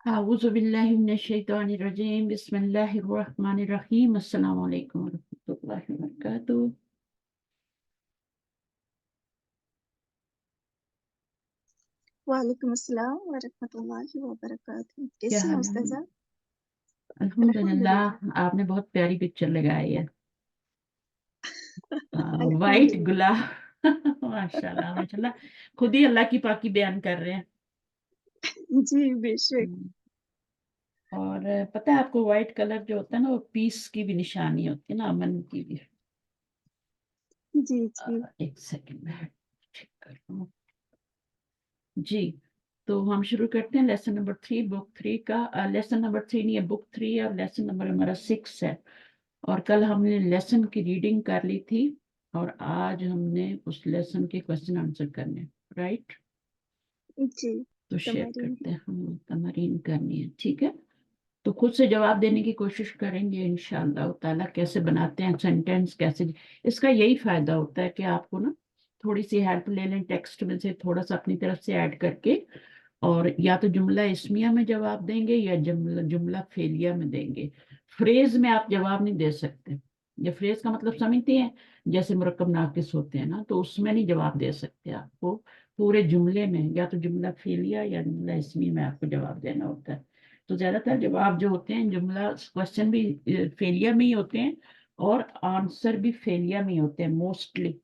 अऊज़ु बिल्लाहि मिनश शैतानिर रजीम बिस्मिल्लाहिर रहमानिर रहीम अस्सलामु अलैकुम व रहमतुल्लाहि व बरकातुहू। वालेकुम अस्सलाम व रहमतुल्लाहि व बरकातुहू। क्या कैसी हैं हाल है? उस्ताजा? अल्हम्दुलिल्लाह। अल्हम्दुलिल्लाह, आपने बहुत प्यारी पिक्चर लगाई है। वाइट अल्हम्दुलिल्लाह। गुलाब। माशाल्लाह माशाल्लाह, खुद ही अल्लाह की पाकी बयान कर रहे हैं। जी, बेशक। और पता है आपको, वाइट कलर जो होता है ना, वो पीस की भी निशानी होती है ना, अमन की भी। जी, जी। एक सेकंड में चेक कर लूं। जी, तो हम शुरू करते हैं लेसन नंबर 3 बुक 3 का। लेसन नंबर 3 नहीं है, बुक 3 है और लेसन नंबर हमारा 6 है। और कल हमने लेसन की रीडिंग कर ली थी और आज हमने उस लेसन के क्वेश्चन आंसर करने, राइट? जी, तो शेयर तमरीन करते है। हैं, हम तमरीन करनी है, ठीक है? तो खुद से जवाब देने की कोशिश करेंगे इंशाअल्लाह ताला। कैसे बनाते हैं सेंटेंस, कैसे, इसका यही फायदा होता है कि आपको ना थोड़ी सी हेल्प ले लें टेक्स्ट में से, थोड़ा सा अपनी तरफ से ऐड करके, और या तो जुमला इस्मिया में जवाब देंगे या जुमला जुमला फेलिया में देंगे। फ्रेज में आप जवाब नहीं दे सकते। ये फ्रेज का मतलब समझते हैं, जैसे मुरक्कब नाकिस होते हैं ना, तो उसमें नहीं जवाब दे सकते। आपको पूरे जुमले में या तो जुमला फेलिया या जुमला इस्मी में आपको जवाब देना होता है। तो ज्यादातर जवाब जो होते हैं, जुमला क्वेश्चन भी फेलियर में ही होते हैं और आंसर भी फेलियर में ही होते हैं मोस्टली,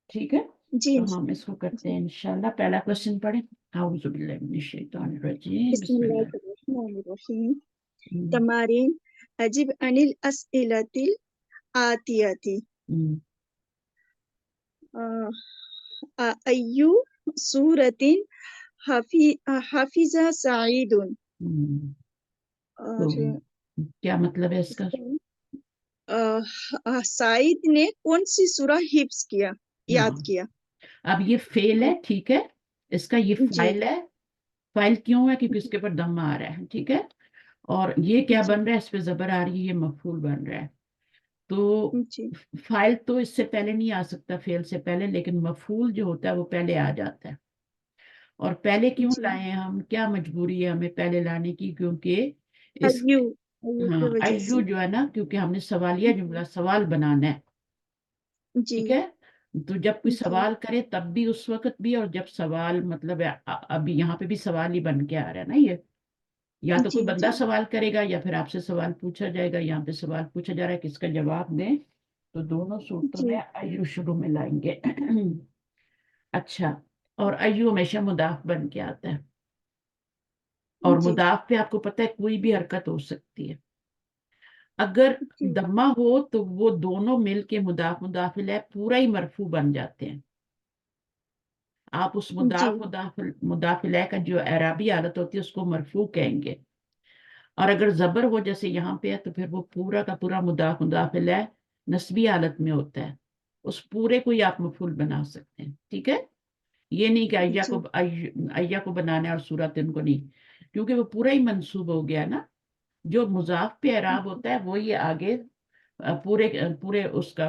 ठीक है? जी, तो हम इसको करते जी। हैं इंशाल्लाह। पहला क्वेश्चन पढ़े। आऊज़ु बिल्लाहि मिनश शैतानिर रजीम बिस्मिल्लाह। बिस्मिल्लाहिर्रहमानिर्रहीम। हम्म, तमारीन अजिब अनिल अस्इलतिल आतियति। हम्म, अय्यु सूरतिन हाफिजा सईदुन। हम्म। तो और क्या मतलब है इसका? साइद ने कौन सी सूरा हिफ्स किया, याद हाँ, किया? अब ये फेल है, ठीक है? इसका ये जी, फाइल है। फाइल क्यों है? क्योंकि इसके ऊपर दम आ रहा है, ठीक है? और ये क्या जी, बन रहा है? इस पे जबर आ रही है, ये मफूल बन रहा है। तो जी, फाइल तो इससे पहले नहीं आ सकता, फेल से पहले, लेकिन मफूल जो होता है वो पहले आ जाता है। और पहले क्यों जी। लाए हैं हम? क्या मजबूरी है हमें पहले लाने की? क्योंकि इस, अय्यू, अय्यू की हाँ, वजह अय्यू से। जो है ना, क्योंकि हमने सवालिया जी, जुमला सवाल बनाना है, जी, ठीक है? तो जब कोई जी, सवाल करे तब भी, उस वक्त भी, और जब सवाल मतलब अभी यहाँ पे भी सवाल ही बन के आ रहा है ना ये। या तो कोई जी, बंदा जी, सवाल करेगा या फिर आपसे सवाल पूछा जाएगा। यहाँ पे सवाल पूछा जा रहा है, किसका जवाब दें। तो दोनों सूरतों में जी, अय्यू शुरू में लाएंगे। अच्छा, और अय्यू हमेशा मुदाफ बन के आता है। और जी, मुदाफ पे आपको पता है कोई भी हरकत हो सकती है। अगर जी, दम्मा हो तो वो दोनों मिल के मुदाफ मुदाफिल पूरा ही मरफू बन जाते हैं। आप उस जी, मुदाफ मुदाफिल का जो एराबी हालत होती है उसको मरफू कहेंगे। और अगर जबर हो जैसे यहाँ पे है, तो फिर वो पूरा का पूरा मुदाफ मुदाफिल नस्बी हालत में होता है। उस पूरे को ही आप मफूल बना सकते हैं, ठीक है? ये नहीं कि जी, अय्या को बनाना है और सूरत इनको नहीं, क्योंकि वो पूरा ही मंसूब हो गया ना। जो मुजाफ पे एराब होता है वो ये आगे पूरे उसका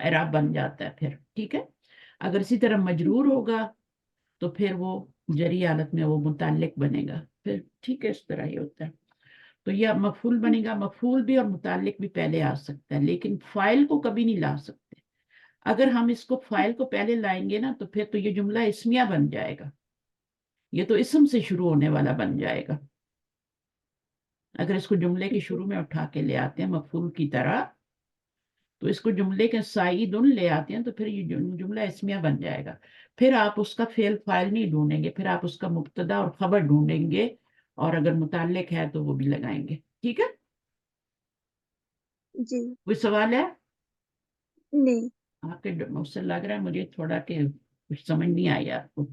एराब बन जाता है फिर, ठीक है? अगर इसी तरह मजरूर होगा तो फिर वो जरी हालत में वो मुताल्लिक बनेगा फिर, ठीक है? इस तरह ही होता है। तो यह मफूल बनेगा। मफूल भी और मुताल्लिक भी पहले आ सकता है, लेकिन फाइल को कभी नहीं ला सकते। अगर हम इसको फाइल को पहले लाएंगे ना, तो फिर तो ये जुमला इस्मिया बन जाएगा। ये तो इसम से शुरू होने वाला बन जाएगा। अगर इसको जुमले के जी, शुरू में उठा के ले आते हैं मफूल की तरह, तो इसको जुमले के साइदुन ले आते हैं, तो फिर ये जुमला इस्मिया बन जाएगा। फिर आप उसका फेल फाइल नहीं ढूंढेंगे, फिर आप उसका मुब्तदा और खबर ढूंढेंगे। और अगर मुताल्लिक है तो वो भी लगाएंगे, ठीक है? जी। कोई सवाल है नहीं, आपके? मुझसे लग रहा है मुझे थोड़ा कि कुछ समझ नहीं आया आपको।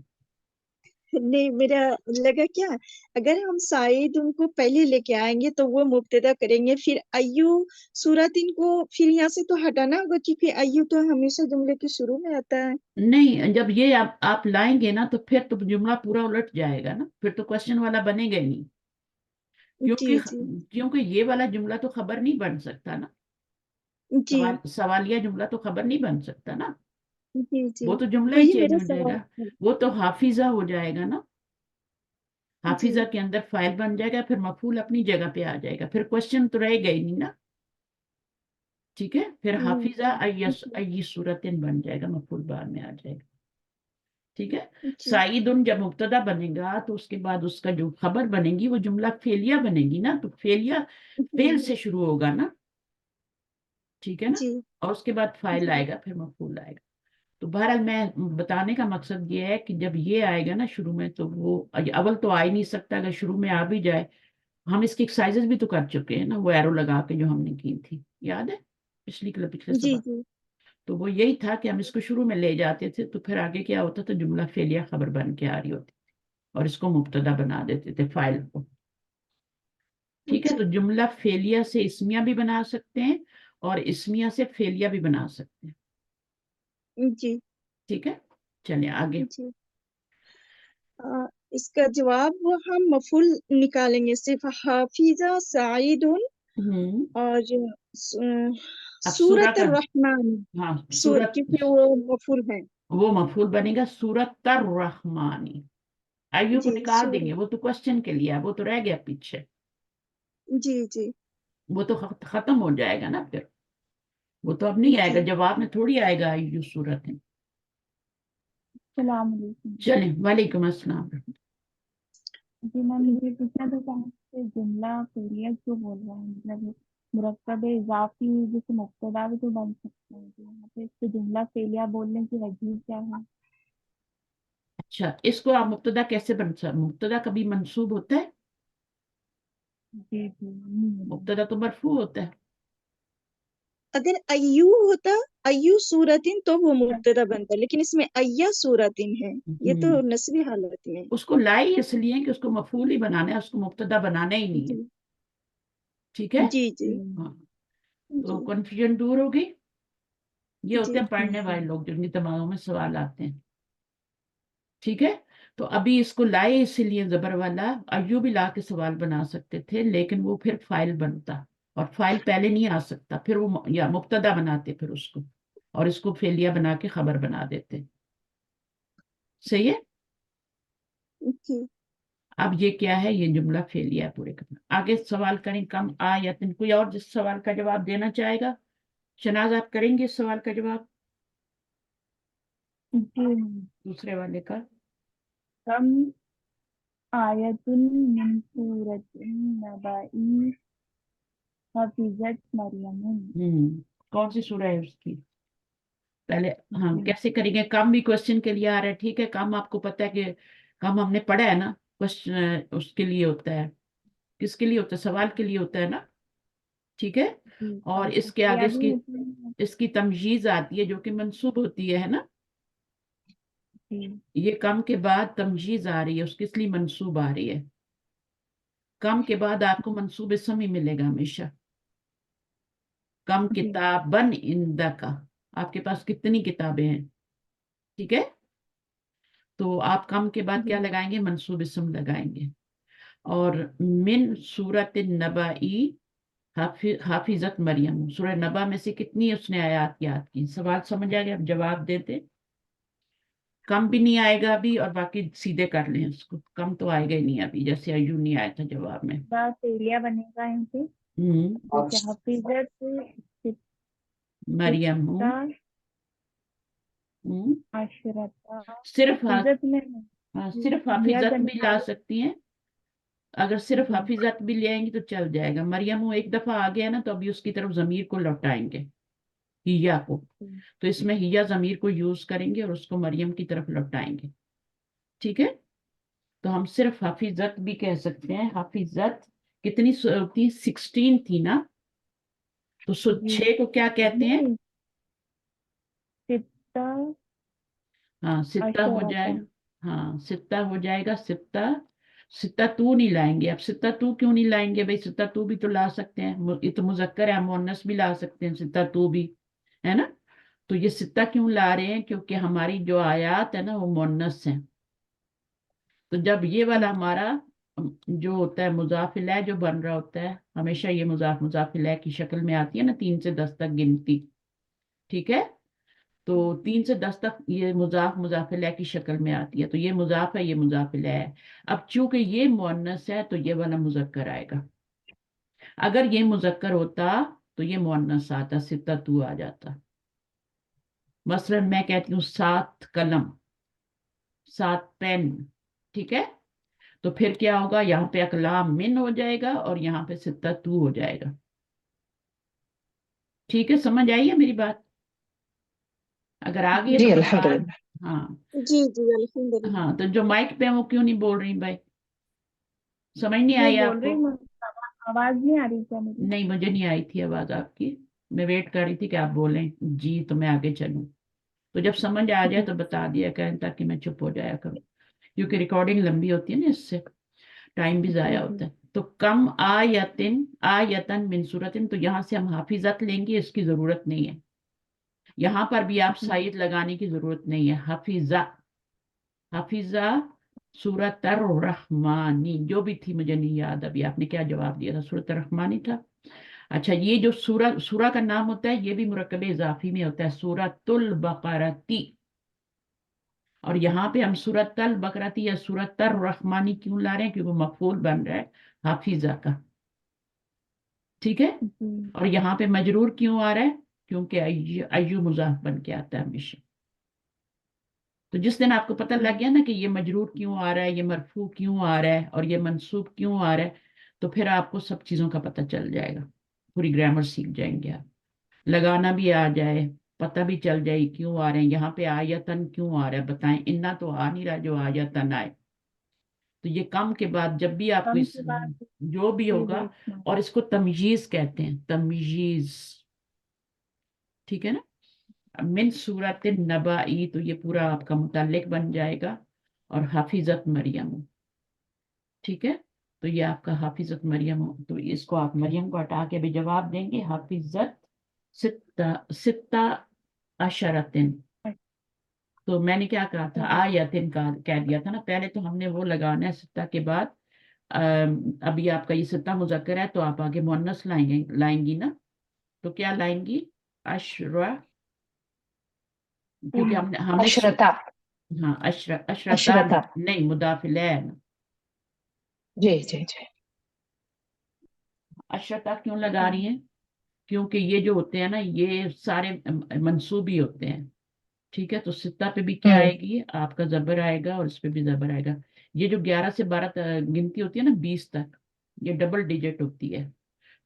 नहीं, मेरा लगा क्या, अगर हम साइद उनको पहले लेके आएंगे तो वो मुब्तदा करेंगे, फिर अय्यू सूरतिन को फिर यहाँ से तो हटाना होगा, क्योंकि अय्यू तो हमेशा जुमले के शुरू में आता है। नहीं, जब ये आप लाएंगे ना, तो फिर तो जुमला पूरा उलट जाएगा ना, फिर तो क्वेश्चन वाला बनेगा ही नहीं। जी, क्योंकि जी, क्योंकि ये वाला जुमला तो खबर नहीं बन सकता ना। जी, सवालिया जुमला तो खबर नहीं बन सकता ना। जी, जी। वो तो जुमला ही वही चेंज मेरा हो सवाल जाएगा। था। वो तो हाफिजा हो जाएगा ना। हाफिजा के अंदर फाइल बन जाएगा, फिर मफूल अपनी जगह पे आ जाएगा, फिर क्वेश्चन तो रहेगा ही नहीं ना। ठीक है, फिर हाफिजा अय्यी सूरतिन बन जाएगा, मफूल बाद में आ जाएगा। ठीक है। जी साइदुन जब मुब्तदा बनेगा तो उसके बाद उसका जो खबर बनेगी वो जुमला फेलिया बनेगी ना, तो फेलिया फेल जी से शुरू होगा ना। ठीक है ना। जी और उसके बाद फाइल जी आएगा, फिर मफूल आएगा। तो बहरहाल मैं बताने का मकसद ये है कि जब ये आएगा ना शुरू में, तो वो अव्वल तो आ ही नहीं सकता, अगर शुरू में आ भी जाए। हम इसकी एक्सरसाइजेस भी तो कर चुके हैं ना, वो एरो लगा के जो हमने की थी, याद है, पिछले जी सबक। जी तो वो यही था कि हम इसको शुरू में ले जाते थे, तो फिर आगे क्या होता था, जुमला फेलिया खबर बन के आ रही होती, और इसको मुब्तदा बना देते थे फाइल को। ठीक है, तो जुमला फेलिया से इसमिया भी बना सकते हैं, और इसमिया से फेलिया भी बना सकते हैं। जी ठीक है, चलिए आगे। जी इसका जवाब हम मफूल निकालेंगे, सिर्फ हाफिजा साइदुन हम्म। और अब सूरा सूरत का, रहमान, हाँ सूरत, क्योंकि वो मफूल है। वो मफूल बनेगा सूरत रहमानी। अय्यूब जी निकाल देंगे, वो तो क्वेश्चन के लिए है, वो तो रह गया पीछे, जी जी वो तो खत्म हो जाएगा ना फिर। वो तो अब नहीं जी आएगा, जवाब में थोड़ी आएगा अय्यू सूरत है। सलाम अलैकुम। चलें, वालेकुम अस्सलाम। जी मैम, मुझे पूछना था कि हम से जुमला फेलियर क्यों बोल रहे हैं, मतलब मुरक्कब इजाफी जैसे मुब्तदा भी तो बन सकते हैं, तो यहाँ पे इसको जुमला फेलिया बोलने की वजह क्या है? अच्छा, इसको आप मुब्तदा कैसे बन सकते, मुब्तदा कभी मंसूब होता है? जी जी मुब्तदा तो मरफू होता है। अगर अय्यू होता, अय्यू सूरतिन, तो वो मुब्तदा बनता, लेकिन इसमें अय्या सूरतिन है, ये तो हम्म। नस्बी हालत में। उसको लाई इसलिए कि उसको मफूल ही बनाना है, उसको मुब्तदा बनाना ही नहीं है। जी ठीक है। जी जी हाँ, तो जी कंफ्यूजन दूर हो गई। ये होते जी हैं पढ़ने वाले लोग जिनके दिमागों में सवाल आते हैं। ठीक है। तो अभी इसको लाए इसीलिए जबर वाला, अय्यूब भी ला के सवाल बना सकते थे, लेकिन वो फिर फाइल बनता, और फाइल पहले नहीं आ सकता, फिर वो या मुब्तदा बनाते फिर उसको, और इसको फेलिया बना के खबर बना देते। सही है। जी अब ये क्या है, ये जुमला फेलिया है पूरे का। आगे सवाल करें, कम आयतन, कोई और जिस सवाल का जवाब देना चाहेगा? शनाज, आप करेंगे इस सवाल का जवाब, जी दूसरे वाले का? कम आयतुन मिन सूरतिन नबाई हफिजत मरियम। कौन सी सूरह है उसकी? पहले हम जी कैसे करेंगे, कम भी क्वेश्चन के लिए आ रहा है। ठीक है, कम आपको पता है कि कम हमने पढ़ा है ना, क्वेश्चन उसके लिए होता है, किसके लिए होता है, सवाल के लिए होता है ना। ठीक है। जी और कम इसके आगे फेलिया भी इसकी होती है। इसकी तमयीज आती है जो कि मंसूब होती है ना। जी ये कम के बाद तमयीज आ रही है उसकी, इसलिए मंसूब आ रही है। कम के बाद आपको मंसूब इसम ही मिलेगा हमेशा। कम जी किताबन इंदा का, आपके पास कितनी किताबें हैं। ठीक है। तो आप कम के बाद क्या जी लगाएंगे, मंसूब इसम लगाएंगे। और मिन सूरत नबाई हाफिजत मरियम, सूरह नबा में से कितनी उसने आयात याद की। सवाल समझ आ गया, अब जवाब देते। कम भी नहीं आएगा अभी, और बाकी सीधे कर लें उसको, कम तो आएगा ही नहीं अभी, जैसे अयू नहीं आया था जवाब में। फेलिया बनेगा यहाँ पे, हम्म। जैसे हफिजत मरियम हूँ। सित्ता हम्म। अशरता। सिर्फ हफीजत में सिर्फ हिया हाफिजत भी ला जमीन। सकती हैं। अगर सिर्फ जी हाफिजत भी ले आएंगे तो चल जाएगा। मरियम हूँ एक दफा आ गया ना, तो अभी उसकी तरफ जमीर को लौटाएंगे, हिया को। जी तो इसमें हिया जमीर को यूज करेंगे और उसको मरियम की तरफ लौटाएंगे। ठीक है। तो हम सिर्फ हाफिजत भी कह सकते हैं। हाफिजत कितनी थी, 16 थी ना। तो जी 6 को क्या कहते हैं? नहीं, सित्ता हाँ, सित्ता हो अशरता। जाएगा। हाँ, सित्ता हो जाएगा, सित्ता। सित्ता तू नहीं लाएंगे, अब सित्ता तू क्यों नहीं लाएंगे भाई, सित्ता तू भी तो ला सकते हैं, ये तो मुजक्कर है, हम मुअन्नस भी ला सकते हैं, सित्ता तू भी, है ना। तो ये सित्ता क्यों ला रहे हैं, क्योंकि हमारी जो आयात है ना वो मुअन्नस है। तो जब ये वाला हमारा जो होता है मुजाफिल है जो बन रहा होता है, हमेशा ये मुजाफिल है की शक्ल में आती है ना, 3 से 10 तक गिनती। ठीक है। تو 3 سے 10 تک یہ مضاف مضاف الیہ کی شکل میں آتی ہے، تو یہ مضاف ہے، یہ مضاف الیہ ہے۔ اب چونکہ یہ مؤنث ہے تو یہ والا مذکر آئے گا، اگر یہ مذکر ہوتا تو یہ مؤنث آتا، ستۃ آ جاتا۔ مثلا میں کہتی ہوں 7 قلم، 7 پین، ٹھیک ہے، تو پھر کیا ہوگا، یہاں پہ اقلام من ہو جائے گا اور یہاں پہ ستۃ ہو جائے گا۔ ٹھیک ہے، سمجھ آئی ہے میری بات؟ اگر آگئی ہے جی تو جی بتا۔ الحمدللہ۔ ہاں جی جی الحمدللہ۔ ہاں، تو جو مائک پہ ہیں وہ کیوں نہیں بول رہی بھائی؟ سمجھ نہیں میں آئی بول آپ رہی کو؟ ہوں، آواز نہیں آ رہی کیا میری؟ نہیں، مجھے نہیں آئی تھی آواز آپ کی، میں ویٹ کر رہی تھی کہ آپ بولیں جی تو میں آگے چلوں، تو جب سمجھ آ جائے جی تو بتا دیا کریں تاکہ میں چپ ہو جایا کروں، کیونکہ ریکارڈنگ لمبی ہوتی ہے نا، اس سے ٹائم بھی ضائع جی جی ہوتا ہے۔ تو کم آیتن آیتن من سورتن، تو یہاں سے ہم حافظت لیں گے، اس کی ضرورت نہیں ہے، یہاں پر بھی آپ جی سائد لگانے کی ضرورت نہیں ہے، حفیظہ، حفیظہ سورت الرحمانی جو بھی تھی، مجھے نہیں یاد ابھی آپ نے کیا جواب دیا تھا، سورت الرحمانی تھا۔ اچھا، یہ جو سورہ کا نام ہوتا ہے یہ بھی مرکب اضافی میں ہوتا ہے، سورت البقرتی، اور یہاں پہ ہم سورت البقرتی یا سورت الرحمانی کیوں لا رہے ہیں، کیونکہ مفعول بن رہا ہے حافظہ کا، ٹھیک ہے، جی اور یہاں پہ مجرور کیوں آ رہا ہے، کیونکہ ایو مضاف بن کے آتا ہے ہمیشہ۔ تو جس دن آپ کو پتہ لگ گیا نا کہ یہ مجرور کیوں آ رہا ہے، یہ مرفوع کیوں آ رہا ہے اور یہ منصوب کیوں آ رہا ہے، تو پھر آپ کو سب چیزوں کا پتہ چل جائے گا، پوری گرامر سیکھ جائیں گے آپ، لگانا بھی آ جائے، پتہ بھی چل جائے کیوں آ رہے ہیں، یہاں پہ آیتن کیوں آ رہا ہے، بتائیں، انا تو آ نہیں رہا جو آیتن آئے، تو یہ کم کے بعد جب بھی آپ کو کم کے بعد جو بھی جی ہوگا، دیکھنا۔ اور اس کو تمجیز کہتے ہیں، تمجیز، ٹھیک ہے نا، من صورت نبائی، تو یہ پورا آپ کا متعلق بن جائے گا، اور حافظت مریم، ٹھیک ہے، تو یہ آپ کا حافظت مریم، تو اس کو آپ مریم کو ہٹا کے بھی جواب دیں گے، حافظت ستہ عشرتن، تو میں نے کیا کہا تھا، آیتن کا کہہ دیا تھا نا، پہلے تو ہم نے وہ لگانا ہے ستہ کے بعد، ابھی آپ کا یہ ستہ مذکر ہے تو آپ آگے مؤنث لائیں گی نا، تو کیا لائیں گی، اشرا، کیونکہ ہم نے اشرتا، ہاں، اشرتا اشرتا، نہیں، مضاف الیہ ہے نا، جی جی جی اشرتا کیوں لگا رہی ہیں، کیونکہ یہ جو ہوتے ہیں نا یہ سارے منصوبی ہوتے ہیں، ٹھیک ہے، تو ستہ پہ بھی کیا ہوں آئے گی، آپ کا زبر آئے گا اور اس پہ بھی زبر آئے گا، یہ جو 11 سے 12 گنتی ہوتی ہے نا 20 تک، یہ ڈبل ڈیجٹ ہوتی ہے،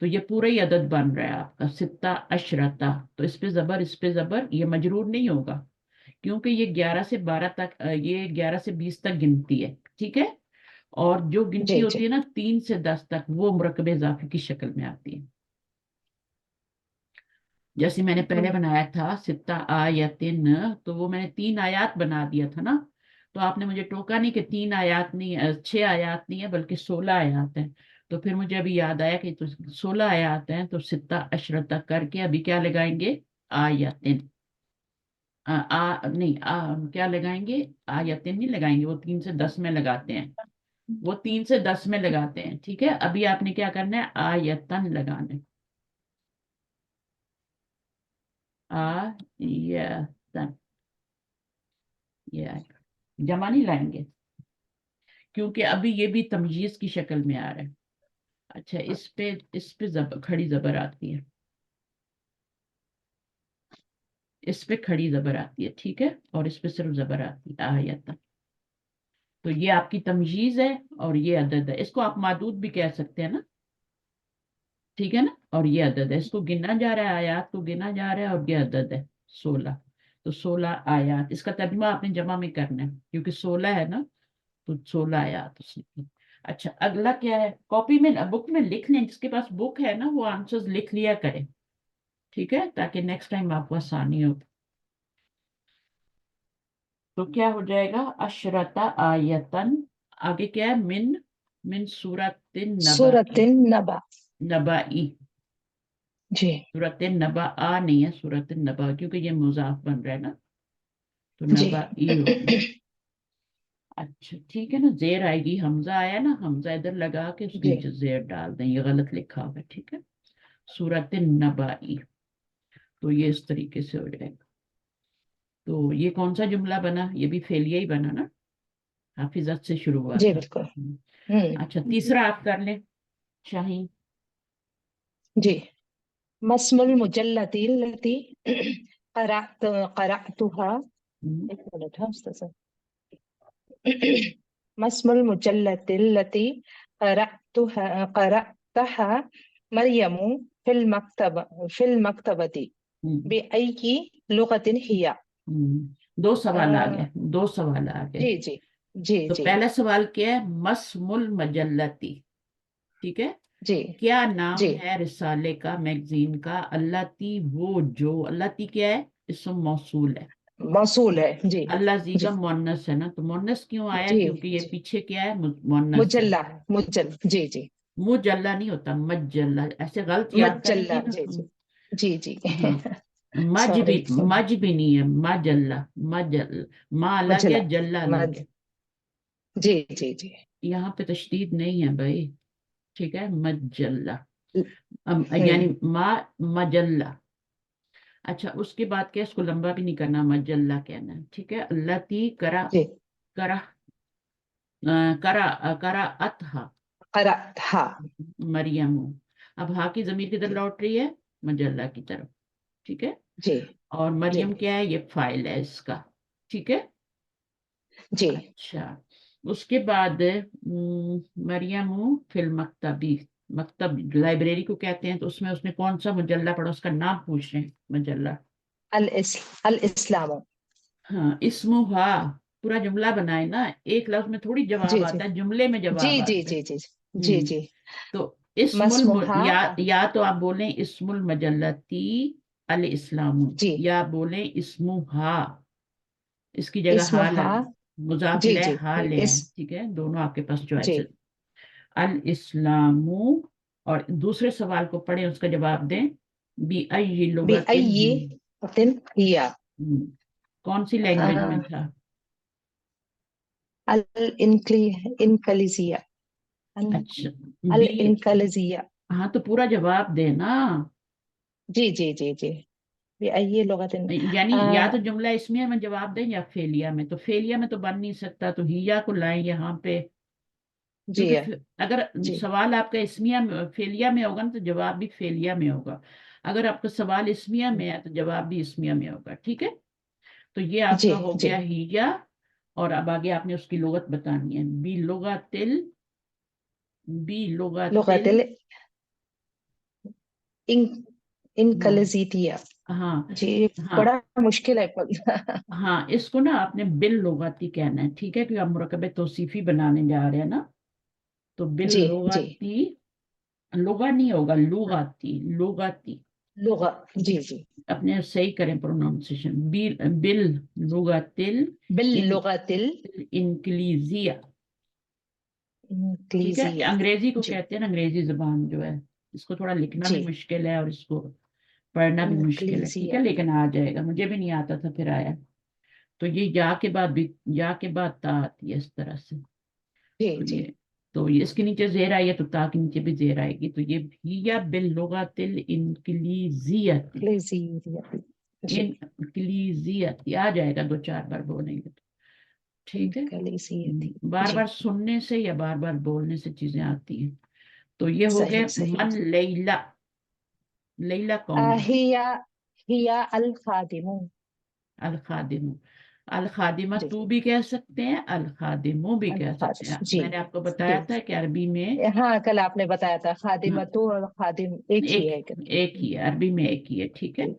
تو یہ پورا ہی عدد بن رہا ہے آپ کا ستہ عشرتا، تو اس پہ زبر، اس پہ زبر، یہ مجرور نہیں ہوگا، کیونکہ یہ 11 سے 12 تک، یہ 11 سے 20 تک گنتی ہے، ٹھیک ہے، اور جو گنتی جی جی ہوتی ہے نا 3 سے 10 تک، وہ مرکب اضافی کی شکل میں آتی ہے، جیسے میں نے پہلے جی بنایا تھا ستہ آیتن، تو وہ میں نے 3 آیات بنا دیا تھا نا، تو آپ نے مجھے ٹوکا نہیں کہ 3 آیات نہیں، 6 آیات نہیں ہے بلکہ 16 آیات ہیں، تو پھر مجھے ابھی یاد آیا کہ 16 آیات ہیں، تو ستہ عشرتہ کر کے ابھی کیا لگائیں گے، آیتن، نہیں، کیا لگائیں گے، آیتن نہیں لگائیں گے، وہ 3 سے 10 میں لگاتے ہیں، وہ 3 سے 10 میں لگاتے ہیں، ٹھیک ہے، ابھی آپ نے کیا کرنا ہے، آیتن لگانا ہے، آیتن، یہ آئے گا، جمع نہیں لائیں گے، کیونکہ ابھی یہ بھی تمجیز کی شکل میں آ رہا ہے۔ اچھا، اس پہ کھڑی زبر آتی ہے، اس پہ کھڑی زبر آتی ہے، ٹھیک ہے، اور اس پہ صرف زبر آتی ہے، آیتن، تو یہ آپ کی تمجیز ہے اور یہ عدد ہے، اس کو آپ معدود بھی کہہ سکتے ہیں نا، ٹھیک ہے نا، اور یہ عدد ہے، اس کو گنا جا رہا ہے، آیات کو گنا جا رہا ہے، اور یہ عدد ہے 16، تو 16 آیات، اس کا ترجمہ آپ نے جمع میں کرنا ہے کیونکہ 16 ہے نا، تو 16 آیات اس نے۔ اچھا، اگلا کیا ہے، کاپی میں بک میں لکھ لیں، جس کے پاس بک ہے نا وہ آنسرز لکھ لیا کرے، ٹھیک ہے، تاکہ نیکسٹ ٹائم آپ کو آسانی ہو، تو کیا ہو جائے گا، اشرتا آیتن، آگے کیا ہے، من سورت سورت نبائی، النبا، نبائی، جی سورت نبا نہیں ہے، سورت نبا، کیونکہ یہ مضاف بن رہا ہے نا، تو جی نبائی ہوگی۔ اچھا ٹھیک ہے نا، زیر آئے گی، حمزہ آیا نا، حمزہ ادھر لگا کے اس کے جی نیچے زیر ڈال دیں، یہ غلط لکھا ہوگا، ٹھیک ہے، سورت نبائی، تو یہ اس طریقے سے ہو جائے گا۔ تو یہ کون سا جملہ بنا؟ یہ بھی فعلیہ ہی بنا نا، حافظت سے شروع ہوا جی تھا. بالکل. اچھا تیسرا آپ کر لیں شاہین. جی. مسم المجلتی التي قرأتها. ایک منٹ ہے استاذ. مسم المجلة التي قرأتها مريم في المكتبة بأي لغة هي. دو سوال آ گئے، دو سوال آ گئے. جی جی جی تو جی پہلا سوال کیا ہے؟ مسم المجلتی، ٹھیک ہے، جی کیا نام جی ہے رسالے کا، میگزین کا؟ اللہ تی وہ جو، اللہ تی کیا ہے؟ اسم موصول ہے. موصول ہے. جی اللہ زی جی کا مونس ہے نا، تو مونس کیوں آیا؟ جی کیونکہ یہ جی. پیچھے کیا ہے؟ مونس ہے. مجلہ مجل. جی جی. مجلہ نہیں ہوتا، مجلہ. ایسے غلط یاد کریں مجلہ. گے نا. جی جی جی جی. ہاں مج بھی، سوری. مج بھی نہیں ہے، مجلہ. مجل، ما الگ مجلہ. ہے، جلہ الگ ہے. جی جی جی. یہاں پہ تشدید نہیں ہے بھائی، ٹھیک ہے، مجلہ ہوں. یعنی ما مجلہ. اچھا اس کے بعد کیا، اس کو لمبا بھی نہیں کرنا، مجلہ کہنا ہے، ٹھیک ہے. اللہ تی کرا جی. کرا کرا کرا اتہا قرأتها. مریم. اب ہا کی ضمیر کدھر لوٹ رہی ہے؟ مجلہ کی طرف، ٹھیک ہے. جی اور جی مریم کیا ہے؟ یہ فائل ہے اس کا، ٹھیک ہے. جی. اچھا اس کے بعد مریم فی المکتبی، مکتب لائبریری کو کہتے ہیں، تو اس میں اس نے کون سا مجلہ پڑھا؟ اس کا نام پوچھ رہے ہیں. مجلہ الاسلام. ہاں. اسمہا، پورا جملہ بنائے نا، ایک لفظ میں تھوڑی جواب جی جی آتا ہے، جملے میں جی جواب جی آتا ہے. جی جی جی جی. تو اسم مسموحا. یا تو آپ بولیں اسم المجلتی الاسلام، جی. یا بولیں اسمہا، اس کی جگہ حال اسمها. مضاف جی الیہ جی. حال ہے، ٹھیک ہے. دونوں آپ کے پاس چوائس جی. ہے. الاسلام. اور دوسرے سوال کو پڑھیں، اس کا جواب دیں. بِأَيِّ لغۃ بأي هي. کون سی لینگویج میں تھا؟ الانكليزية. اچھا الانكليزية. ہاں تو پورا جواب دے نا. جی جی جی جی. بأي لغة. یعنی یا تو جملہ اسمیہ میں جواب دیں یا فعلیہ میں. تو فعلیہ میں تو بن نہیں سکتا، تو ہیا کو لائیں یہاں پہ، جی کیونکہ اگر جی سوال آپ کا اسمیہ فعلیہ میں ہوگا نا تو جواب بھی فعلیہ میں ہوگا. اگر آپ کا سوال اسمیہ میں ہے تو جواب بھی اسمیہ میں ہوگا، ٹھیک ہے. تو یہ آپ جی کا ہو جی. گیا ہیا. اور اب آگے آپ نے اس کی لغت بتانی ہے. لغة الانكليزية. ہاں جی ہاں بڑا مشکل ہے. ہاں اس کو نا آپ نے باللغتی کہنا ہے، ٹھیک ہے، کیونکہ آپ مرکب توصیفی بنانے جا رہے ہیں نا. تو جی جی. باللغتی، لغہ نہیں ہوگا، لغاتی لغاتی. لغة. جی جی. اپنے صحیح کریں پروننسیشن. باللغت باللغة الانگلیزیہ، ٹھیک ہے. الإنجليزية. انگریزی کو جی کہتے ہیں نا، انگریزی زبان جو ہے، اس کو تھوڑا لکھنا بھی جی. مشکل ہے اور اس کو پڑھنا بھی مشکل ہے، ٹھیک ہے، انگلیزية. لیکن آ جائے گا. مجھے بھی نہیں آتا تھا، پھر آیا. تو یہ یا کے بعد بھی، یا کے بعد تا آتی ہے اس طرح سے. جی تو جی. یہ اس کے نیچے زیر آئی ہے تو تا کے نیچے بھی زیر آئے گی. تو یہ ہیا باللغت الانگلیزیت، انگلیزیة. جی. انگلیزیت آ جائے گا، دو چار بار بولیں گے تو، ٹھیک ہے. انگلیزیة. بار جی بار سننے سے یا بار بار بولنے سے چیزیں آتی ہیں. تو یہ ہو صحیح گئے صحیح. من لیلا. لیلا کون ہے؟ هي الخادم. الخادم. الخادمہ جی تو بھی کہہ سکتے ہیں، الخادمو بھی کہہ سکتے ہیں. الخادم. جی میں نے آپ کو جی. بتایا تھا کہ عربی میں ہاں کل آپ نے بتایا تھا خادمت اور خادم ایک ہی ایک ہے. ایک ہی ہے، عربی میں ایک ہی ہے، ٹھیک ہے. جی.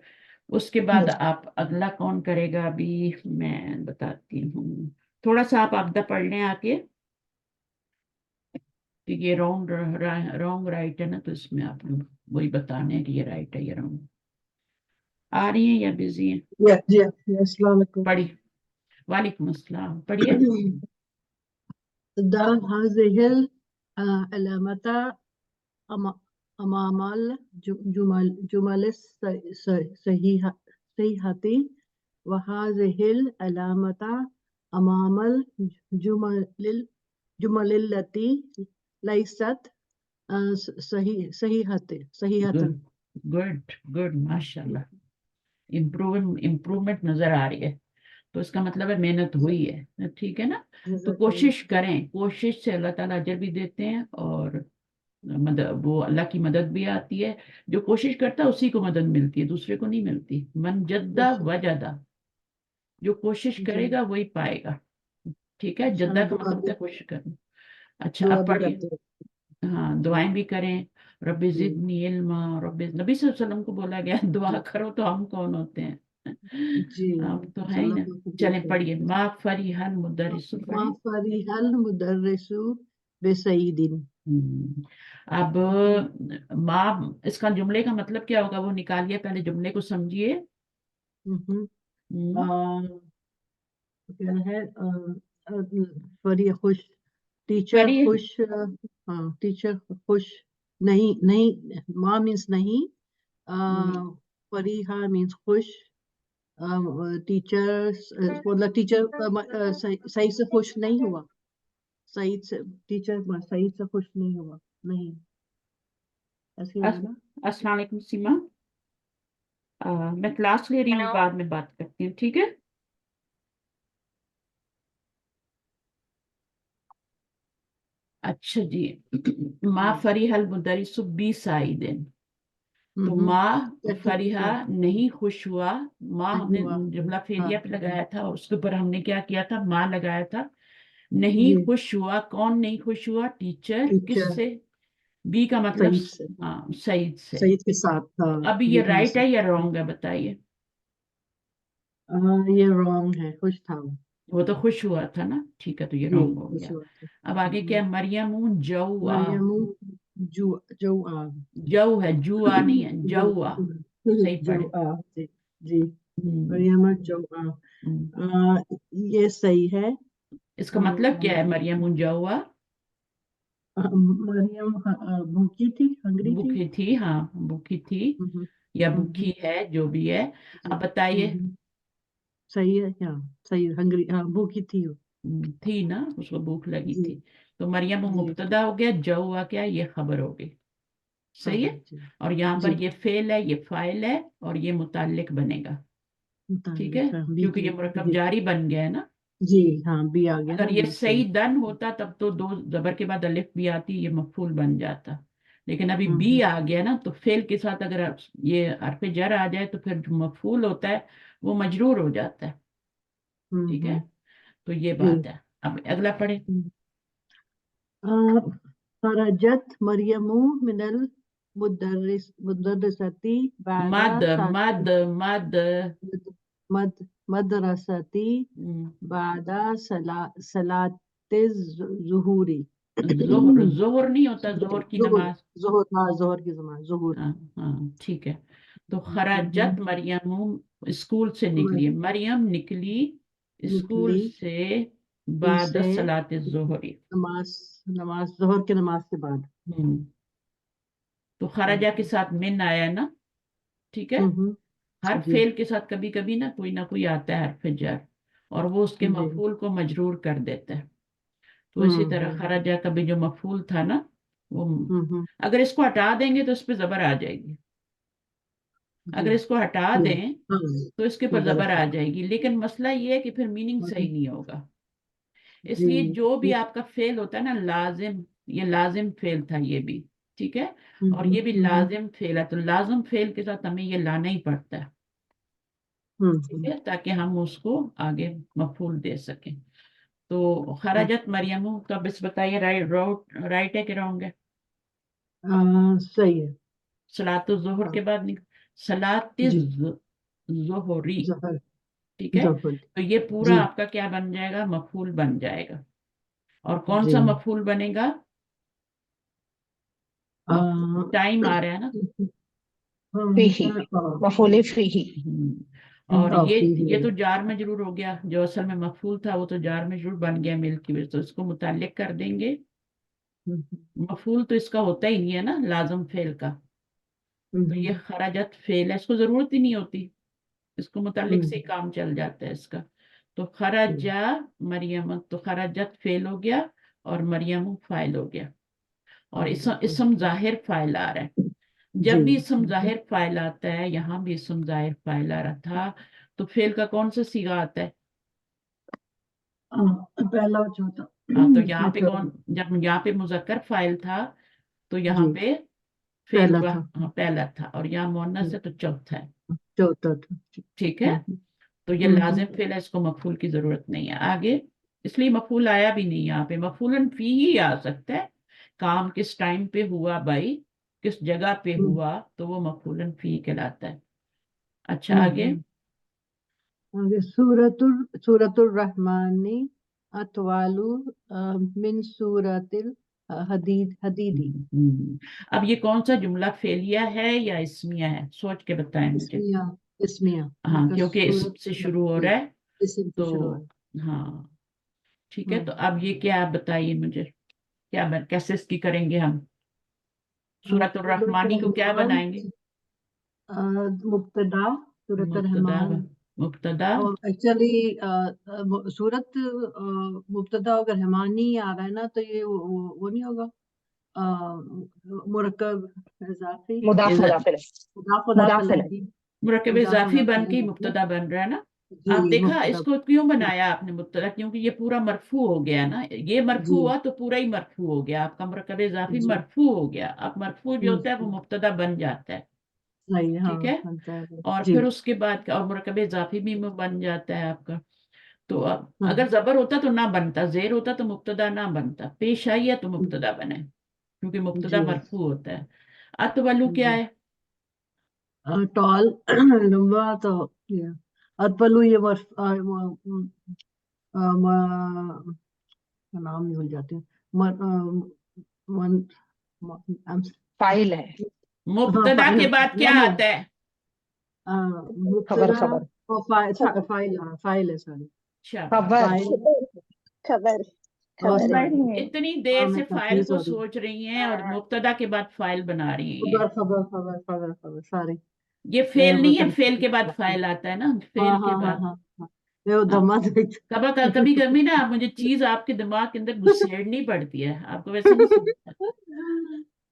اس کے بعد آپ اگلا کون کرے گا؟ ابھی میں بتاتی ہوں. تھوڑا سا آپ ابدا پڑھ لیں آ کے، کہ یہ رونگ رائٹ ہے نا، تو اس میں آپ لوگ وہی بتانے ہیں کہ یہ رائٹ ہے یا رونگ. آ رہی ہیں یا بزی ہیں؟ جی السلام علیکم. پڑھی. وعلیکم السلام، پڑھیے. ضع هذه العلامة أمام الجمل الصحيحة، وهذه العلامة أمام الجمل التي ليست صحيحة. گڈ گڈ، ماشاء اللہ. امپرومنٹ نظر آ رہی ہے. तो इसका मतलब है मेहनत हुई है, ठीक है ना। तो जज़ाकल्लाह। कोशिश करें, कोशिश से अल्लाह ताला अजर भी देते हैं और मदद, वो अल्लाह की मदद भी आती है। जो कोशिश करता है उसी को मदद मिलती है, दूसरे को नहीं मिलती। मन जद्दा बेशक। वजदा, जो कोशिश जी करेगा वही पाएगा, ठीक है। इंशाल्लाह जद्दा का दुआ मतलब होता भी है कोशिश करना। अच्छा, दुआ अब भी पढ़िए। करते हाँ, दुआएं भी करें। रब्बी जी ज़िदनी इल्मा, रब्बी, नबी सल्लल्लाहु अलैहि वसल्लम को बोला गया दुआ करो, तो हम कौन होते हैं? जी हम तो है ही इंशाल्लाह ना। आपको कबूल चलें पढ़िए, करे। मा फरिहल मुदर्रिसु मा पढ़े। फरिहल मुदर्रिसु बिसईदिन। अब माँ, इसका जुमले का मतलब क्या होगा वो निकालिए, पहले जुमले को समझिए। हम्म, हम्म, आ, क्या है फरी खुश, टीचर फरी खुश, हाँ टीचर खुश नहीं, नहीं माँ मीन्स नहीं, फरीहा मीन्स खुश, टीचर मतलब टीचर सही से खुश नहीं हुआ, सही से टीचर सही से खुश नहीं हुआ, नहीं ऐसे होगा ना। अस्सलाम वालेकुम सीमा। मैं क्लास ले रही हूँ, बाद में बात करती हूँ, ठीक है। अच्छा जी। माँ फरीहल मुदर्रिसु बी साइदिन, तो माँ फरीहा नहीं खुश हुआ। माँ हमने हुआ, जुमला हाँ फेलिया पे लगाया था और उसके ऊपर हमने क्या किया था, माँ लगाया था। नहीं जी खुश हुआ, कौन नहीं खुश हुआ? टीचर। टीचर किससे? बी का मतलब सईद से, हाँ, सईद से। सईद के साथ था, अब ये लिखने राइट से। है या रॉन्ग है, बताइए। ये रॉन्ग है, खुश था वो। वो तो खुश हुआ था ना, ठीक है, तो ये जी रॉन्ग हो खुश गया। हुआ था। अब आगे क्या है? मरियम जौआ। मरियम जू जो जऊ है, जुआ नहीं है, जौआ। सही जो पढ़े। जी जी हम्म, मरियम जो हम्म। ये सही है। इसका मतलब क्या है, मरियम जौआ? मरियम भूखी थी, हंगरी थी। भूखी थी, हाँ भूखी थी हम्म, या हम्म, भूखी है, जो भी है। जी अब बताइए। सही है, हाँ सही, हंगरी, हाँ भूखी थी वो। थी ना, उसको भूख लगी जी थी। तो मरियम जी मुब्तदा हो गया, जौआ क्या, ये खबर हो गई। सही खबर है। जी और यहाँ जी पर ये फेल है, ये फाइल है, और ये मुताल्लिक बनेगा, ठीक है, मुतालिक, हाँ बी क्योंकि की ये मुरक्कब जी जारी बन गया है ना। जी हाँ बी आ गया अगर ना, ये बी सही सही। दन होता तब तो दो जबर के बाद अलिफ भी आती, ये मफूल बन जाता। लेकिन अभी बी हम्म आ गया ना, तो फेल के साथ अगर ये हर्फ जर आ जाए तो फिर जो मफूल होता है वो मजरूर हो जाता है, ठीक है। हम्म, तो ये जी बात है। अब अगला पढ़े। खरजत मरियमु मिनल मुदर्रिसती बादा मद मद मद। मद मदरसती बादा सलाते जुहूरी। जोहर, जोहर नहीं होता, जोहर की जुहूर, नमाज। जुहूर, हाँ जोहर की जमान, जुहूर। हाँ हाँ, ठीक है। तो खराजत मरियम, स्कूल से निकली, म- मरियम निकली स्कूल निकली से स्कूल बाद से सलात जोहरी। नमाज, नमाज जोहर की नमाज के बाद। हम्म। तो खराजा के साथ मिन आया ना, ठीक है। हम्म, हर जी फेल के साथ कभी कभी ना कोई आता है हरफ जर, और वो उसके जी मफूल को मजरूर कर देता है। तो इसी तरह हम्म, खराजा का भी जो मफूल था ना, वो हम्म, अगर इसको हटा देंगे तो इस पे जबर आ जाएगी। जी अगर इसको हटा जी दें हाँ तो इसके ऊपर जबर आ जाएगी, लेकिन मसला ये है कि फिर मीनिंग सही नहीं होगा। जी इसलिए जो भी ये आपका फेल होता है ना, लाजिम, ये लाजिम फेल था ये भी, ठीक है। और हम्म, ये भी लाजिम फेल है, तो लाजिम फेल के साथ हमें ये लाना ही पड़ता है, ठीक हम्म, है, ताकि हम उसको आगे मफूल दे सकें। तो खराजत मरियम का बस बताइए, राइट है कि रॉन्ग है? सही है, सलात जोहर हाँ के बाद सलात जी जोहरी, जफर, ठीक है। जफर तो ये पूरा जी आपका क्या बन जाएगा, मफूल बन जाएगा। और कौन जी सा मफूल बनेगा? टाइम आ रहा है ना। फीही, मफूले फीही। और ये फी ये तो जार मजरूर हो गया, जो असल में मफूल था वो तो जार मजरूर बन गया मिल की वजह से, तो इसको मुताल्लिक कर देंगे। मफूल तो इसका होता ही नहीं है ना, लाजम फेल का। तो ये खराजत फेल है, इसको जरूरत ही नहीं होती, इसको मुताल्लिक से ही काम चल जाता है इसका। तो खराजा मरियम, तो खराजत फेल हो गया और मरियम फाइल हो गया। और इसम जाहिर फाइल आ रहा है। जी जब भी इसम जाहिर फाइल आता है, यहाँ भी इसम जाहिर फाइल आ रहा था, तो फेल का कौन सा सीगा आता है? पहला और चौथा हाँ, तो इसमें यहाँ पे third कौन, जब यहाँ पे मुजक्कर फाइल था तो यहाँ जी पे फेल पहला हुआ, था हाँ पहला था, और यहाँ मुअन्नस है तो चौथा है। चौथा था ठीक है, तो ये लाजिम फेल है, इसको मफूल की जरूरत नहीं है आगे, इसलिए मफूल आया भी नहीं यहाँ पे, मफूलन फी ही आ सकता है। काम किस टाइम पे हुआ भाई, किस जगह पे हुआ, तो वो मफूलन फी कहलाता है। अच्छा आगे, आगे सूरतुर रहमानी अतवालु मिन सूरतिल हदीदी। अब ये कौन सा जुमला फेलिया है या इसमिया है, सोच के बताएं मुझे। इसमिया हाँ, बिकॉज़ क्योंकि इसम सूरत से शुरू हो रहा है, इसम से शुरू है। तो हाँ ठीक है। तो अब ये क्या, आप बताइए मुझे, कैसे इसकी करेंगे हम, सूरत रहमानी को क्या रहमान बनाएंगे? मुब्तदा सूरत मुब्तदा, रहमान मुब्तदा, और एक्चुअली सूरत मुब्तदा अगर रहमान नहीं आ रहा है ना तो ये वो नहीं होगा मुरक्कब इजाफी मुदाफ मुदाफ मुदाफ मुदाफ जी मुरक्कब मुदाफ इजाफी बन के मुदाफ मुब्तदा बन रहा है ना। जी आप देखा मुब्तदा इसको क्यों बनाया आपने मुब्तदा, क्योंकि ये पूरा मरफू हो गया ना, ये मरफू जी हुआ तो पूरा ही मरफू हो गया, आपका मुरक्कब इजाफी जी मरफू हो गया। अब मरफू जो होता है वो मुब्तदा बन जाता है। सही हाँ ठीक है, बनता है वो। और जी फिर उसके बाद और मुरक्कब इजाफी भी बन जाता है आपका। तो अब हाँ अगर जबर होता तो ना बनता, जेर होता तो मुब्तदा ना बनता, पेश आई है तो मुब्तदा बने, क्योंकि मुब्तदा जी मरफू होता है। अतवलु क्या जी है? टॉल लंबा तो ये अतपलु ये नाम नहीं भूल जाते हैं मन, फाइल है, हाँ मुब्तदा के बाद क्या नहीं आता है? खबर मुब्तदा खबर और फाइल हाँ फाइल है सॉरी शाबाश। खबर फाइल खबर और खबर है। खबर सॉरी है। इतनी हाँ देर मैं से फाइल को सॉरी सोच रही हैं और मुब्तदा के बाद फाइल बना रही हैं ये। खबर सॉरी ये मैं फेल वो नहीं है, फेल कंफ्यूज के बाद करती हूँ। फाइल आता है ना, हाँ फेल के हाँ हाँ बाद। हाँ हाँ मैं वो हाँ, दमा देख कभी कभी ना मुझे चीज आपके दिमाग के अंदर घुसेड़नी पड़ती है, आपको वैसे नहीं समझता।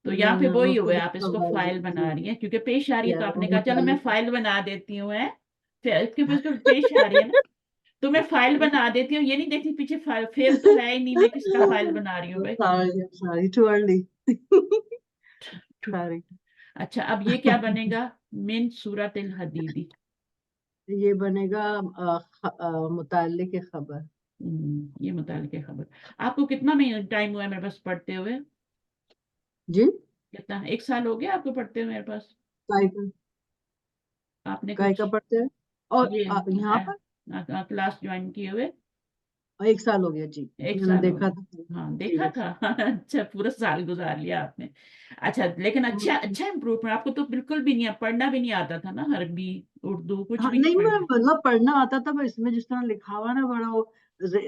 तो यहाँ पे वही हुआ है, आप इसको फाइल बना रही हैं क्योंकि पेश आ रही है, तो आपने कहा चलो मैं फाइल बना देती हूँ, है फिर इसको पेश आ रही है ना, तो मैं फाइल बना देती हूँ, ये नहीं देखती पीछे फाइल, फेल तो है ही नहीं, मैं किसका फाइल बना रही हूँ भाई। सॉरी टू अर्ली सॉरी अच्छा, अब ये क्या बनेगा? मिन सूरत अल हदीदी। ये बनेगा मुताल्लिक खबर ये मुताल की खबर। आपको कितना में टाइम हुआ है मेरे पास पढ़ते हुए? जी कितना, 1 साल हो गया आपको पढ़ते हुए मेरे पास? काय आपने काय का कुछ पढ़ते हैं और ये यहाँ पर क्लास ज्वाइन किए हुए? 1 साल हो गया जी एक मैंने साल हो देखा गया, था हाँ जी देखा था। अच्छा, पूरा साल गुजार लिया आपने। अच्छा, लेकिन अच्छा अच्छा इम्प्रूवमेंट, आपको तो बिल्कुल भी नहीं, पढ़ना भी नहीं आता था ना, अरबी उर्दू कुछ हाँ भी नहीं नहीं मैं पढ़ना। मतलब पढ़ना आता था पर इसमें जिस तरह लिखा हुआ ना बड़ा वो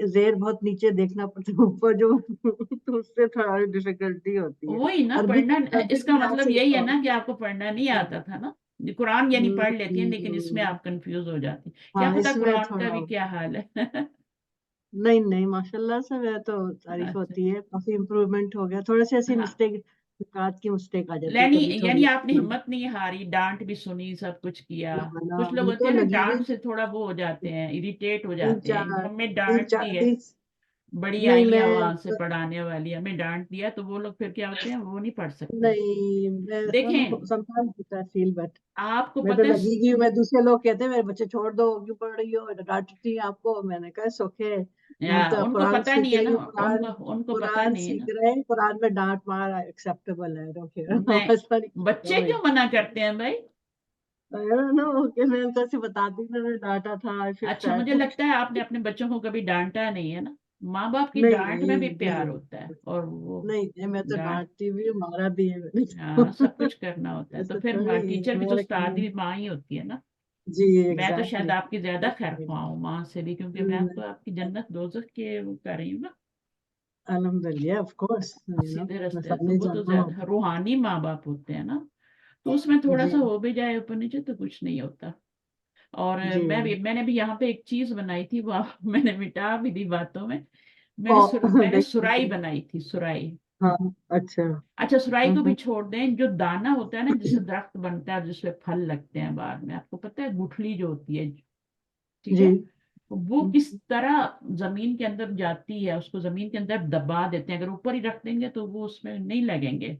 जेर बहुत नीचे देखना पड़ता है ऊपर जो तो उससे थोड़ा डिफिकल्टी होती है वही ना, अरबी पढ़ना, अरबी इसका की याद मतलब से यही लिखा है ना कि होता आपको पढ़ना नहीं है आता था ना। कुरान यानी पढ़ लेती हैं, लेकिन इसमें हम्म, आप कंफ्यूज हो जाती हैं। क्या हाँ पता इसमें कुरान का थोड़ा भी क्या हाल है। नहीं नहीं माशाल्लाह से वह तो तारीफ अच्छा, होती है काफी इम्प्रूवमेंट हो गया थोड़ी सी ऐसी हाँ, मिस्टेक की मिस्टेक आ जाती है यानी कभी यानी थोड़ी आपने हिम्मत नहीं हारी, डांट भी सुनी, सब कुछ किया। ना ना कुछ लोग वो होते तो हैं ना, लगी डांट हुई से थोड़ा वो हो जाते हैं, इरिटेट हो तीन जाते हैं, चार हमें तीन डांट दी चार है, तीन बड़ी नहीं आई है वहां से मैं पढ़ाने वाली, हमें डांट दिया, तो वो लोग फिर क्या होते हैं, वो नहीं पढ़ सकते। नहीं मैं देखें, समटाइम्स होता है फील बट आपको मैं तो पता है, लगी कि मैं दूसरे लोग कहते हैं मेरे बच्चे छोड़ दो क्यों पढ़ रही हो डांटती हैं आपको मैंने कहा सोखे या हम तो उनको कुरान पता सीख नहीं है रही ना, हूँ कुरान उनको उनको पता कुरान नहीं है सीख ना। रहे हैं कुरान में डांट मार एक्सेप्टेबल है ओके नहीं, ऐसा नहीं बच्चे क्यों मना करते हैं भाई? ना ओके मैं उनको ऐसे बताती हूँ मैंने डांटा था आई फील अच्छा, मुझे सैड लगता है आपने अपने बच्चों को कभी डांटा नहीं है ना। माँ बाप की नहीं डांट में नहीं भी प्यार नहीं होता है, और वो नहीं मैं तो डांट, डांटती भी हूँ मारा भी है मैंने हाँ, सब तो कुछ करना होता है, तो ऐसे फिर थोड़ी टीचर भी तो हमारे उस्ताद भी माँ ही होती है ना। जी मैं तो शायद एग्जैक्टली आपकी ज्यादा खैर ख्वाह हूँ माँ से भी, क्योंकि मैं तो आपकी जन्नत दोजख के वो कर रही हूँ ना, अल्हम्दुलिल्लाह ऑफ कोर्स सीधे मैं रास्ते, तो सबने वो तो जाना ज्यादा होता रूहानी माँ बाप होते हैं ना। तो उसमें थोड़ा जी सा हो भी जाए ऊपर नीचे तो कुछ नहीं होता। और जी मैंने भी यहाँ पे एक चीज बनाई थी, वो मैंने मिटा भी दी बातों में। ओ मैंने सुराई देखिए बनाई थी, सुराई। हाँ अच्छा अच्छा, सुराई को भी हम्म, छोड़ दें, जो दाना होता है ना, जिससे दरख्त बनता है जिसपे फल लगते हैं बाद में, आपको पता है, गुठली जो होती है, ठीक जी है, वो किस तरह जमीन के अंदर जाती है, उसको जमीन के अंदर दबा देते हैं। अगर ऊपर ही रख देंगे तो वो उसमें नहीं लगेंगे,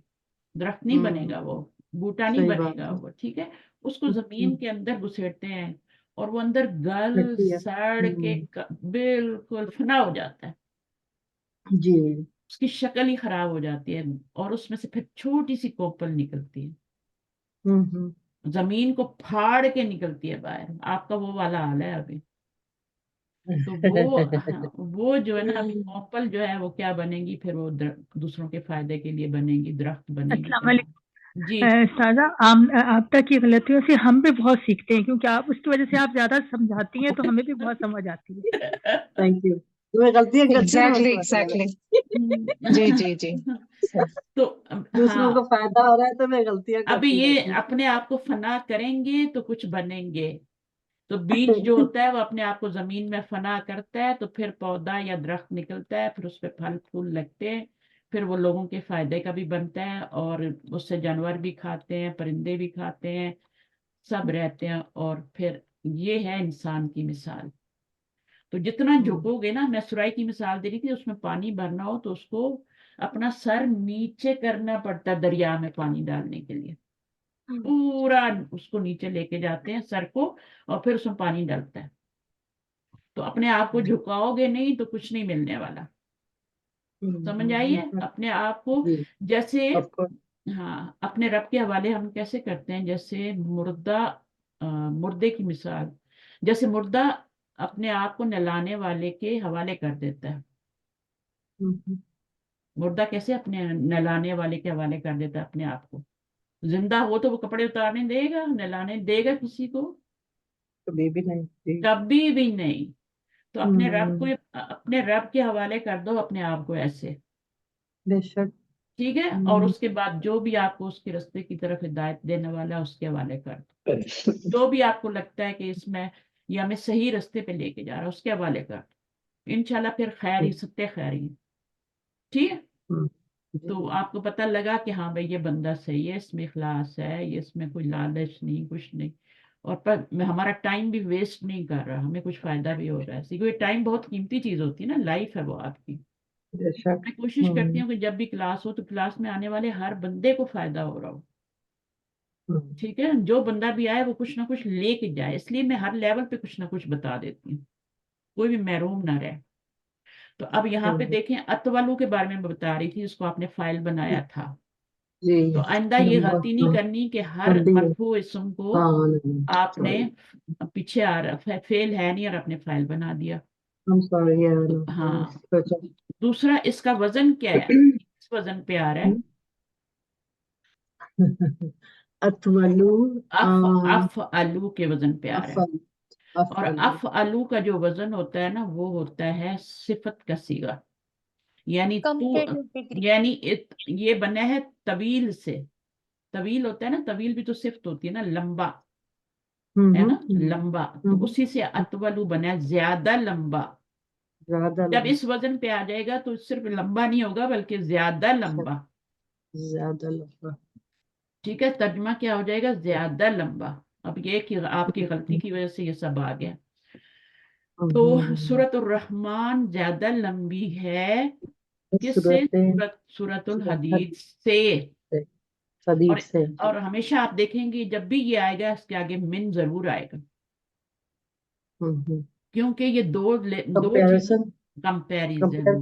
दरख्त नहीं बनेगा, वो बूटा नहीं सही बात बनेगा है। वो, ठीक है। उसको जमीन के अंदर घुसेड़ते हैं और वो अंदर गल करती है। सड़ के बिल्कुल फना हो जाता है, जी। उसकी शक्ल ही खराब हो जाती है, और उसमें से फिर छोटी सी कोपल निकलती है, हम्म। जमीन को फाड़ के निकलती है बाहर। आपका वो वाला हाल है अभी। तो वो, हाँ, वो जो है ना, अभी कोपल जो है वो क्या बनेगी, फिर वो दूसरों के फायदे के लिए बनेगी, दरख्त बनेगी अस्सलाम फिर। वालेकुम। जी सादा, आपदा की गलतियों से हम भी बहुत सीखते हैं, क्योंकि आप उसकी वजह से आप ज्यादा समझाती हैं, तो हमें भी बहुत समझ आती है। Thank you. तुम्हें गलतियां करती हूँ एग्जैक्टली तो अच्छा लगा। एग्जैक्टली। जी जी जी। तो दूसरों को हाँ, फायदा हो रहा है तो मैं गलतियां अभी करती ये रहती अपने आप को फना करेंगे तो कुछ बनेंगे। तो बीज जो होता है वो अपने आप को जमीन में फना करता है, तो फिर पौधा या दरख्त निकलता है, फिर उस पे फल फूल लगते हैं, फिर वो लोगों के फायदे का भी बनता है, और उससे जानवर भी खाते हैं, परिंदे भी खाते हैं, सब रहते हैं। और फिर ये है इंसान की मिसाल। तो जितना झुकोगे ना, मैं सुराही की मिसाल दे रही थी, उसमें पानी भरना हो तो उसको अपना सर नीचे करना पड़ता है दरिया में पानी डालने के लिए, पूरा उसको नीचे लेके जाते हैं सर को, और फिर उसमें पानी डलता है। तो अपने आप को झुकाओगे नहीं तो कुछ नहीं मिलने वाला। समझ आइए अपने आप को, जी। जैसे, आपको हाँ, अपने रब के हवाले हम कैसे करते हैं, जैसे मुर्दा, मुर्दे की मिसाल, जैसे मुर्दा अपने आप को नहलाने वाले के हवाले कर देता है। मुर्दा कैसे अपने नहलाने वाले के हवाले कर देता है अपने आप को। जिंदा हो तो वो कपड़े उतारने देगा, नहलाने देगा किसी को? कभी भी नहीं। जी। कभी भी नहीं। तो अपने रब को, हम्म। अपने रब के हवाले कर दो अपने आप को ऐसे, बेशक। ठीक है। और उसके बाद जो भी आपको उसके रास्ते की तरफ हिदायत देने वाला है उसके हवाले कर दो। जो भी आपको लगता है कि इसमें ये हमें सही रास्ते पे लेके जा रहा है उसके हवाले कर दो, इंशाल्लाह फिर खैर ही, सत्य खैर ही, ठीक है। तो जी। आपको पता लगा कि हाँ भाई ये बंदा सही है, इसमें इखलास है, ये इसमें कोई लालच नहीं, कुछ नहीं, और पर हमारा टाइम भी वेस्ट नहीं कर रहा, हमें कुछ फायदा भी हो रहा है। क्योंकि टाइम बहुत कीमती चीज होती है ना, लाइफ है वो आपकी। बेशक। मैं कोशिश करती हूँ कि जब भी क्लास हो तो क्लास में आने वाले हर बंदे को फायदा हो रहा हो, ठीक है। जो बंदा भी आए वो कुछ ना कुछ लेके जाए, इसलिए मैं हर लेवल पे कुछ ना कुछ बता देती हूँ, कोई भी महरूम ना रहे। तो अब यहाँ पे देखें, अतवालू के बारे में मैं बता रही थी, उसको आपने फाइल बनाया था। जी। तो आइंदा ये लंबा। गलती नहीं हाँ। करनी कि हर लंबी है। मरफू इसम को हाँ नहीं। आपने सॉरी। पीछे आ रहा फेल है नहीं और आपने फाइल बना दिया। हम सॉरी यार। तो मैंने हाँ, सोचा। दूसरा इसका वजन क्या है, किस वजन पे आ रहा है? अथवलु। अफ अफ आलू के वजन पे आ रहा है। अफल। और अफल। अफ आलू का जो वजन होता है ना, वो होता है सिफत का सीगा, यानी तू, कंपेरेटिव डिग्री। यानी ये बना है तवील से। तवील होता है ना, तवील भी तो सिफत होती है ना, लंबा, है ना, लंबा। तो हम्म। उसी से अतवलु बना है, ज्यादा लंबा। ज्यादा जब लंबा। इस वजन पे आ जाएगा तो सिर्फ लंबा नहीं होगा बल्कि ज्यादा लंबा, ज्यादा लंबा। ठीक है। तर्जुमा क्या हो जाएगा, ज्यादा लंबा। अब ये कि आपकी गलती की वजह से ये सब आ गया। तो सूरत रहमान ज्यादा लंबी है किससे? सूरत सूरतुल हद हदीद से। से, सदीद और से। और हमेशा आप देखेंगे जब भी ये आएगा इसके आगे मिन जरूर आएगा, क्योंकि ये दो चीज, comparison. Comparison, compare.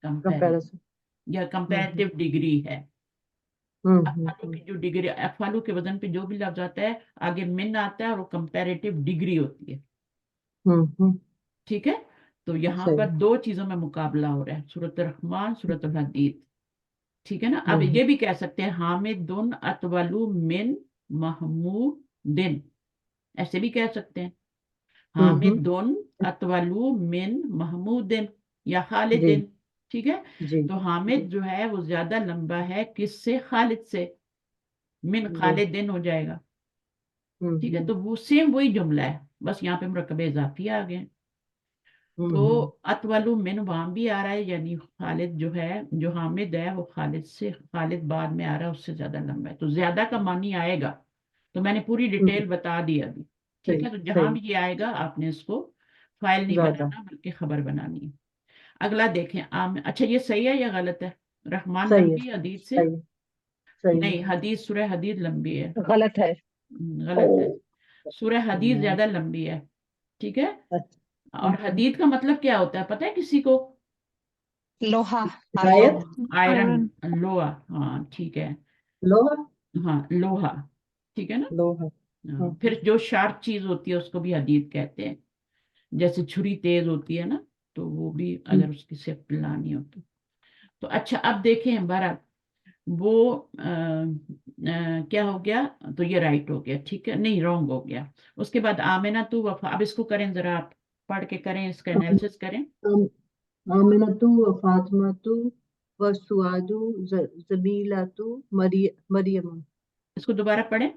Comparison comparison. या कंपैरेटिव डिग्री है। अफालू हम्म। की जो डिग्री, अफालू के वजन पे जो भी लफ्ज आता है आगे मिन आता है और वो कंपैरेटिव डिग्री होती है, हम्म। ठीक है। तो यहाँ पर सही। दो चीजों में मुकाबला हो रहा है, सूरत रहमान, सूरत हदीद, ठीक है ना। अब हम्म। ये भी कह सकते हैं हामिदुन अतवलु मिन महमूदिन, ऐसे भी कह सकते हैं हम्म। हामिदुन अतवलु मिन महमूदिन या जी। खालिदिन, ठीक है। जी। तो हामिद जो है वो ज्यादा लंबा है किससे? खालिद से, मिन जी। खालिदिन हो जाएगा, ठीक है। हम्म। तो वो सेम वही जुमला है, बस यहाँ पे मुरक्कब इजाफी आ गए। तो हम्म। अतवलु मिन वहां भी आ रहा है, यानी खालिद जो है, जो हामिद है वो खालिद से, खालिद बाद में आ रहा है, उससे ज्यादा लंबा है, तो ज्यादा का मानी आएगा। तो मैंने पूरी डिटेल बता दी अभी, ठीक सही। है। तो जहां सही। भी ये आएगा आपने इसको फाइल नहीं ज्यादा बनाना बल्कि खबर बनानी है। अगला देखें अच्छा ये सही है या गलत है? रहमान सही है, लंबी है हदीद से? सही है, सही नहीं, है। हदीद सूरह हदीद लंबी है। गलत है। गलत है। सूरह हदीद ज्यादा लंबी है, ठीक है। और हदीद का मतलब क्या होता है पता है किसी को? लोहा, शायद आयरन। Iron, iron. लोहा, हाँ ठीक है। लोहा, हाँ लोहा, ठीक है ना। लोहा। हाँ, फिर जो शार्प चीज होती है उसको भी हदीद कहते हैं। जैसे छुरी तेज होती है ना, तो वो भी अगर उसकी सेफ पिलानी हो तो अच्छा अब देखें बहरहाल वो क्या हो गया, तो ये राइट हो गया, ठीक है, नहीं रॉन्ग हो गया। उसके बाद आमिना तू वफा, अब इसको करें जरा आप, पढ़ के करें, इसका एनालिसिस करें। आमिनतु व फातिमातु व सुआदु जबीलातु मरियम। इसको दोबारा पढ़ें।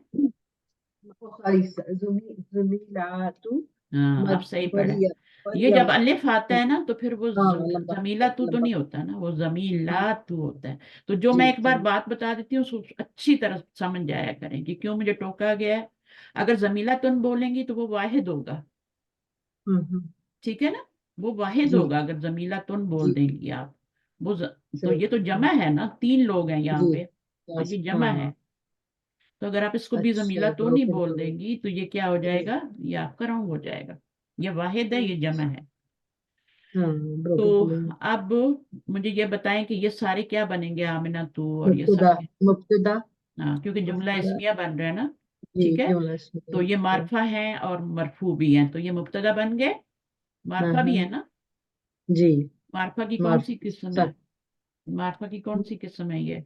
सॉरी, जमीलातु हाँ अब सही पढ़ा। मरियम, ये मरियम। जब अलिफ आता है ना तो फिर वो हाँ, लंबा जमीला तू तो लंबा। नहीं होता ना, वो हाँ, जमीला तू होता है। तो जो जी मैं एक बार जी। बात बता देती हूँ उसको अच्छी तरह समझ जाया करें कि क्यों मुझे टोका गया है। अगर जमीला तुम बोलेंगी तो वो वाहिद होगा, हम्म। ठीक है ना, वो वाहिद जी होगा अगर जमीला तुम बोल जी, देंगी आप। तो सही। ये तो जमा है ना, 3 लोग हैं यहाँ जी, पे, तो yes, ये जमा है। हाँ। तो अगर आप इसको भी अच्छा, जमीला तो नहीं broken बोल to it। देंगी तो ये क्या हो जी, जाएगा, ये आपका रॉन्ग हो जाएगा। ये वाहिद है, ये जमा है। हाँ, तो broken to it। अब मुझे ये बताएं कि ये सारे क्या बनेंगे, आमिना तू और ये सब मुब्तदा, के? मुब्तदा, हाँ क्योंकि जुमला मुब्तदा। इस्मिया बन रहा है ना, जी, ठीक है। जुमला इसमें तो ये है। मारफा है और मरफू भी है, तो ये मुब्तदा बन गए, हाँ मारफा भी हाँ, है ना। जी। मारफा की कौन मार्फ सी किस्म है? सक मारफा की कौन सी किस्म है ये?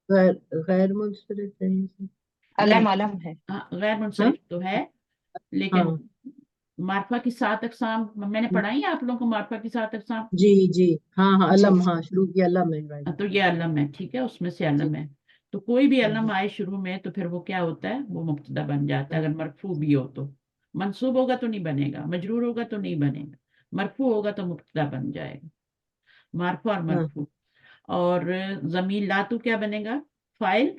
गैर गैर मुंसरिफ है ये। नहीं, अलम, अलम है। हाँ गैर हाँ मुंसरिफ तो है, लेकिन हाँ, मारफा की 7 अकसाम मैंने पढ़ाई है आप लोगों को, मारफा की 7 अकसाम। जी जी। हाँ हाँ, जी अलम, जी। हाँ शुरू की अलम है, राइट। तो ये अलम है, ठीक है, उसमें से जी। अलम है। तो कोई भी अलम हम्म, आए शुरू में तो फिर वो क्या होता है, वो मुब्तदा बन जाता है। अगर मरफू भी हो तो, मंसूब होगा तो नहीं बनेगा, मजरूर होगा तो नहीं बनेगा, मरफू होगा तो मुब्तदा बन जाएगा। मारफा और हाँ। मरफू। और जमीन लातू क्या बनेगा, फाइल?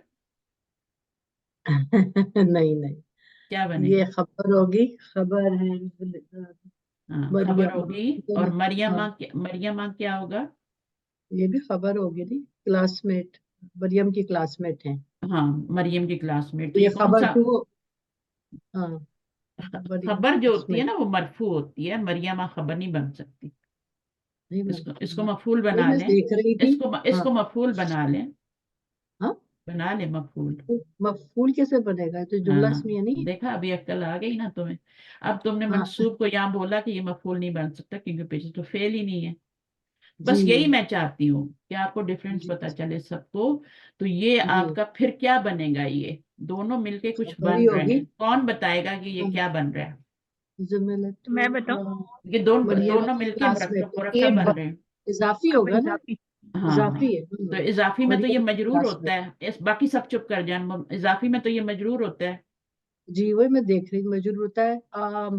नहीं नहीं, क्या ये बनेगा? खबर होगी, खबर है। हाँ खबर मरियम, होगी। और मरियम। हाँ, मरियमा क्या होगा? ये भी खबर होगी नहीं, क्लासमेट, मरियम की क्लासमेट है। हाँ मरियम की क्लासमेट, तो ये ये कौन खबर सा? टू। हाँ, मरियम खबर जो होती है क्लासमेट ना वो मरफू होती है, मरियमा खबर नहीं बन सकती। नहीं इसको बनती। मफूल वही बना मैं लें। देख रही थी। हाँ इसको मफूल बना लें, हाँ, बना लें मफूल। तो मफूल कैसे बनेगा, ये तो जुमला हाँ इसमें नहीं है। देखा, अभी अक्ल आ गई ना तुम्हें। अब तुमने हाँ मंसूब को यहाँ बोला कि ये मफूल नहीं बन सकता क्योंकि पीछे तो फेल ही नहीं है। जी बस यही मैं चाहती हूँ कि आपको डिफरेंस जी पता चले सबको। तो ये जी। आपका फिर क्या बनेगा, ये दोनों मिलके कुछ खबर ही बन रहे होगी। हैं, कौन बताएगा कि ये हाँ, क्या बन रहा है? जुमलतु मैं बताऊं? ये दोनों मरियम की मिलके क्लासमेट। ये मुरक्कब बन रहे हैं। इजाफी अब होगा ना, इजाफी। हाँ इजाफी है। तो इजाफी में तो ये मरियम की मजरूर होता क्लासमेट। है, इस बाकी सब चुप कर जाए, इजाफी में तो ये मजरूर होता है। जी, वही मैं देख रही, मजरूर होता है।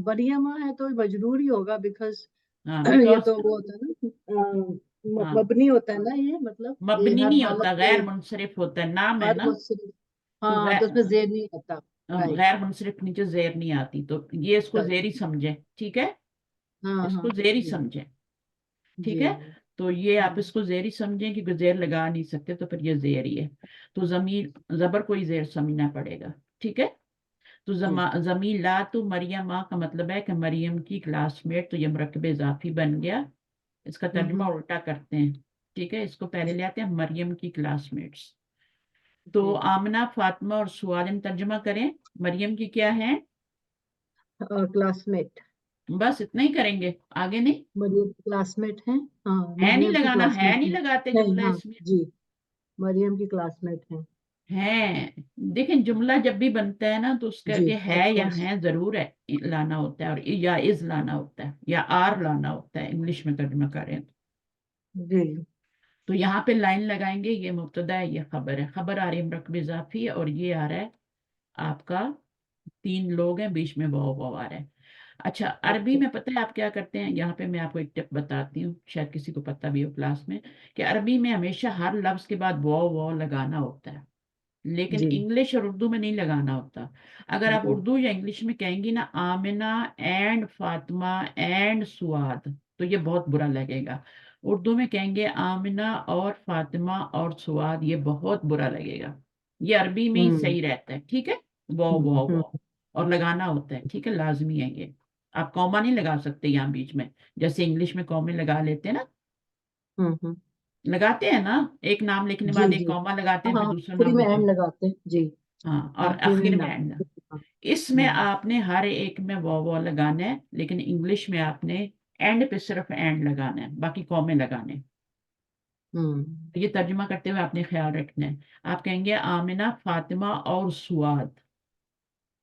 मरियम है तो मजरूर ही होगा, बिकॉज हाँ ये बिकॉज, तो वो होता है ना, हाँ मबनी होता है ना, ये मतलब ये मबनी हर नहीं हालत होता, में, गैर मुनसरिफ होता है, नाम है हर ना। मुस्लिम। तो हाँ, तो उसमें जेर नहीं आता। राइट, गैर मुनसरिफ नीचे जेर नहीं आती, तो ये इसको जेर ही करेक्ट। समझे, ठीक है, हाँ हाँ, इसको जेर ही जी समझे, ठीक जी। है। तो ये आप हम्म, इसको जेर ही समझें क्योंकि जेर लगा नहीं सकते, तो फिर ये जेर ही है। तो जमीर जबर को ही जेर समझना पड़ेगा, ठीक है। तो जी जमीन ला तो मरियम का मतलब है कि मरियम की क्लासमेट, तो ये मुरक्कब इजाफी बन गया। इसका तर्जुमा हम्म, उल्टा करते हैं, ठीक है, इसको पहले जी ले आते हैं, मरियम की क्लासमेट्स। तो जी। आमना, फातिमा और सुआलिन तर्जुमा करें, मरियम की क्या है? क्लासमेट, बस इतना ही करेंगे, आगे नहीं। मरियम की क्लासमेट है। हाँ, है नहीं मरियम की लगाना, है क्लासमेट नहीं है। लगाते है, जुमला हाँ इसमें। जी, मरियम की क्लासमेट है, देखें जुमला जब भी बनता है ना तो उसके जी, आगे है ऑफ या कोर्स। है जरूर है लाना होता है, और या इज लाना होता है, या आर लाना होता है, इंग्लिश में तर्जुमा करें तो। जी तो यहाँ पे लाइन लगाएंगे, ये मुब्तदा है, ये खबर है, खबर आ रही है मुरक्कब इजाफी, और ये आ रहा है आपका 3 लोग हैं, बीच में वाव वाव आ रहा है। अच्छा अरबी ओके। में पता है आप क्या करते हैं, यहाँ पे मैं आपको एक टिप बताती हूँ, शायद किसी को पता भी हो क्लास में, कि अरबी में हमेशा हर लफ्ज के बाद वाव वाव लगाना होता है। لیکن جی انگلش اور اردو میں نہیں لگانا ہوتا. اگر آپ جی اردو یا انگلش میں کہیں گی نا آمنہ اینڈ فاطمہ اینڈ سواد تو یہ بہت برا لگے گا. اردو میں کہیں گے آمنہ اور فاطمہ اور سواد، یہ بہت برا لگے گا. یہ عربی میں ہی ہوں صحیح رہتا ہے. ٹھیک ہے، واو ہوں واو ہوں واو اور لگانا ہوتا ہے. ٹھیک ہے، لازمی ہے یہ. آپ کوما نہیں لگا سکتے یہاں بیچ میں، جیسے انگلش میں کومے لگا لیتے ہیں نا، ہوں لگاتے ہیں نا، ایک نام لکھنے جی بعد ایک جی کوما لگاتے ہیں پھر ہاں دوسرا آخری نام میں لکھتے اینڈ ہیں. لگاتے ہیں جی. ہاں، اور آخری آخر میں نام. اینڈ. ہاں. اس میں ہوں آپ نے ہر ایک میں واو لگانا ہے، لیکن انگلش میں آپ نے اینڈ پہ صرف اینڈ لگانا ہے، باقی کومے لگانے. ہوں یہ ترجمہ کرتے ہوئے آپ نے خیال رکھنا ہے. آپ کہیں گے آمنہ فاطمہ اور سواد.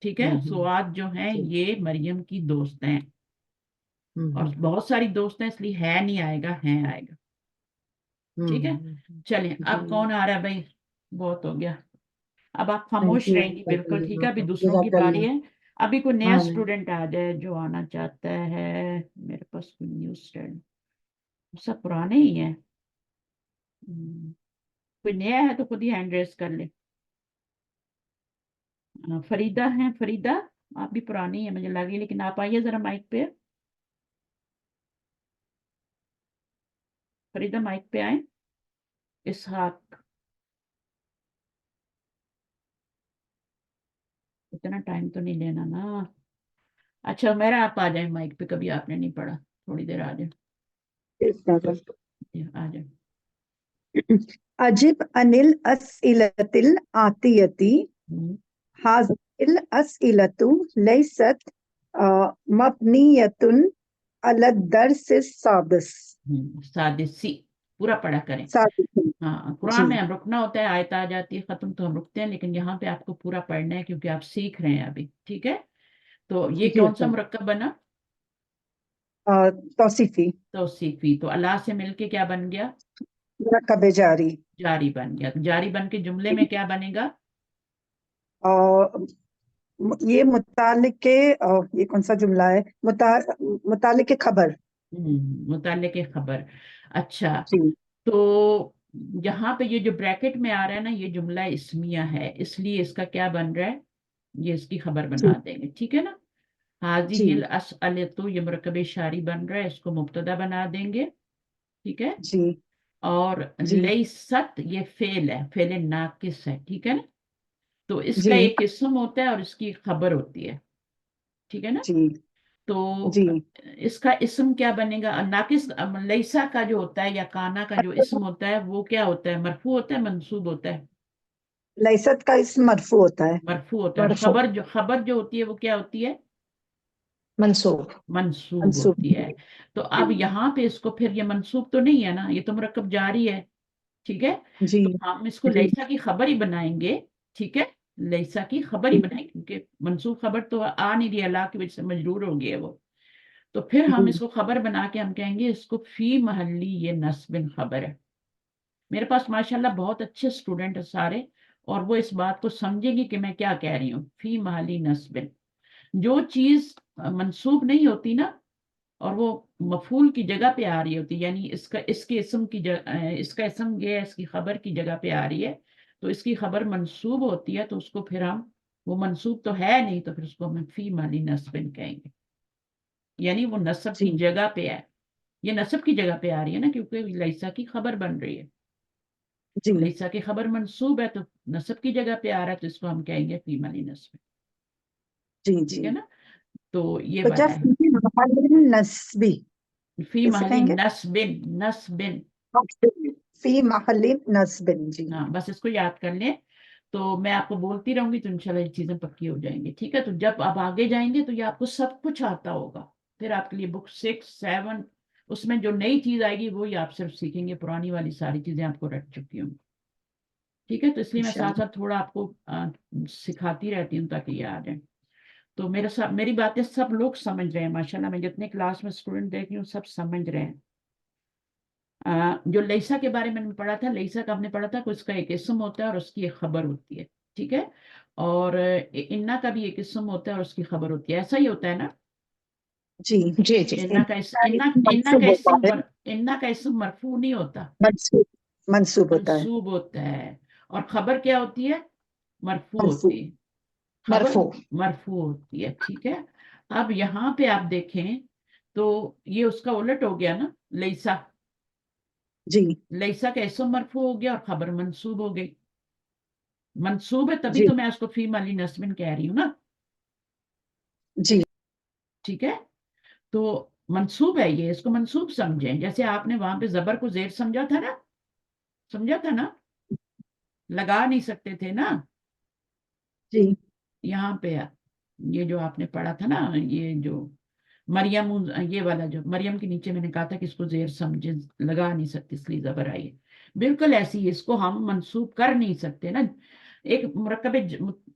ٹھیک ہے، سواد جو ہیں جی یہ مریم کی دوست ہیں، اور ہوں بہت ساری دوست ہیں اس لیے ہے نہیں آئے گا، ہیں آئے گا. ٹھیک ہے، چلیں اب جی کون آ رہا ہے بھائی؟ بہت ہو گیا. اب آپ تھینک خاموش یو رہیں گی بالکل. ٹھیک ہے، ابھی دوسروں کی جزاک باری اللہ. ہے. ابھی کوئی نیا ہاں اسٹوڈنٹ آ جائے جو آنا چاہتا ہے. میرے پاس کوئی نیو اسٹوڈنٹ سب پرانے ہی ہیں. کوئی نیا ہے تو خود ہی ہینڈ ریز کر لے. فریدہ ہیں، فریدہ آپ بھی پرانی ہیں مجھے لگی، لیکن آپ آئیے ذرا مائک پہ. فریدہ مائک پہ آئیں. اسحاق، اتنا ٹائم تو نہیں لینا نا. اچھا میرا آپ آ جائیں مائک پہ، کبھی آپ نے نہیں پڑھا، تھوڑی دیر آ جائیں. آ جائیں. أجب عن الأسئلة الآتية. ہم، هذه الأسئلة ليست مبنية على الدرس السادس. سادسی پورا پڑھا کریں. ہاں، قرآن میں جی ہم رکنا ہوتا ہے، آیت آ جاتی ہے ختم تو ہم رکتے ہیں، لیکن یہاں پہ آپ کو پورا پڑھنا ہے کیونکہ آپ سیکھ رہے ہیں ابھی. ٹھیک ہے، تو یہ جی کون سا مرکب بنا؟ توصیفی توصیفی. تو اللہ سے مل کے کیا بن گیا؟ مرکب جاری. جاری بن گیا. تو جاری بن کے جملے میں کیا بنے گا؟ یہ متعلق کے یہ کون سا جملہ ہے؟ متعلق کے خبر. متعلق خبر. اچھا، جی تو یہاں پہ یہ جو بریکٹ میں آ رہا ہے نا یہ جملہ اسمیہ ہے، اس لیے اس کا کیا بن رہا ہے؟ یہ اس کی خبر بنا دیں گے. ٹھیک ہے نا. جی حاضی الاسئلۃ یہ مرکب شاری بن رہا ہے، اس کو مبتدا بنا دیں گے. ٹھیک ہے. جی اور جی لیست یہ فعل ہے، فعل ناقص ہے. ٹھیک ہے نا. تو اس کا جی ایک اسم ہوتا ہے اور اس کی خبر ہوتی ہے. ٹھیک ہے نا. جی تو جی اس کا اسم کیا بنے گا؟ ناقص لیسا کا جو ہوتا ہے یا کانا کا جو اسم ہوتا ہے وہ کیا ہوتا ہے؟ مرفوع ہوتا ہے، منصوب ہوتا ہے؟ لیست کا اسم مرفوع ہوتا ہے. مرفوع ہوتا ہے. اور مرفوع خبر جو ہوتی ہے وہ کیا ہوتی ہے؟ منصوب. منصوب منصوب. ہوتی ہے. تو اب یہاں پہ اس کو پھر یہ منصوب تو نہیں ہے نا، یہ تو مرکب جاری ہے. ٹھیک ہے، جی تو ہم اس کو جی لیسا کی خبر ہی بنائیں گے. ٹھیک ہے، لیسا کی خبر ہی بنائیں گے کیونکہ منصوب خبر تو آ نہیں رہی، اللہ کی وجہ سے مجرور ہو گیا ہے وہ. تو پھر ہم اس کو خبر بنا کے ہم کہیں گے اس کو فی محلی یہ نصب خبر ہے. میرے پاس ماشاءاللہ بہت اچھے اسٹوڈنٹ ہیں سارے، اور وہ اس بات کو سمجھیں گی کہ میں کیا کہہ رہی ہوں. فی محلی نصب، جو چیز منصوب نہیں ہوتی نا اور وہ مفعول کی جگہ پہ آ رہی ہوتی، یعنی اس کے اسم کی جگہ، اس کا اسم یہ ہے، اس کی خبر کی جگہ پہ آ رہی ہے، تو اس کی خبر منصوب ہوتی ہے، تو اس کو پھر ہم، وہ منصوب تو ہے نہیں تو پھر اس کو ہم فی محلی نصب کہیں گے. یعنی وہ نصب جی کی جگہ پہ ہے. یہ نصب کی جگہ پہ آ رہی ہے نا کیونکہ لیسا کی خبر بن رہی ہے. جی لیسا کی خبر منصوب ہے تو نصب کی جگہ پہ آ رہا ہے، تو اس کو ہم کہیں گے فی محلی نصب. جی ٹھیک جی ہے نا. تو یہ تو کیا بنا فی محل نصبی ہے فی کیسے محلی کہیں گے؟ نصب. فی محل نصب. جی ہاں، بس اس کو یاد کر لیں. تو میں آپ کو بولتی رہوں گی تو انشاءاللہ یہ چیزیں پکی ہو جائیں گی. ٹھیک ہے، تو جب آپ آگے جائیں گے تو یہ آپ کو سب کچھ آتا ہوگا. پھر آپ کے لیے بک 6 7 اس میں جو نئی چیز آئے گی وہی آپ صرف سیکھیں گے، پرانی والی ساری چیزیں آپ کو رٹ چکی ہوں. ٹھیک ہے، تو اس لیے میں ساتھ انشاءاللہ. ساتھ تھوڑا آپ کو سکھاتی رہتی ہوں تاکہ یہ آ جائیں. تو میری باتیں سب لوگ سمجھ رہے ہیں ماشاءاللہ. میں جتنے کلاس میں اسٹوڈنٹ دیکھ رہی ہوں سب سمجھ رہے ہیں. جو لیسا کے بارے میں پڑھا تھا، لیسا کا ہم نے پڑھا تھا کہ اس کا ایک اسم ہوتا ہے اور اس کی ایک خبر ہوتی ہے. ٹھیک ہے، اور انا کا بھی ایک اسم ہوتا ہے اور اس کی خبر ہوتی ہے. ایسا ہی ہوتا ہے نا. جی جی جی. منصوب ہوتا ہے. انا کا اسم مرفوع نہیں ہوتا، منصوب ہوتا ہے. منصوب ہوتا ہے. اور خبر کیا ہوتی ہے؟ मरफू मरफू। होती है, खबर मरफू। मरफू होती है, ठीक है। अब यहाँ पे आप देखें तो ये उसका उलट हो गया ना, लैसा, जी लैसा का इसम मरफू हो गया और खबर मंसूब हो गई। मंसूब है तभी जी तो मैं उसको फी माली नस्बिन कह रही हूँ ना, जी ठीक है। तो मंसूब है ये, इसको मंसूब समझें। जैसे आपने वहां पे जबर को जेर समझा था ना, समझा था ना, लगा नहीं सकते थे ना, जी यहाँ पे ये जो आपने पढ़ा था ना, ये जो मरियम, ये वाला जो मरियम के नीचे मैंने कहा था कि इसको जेर समझे, लगा नहीं सकते इसलिए जबर आई है। बिल्कुल ऐसी ही इसको हम मंसूब कर नहीं सकते ना। एक मुरक्कब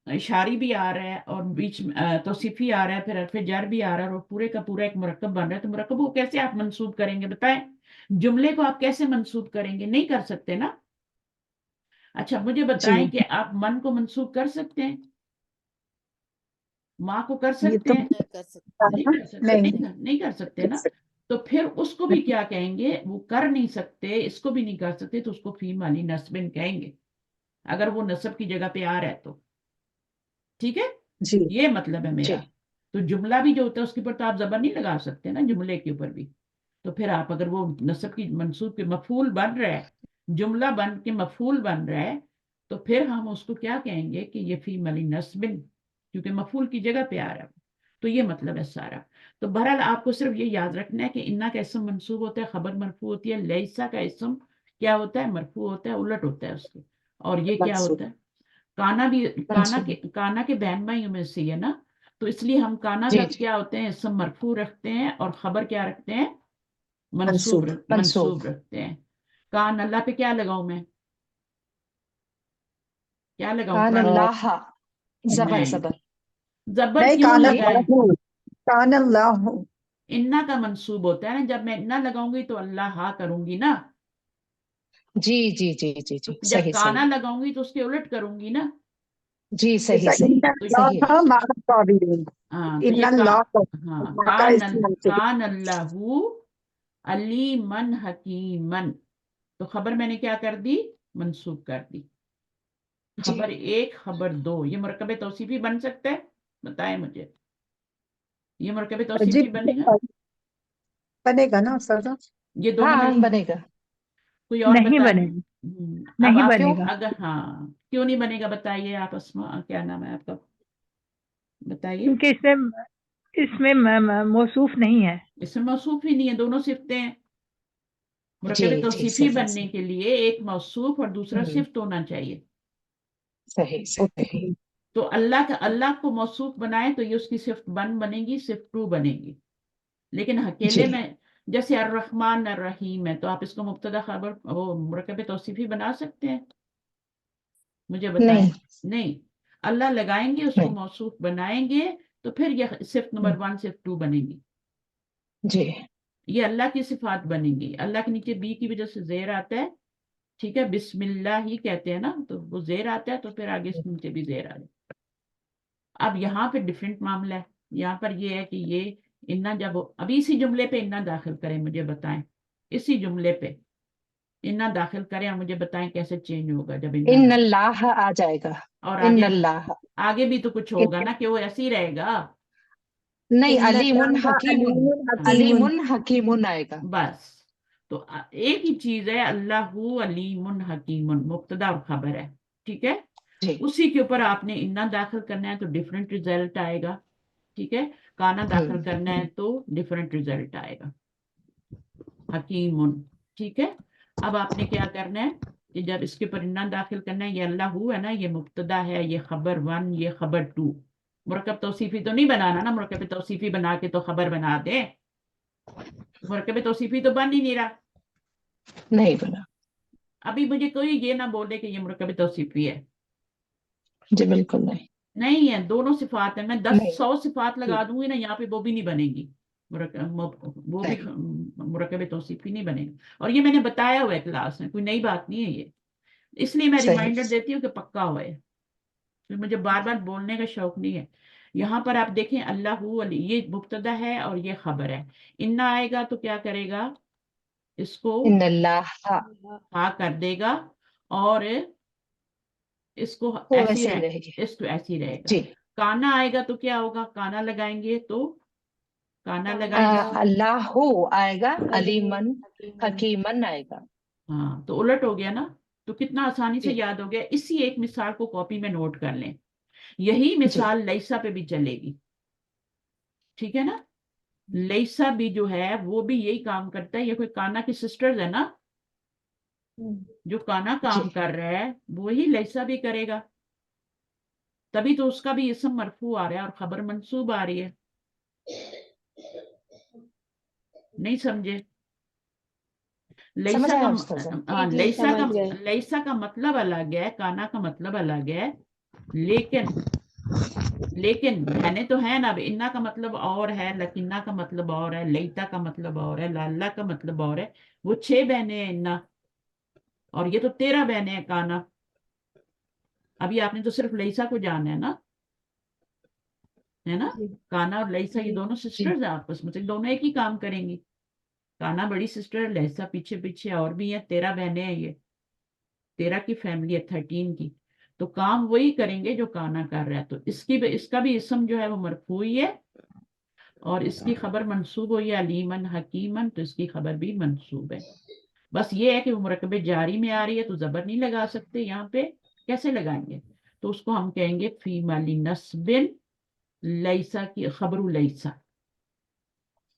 इशारी भी आ रहा है और बीच में तौसीफी आ रहा है, फिर जर भी आ रहा है और पूरे का पूरा एक मुरक्कब बन रहा है, तो मुरक्कब को कैसे आप मंसूब करेंगे बताएं? जुमले को आप कैसे मंसूब करेंगे? नहीं कर सकते ना। अच्छा मुझे बताएं जी कि आप मन को मंसूब कर सकते हैं, माँ को कर ये सकते तो हैं? नहीं कर सकते। नहीं कर सकते, नहीं नहीं कर सकते ना। तो फिर उसको भी क्या कहेंगे? वो कर नहीं सकते, इसको भी नहीं कर सकते, तो उसको फी माली नस्बिन कहेंगे, अगर वो नस्ब की जगह पे आ रहा है तो, ठीक है। जी ये मतलब है मेरा। जी तो जुमला भी जो होता है उसके ऊपर तो आप जबर नहीं लगा सकते ना, जुमले के ऊपर भी। तो फिर आप अगर वो नस्ब की मंसूब के मफूल बन रहा है, जुमला बन के मफूल बन रहा है, तो फिर हम उसको क्या कहेंगे कि ये फी मली नस्बिन, क्योंकि मफूल की जगह पे आ रहा है। तो ये मतलब है सारा। तो बहरहाल आपको सिर्फ ये याद रखना है कि इन्ना का इसम मंसूब होता है, खबर मरफू होती है, लैसा का इसम क्या होता है? मरफू होता है, उलट होता है उसके। और ये क्या मंसूब होता है? काना भी, मंसूब। काना के बहन भाइयों में से है ना, तो इसलिए हम काना जी का जी। क्या होते हैं, इसम मरफू रखते हैं और खबर क्या रखते हैं? मंसूब मंसूब। मंसूब रखते हैं। कान अल्लाह पे क्या लगाऊं मैं? क्या लगाऊं? कान कान, अल्लाह, जबर नहीं, जबर। जबर नहीं क्यों कान लगाए? अल्लाह, कान अल्लाह। इन्ना का मंसूब होता है ना, जब मैं इन्ना लगाऊंगी तो अल्लाह हा करूंगी ना, जी जी जी जी तो जी, जब सही काना सही। लगाऊंगी तो उसके उलट करूंगी ना। जी सही सही तो सही। इन्ना माँ काबिल, हाँ, तो ये इन्ना अल्लाह हाँ, माँ का इसम मंसूब। कान अल्लाहू अलीमन हकीमन, तो खबर मैंने क्या कर दी? मंसूब कर दी। जी खबर एक, खबर दो, ये मुरकब तौसीफी बन सकता है? बताएं मुझे, ये मुरकब जी तौसीफी बनेगा? बनेगा ना सर। ये दोनों में हाँ से बनेगा। कोई और नहीं बताए? बनेगा, अब नहीं आप, क्यों? बनेगा, अगर हाँ, क्यों नहीं बनेगा बताइए आप। अस्मा, क्या नाम है आपका, बताइए। क्योंकि इसमें मौसूफ नहीं है। इसमें मौसूफ ही नहीं है, दोनों सिफ्तें हैं। जी मुरकब जी, तौसीफी सही बनने सही। के लिए एक मौसूफ और दूसरा हम्म, सिफ्त होना चाहिए। सही ओके सही। तो अल्लाह को मौसूफ बनाए तो ये उसकी सिफ्त वन बनेगी, सिफ्त टू बनेगी। लेकिन अकेले जी में, जैसे अर्रहमान अर्रहीम है, तो आप इसको मुब्तदा खबर वो मुरकब तौसीफी बना सकते हैं? मुझे बताएं। नहीं नहीं, अल्लाह लगाएंगे, उसको नहीं। मौसूफ बनाएंगे, तो फिर ये सिफ्त नंबर हम्म, वन, सिफ्त टू बनेगी। जी ये अल्लाह की सिफात बनेंगी। अल्लाह के नीचे बी की वजह से जेर आता है, ठीक है, बिस्मिल्लाह ही कहते हैं ना, तो वो जेर आता है, तो फिर आगे इसके नीचे भी जेर आ जाए। अब यहाँ पे डिफरेंट मामला है। यहाँ पर ये है कि ये इन्ना, जब अभी इसी जुमले पे इन्ना दाखिल करें, मुझे बताएं, इसी जुमले पे इन्ना दाखिल करें और मुझे बताएं कैसे चेंज होगा जब इन्ना इन दाखिल। अल्लाह आ जाएगा। और इन आगे, अल्लाह। आगे भी तो कुछ होगा ना, कि वो ऐसे ही रहेगा? नहीं, इन्ना अलीमुन अल्लाह हकीमुन। अलीमुन हकीमुन। अलीमुन हकीमुन आएगा। बस। तो एक ही चीज है, अल्लाहु अलीमुन हकीमुन, मुब्तदा और खबर है, ठीक है। जी। उसी के ऊपर आपने इन्ना दाखिल करना है तो डिफरेंट रिजल्ट आएगा, ठीक है। काना दाखिल करना है तो डिफरेंट रिजल्ट आएगा, हकीमुन, ठीक है। अब आपने क्या करना है कि जब इसके ऊपर इन्ना दाखिल करना है, ये अल्लाहु है ना, ये मुब्तदा है, ये खबर वन, ये खबर टू। मुरकब तौसीफी तो नहीं बनाना ना, मुरकब तौसीफी बना के तो खबर बना दे, मुरकब तौसीफी तो बन ही नहीं रहा। नहीं बना। अभी मुझे कोई ये ना बोले कि ये मुरकब तौसीफी है, जी बिल्कुल नहीं। नहीं है, दोनों सिफात है। मैं नहीं 10-100 सिफात लगा दूंगी ना यहाँ पे, वो भी नहीं बनेगी, वो भी नहीं। मुरकब तौसीफी नहीं बनेगी। और ये मैंने बताया हुआ है क्लास में, कोई नई बात नहीं है ये, इसलिए मैं सही। रिमाइंडर देती हूँ कि पक्का होए, फिर मुझे बार बार बोलने का शौक नहीं है। यहाँ पर आप देखें, अल्लाहु अली, ये मुब्तदा है और ये खबर है। इन्ना आएगा तो क्या करेगा, इसको इन अल्लाह। हा कर देगा, और इसको वो ऐसे ही वैसे ही रहे, रहेगी। इसको ऐसे ही रहेगा। जी। काना आएगा तो क्या होगा, काना लगाएंगे तो काना लगाएंगे, अल्लाहु आएगा, अलीमन हकीमन आएगा। हाँ तो उलट हो गया ना। तो कितना आसानी से जी याद हो गया। इसी एक मिसाल को कॉपी में नोट कर लें, यही जी मिसाल लईसा पे भी चलेगी, ठीक है ना। लईसा भी जो है वो भी यही काम करता है। ये कोई काना की सिस्टर्स है ना, जो काना जी काम कर रहा है वही लईसा भी करेगा, तभी तो उसका भी इसम मरफू आ रहा है और खबर मंसूब आ रही है। नहीं समझे? समझ लईसा आया का उस्ताद? हाँ, जी समझ गए। लईसा का मतलब अलग है, काना का मतलब अलग है। लेकिन बहने तो है ना। अब इन्ना का मतलब और है, लकिन्ना का मतलब और है, लईता का मतलब और है, लाला का मतलब और है। वो 6 बहनें हैं इन्ना, और ये तो 13 बहनें हैं काना। अभी आपने तो सिर्फ लईसा को जाना है ना, है ना। जी काना और लईसा ये जी दोनों जी सिस्टर्स हैं आपस में, तो दोनों एक ही काम करेंगी। काना बड़ी सिस्टर है, लईसा पीछे पीछे और भी है, 13 बहनें हैं ये, 13 की फैमिली है, 13 की। तो काम वही करेंगे जो काना कर रहा है। तो इसका भी इसम जो है वो मरफू ही है, और इसकी खबर मंसूब हुई है अलीमन हकीमन, तो इसकी खबर भी मंसूब है। बस ये है कि वो मुरकबे जारी में आ रही है तो जबर नहीं लगा सकते यहाँ पे। कैसे लगाएंगे? तो उसको हम कहेंगे फी माली नस्बिन लईसा की खबरू लईसा।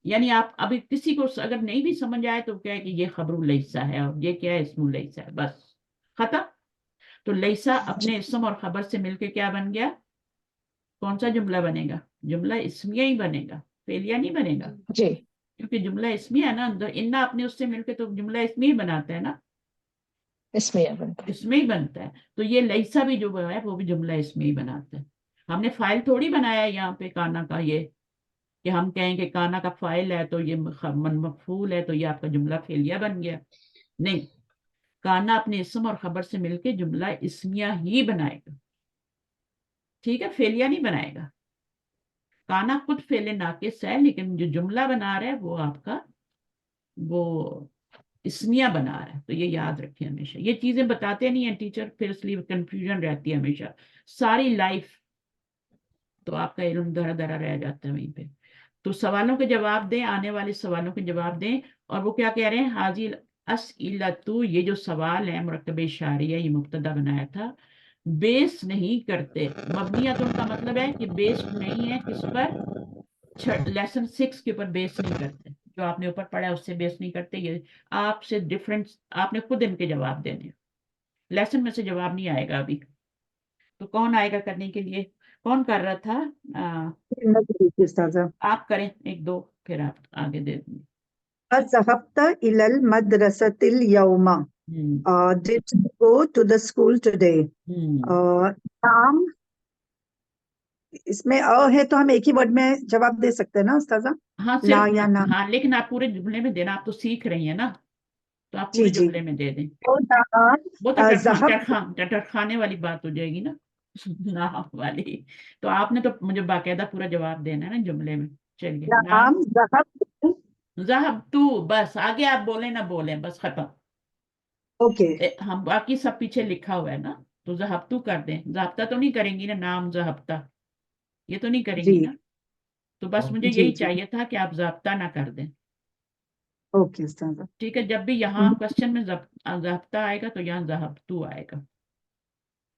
यानी आप अभी किसी को अगर नहीं भी समझ आए तो क्या है कि ये खबरू लईसा है और ये क्या है, इस्मु लईसा है, बस खत्म। तो लईसा अपने इसम और खबर से मिलके क्या बन गया? कौन सा जुमला बनेगा? जुमला इस्मिया ही बनेगा, फेलिया नहीं बनेगा, जी क्योंकि जुमला इस्मिया है ना। इन्ना अपने उससे मिलके तो जुमला इसमें ही बनाता है ना, इसमें यह बनता है। इसमें ही बनता है। तो ये लईसा भी जो है वो भी जुमला इसमें ही बनाता है। हमने फाइल थोड़ी बनाया है यहाँ पे काना का, ये कि हम कहेंगे काना का फाइल है तो ये मफूल है तो ये आपका जुमला फेलिया बन गया। नहीं, काना अपने इसम और खबर से मिलके जुमला इसमिया ही बनाएगा, ठीक है, फेलिया नहीं बनाएगा। काना खुद फेले नाकिस है, लेकिन जो जुमला बना रहा है वो आपका वो इसमिया बना रहा है। तो ये याद रखिए हमेशा, ये चीजें बताते नहीं है टीचर, फिर इसलिए कंफ्यूजन रहती है हमेशा सारी लाइफ, तो आपका इल्म धरा धरा रह जाता है वहीं पे। तो सवालों के जवाब दें, आने वाले सवालों के जवाब दें। और वो क्या कह रहे हैं, हाजिल अस्इलतु, ये जो सवाल है मुरक्कब इशारिया, ये मुब्तदा बनाया था, बेस नहीं करते। मबनियतुन का मतलब है कि बेस्ड नहीं है किस पर, लेसन 6 के ऊपर बेस नहीं करते। जो आपने ऊपर पढ़ा है उससे बेस नहीं करते। ये आपसे डिफरेंट, आपने खुद इनके जवाब देने, लेसन में से जवाब नहीं आएगा अभी। तो कौन आएगा करने के लिए? कौन कर रहा था? उस्ताजा आप करें एक दो, फिर आप आगे दे देंगे। ज़हब्त इलल मदरसतिल यौमा, did you go to the school today? नाम, इसमें है तो हम एक ही वर्ड में जवाब दे सकते हैं ना उस्ताजा? हाँ ला सिर्फ, या ना? हाँ लेकिन आप पूरे जुमले में देना, आप तो सीख रही हैं ना, तो आप जी पूरे जी। जुमले में दे दें। तो वो ज़हब्त टटर खाने वाली बात हो जाएगी ना नाम वाली। तो आपने तो मुझे बाकायदा पूरा जवाब देना है ना जुमले में। चलिए, नाम नाम ज़हब्त, ज़हब तू, बस आगे आप बोले ना बोले, बस खत्म। ओके हम बाकी सब पीछे लिखा हुआ है ना, तो ज़हब तू कर दें। ज़ाब्ता तो नहीं करेंगी ना, नाम ज़हब्ता ये तो नहीं करेंगी जी ना। तो बस मुझे जी यही जी, चाहिए था कि आप ज़ाब्ता ना कर दें, ओके उस्ताजा। ठीक है। जब भी यहाँ क्वेश्चन में ज़ाब्ता आएगा तो यहाँ ज़हब्तू आएगा।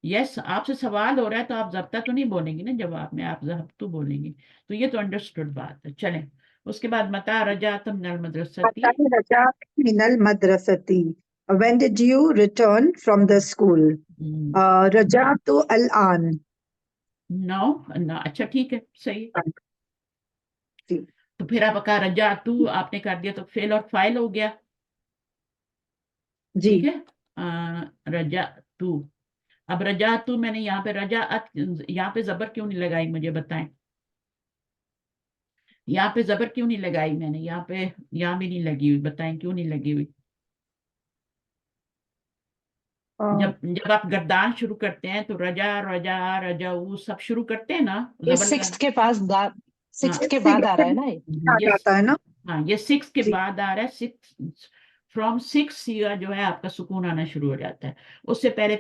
यस, आपसे सवाल हो रहा है तो आप ज़ाब्ता तो नहीं बोलेंगी ना जवाब में, आप ज़हब्तू बोलेंगी। तो ये तो अंडरस्टूड बात है। चलें, उसके बाद मता रजातम मिनल मदरसती। मता रजात मिनल मदरसती, when did you return from the school? रजातु अल-आन। नो ना, अच्छा ठीक है, सही है। जी तो फिर आप कहा रजा तू, आपने कर दिया तो फेल और फाइल हो गया, जी। ठीक है। रजा तू, अब रजा तू मैंने यहाँ पे यहाँ पे जबर क्यों नहीं लगाई, मुझे बताएं। यहाँ पे जबर क्यों नहीं लगाई मैंने, यहाँ पे यहाँ भी नहीं लगी हुई, बताएं क्यों नहीं लगी हुई। जब जब आप गर्दान शुरू करते हैं तो रजा रजा रजा वो सब शुरू करते हैं ना, ये जबर लगा। 6 के पास हाँ, सिक्स के बाद आ रहा है ना ये? आ ये जाता है ना? हाँ, ये 6 के जी बाद आ रहा है। 6 फ्रॉम 6 सीगा जो है आपका सुकून आना शुरू हो जाता है। उससे पहले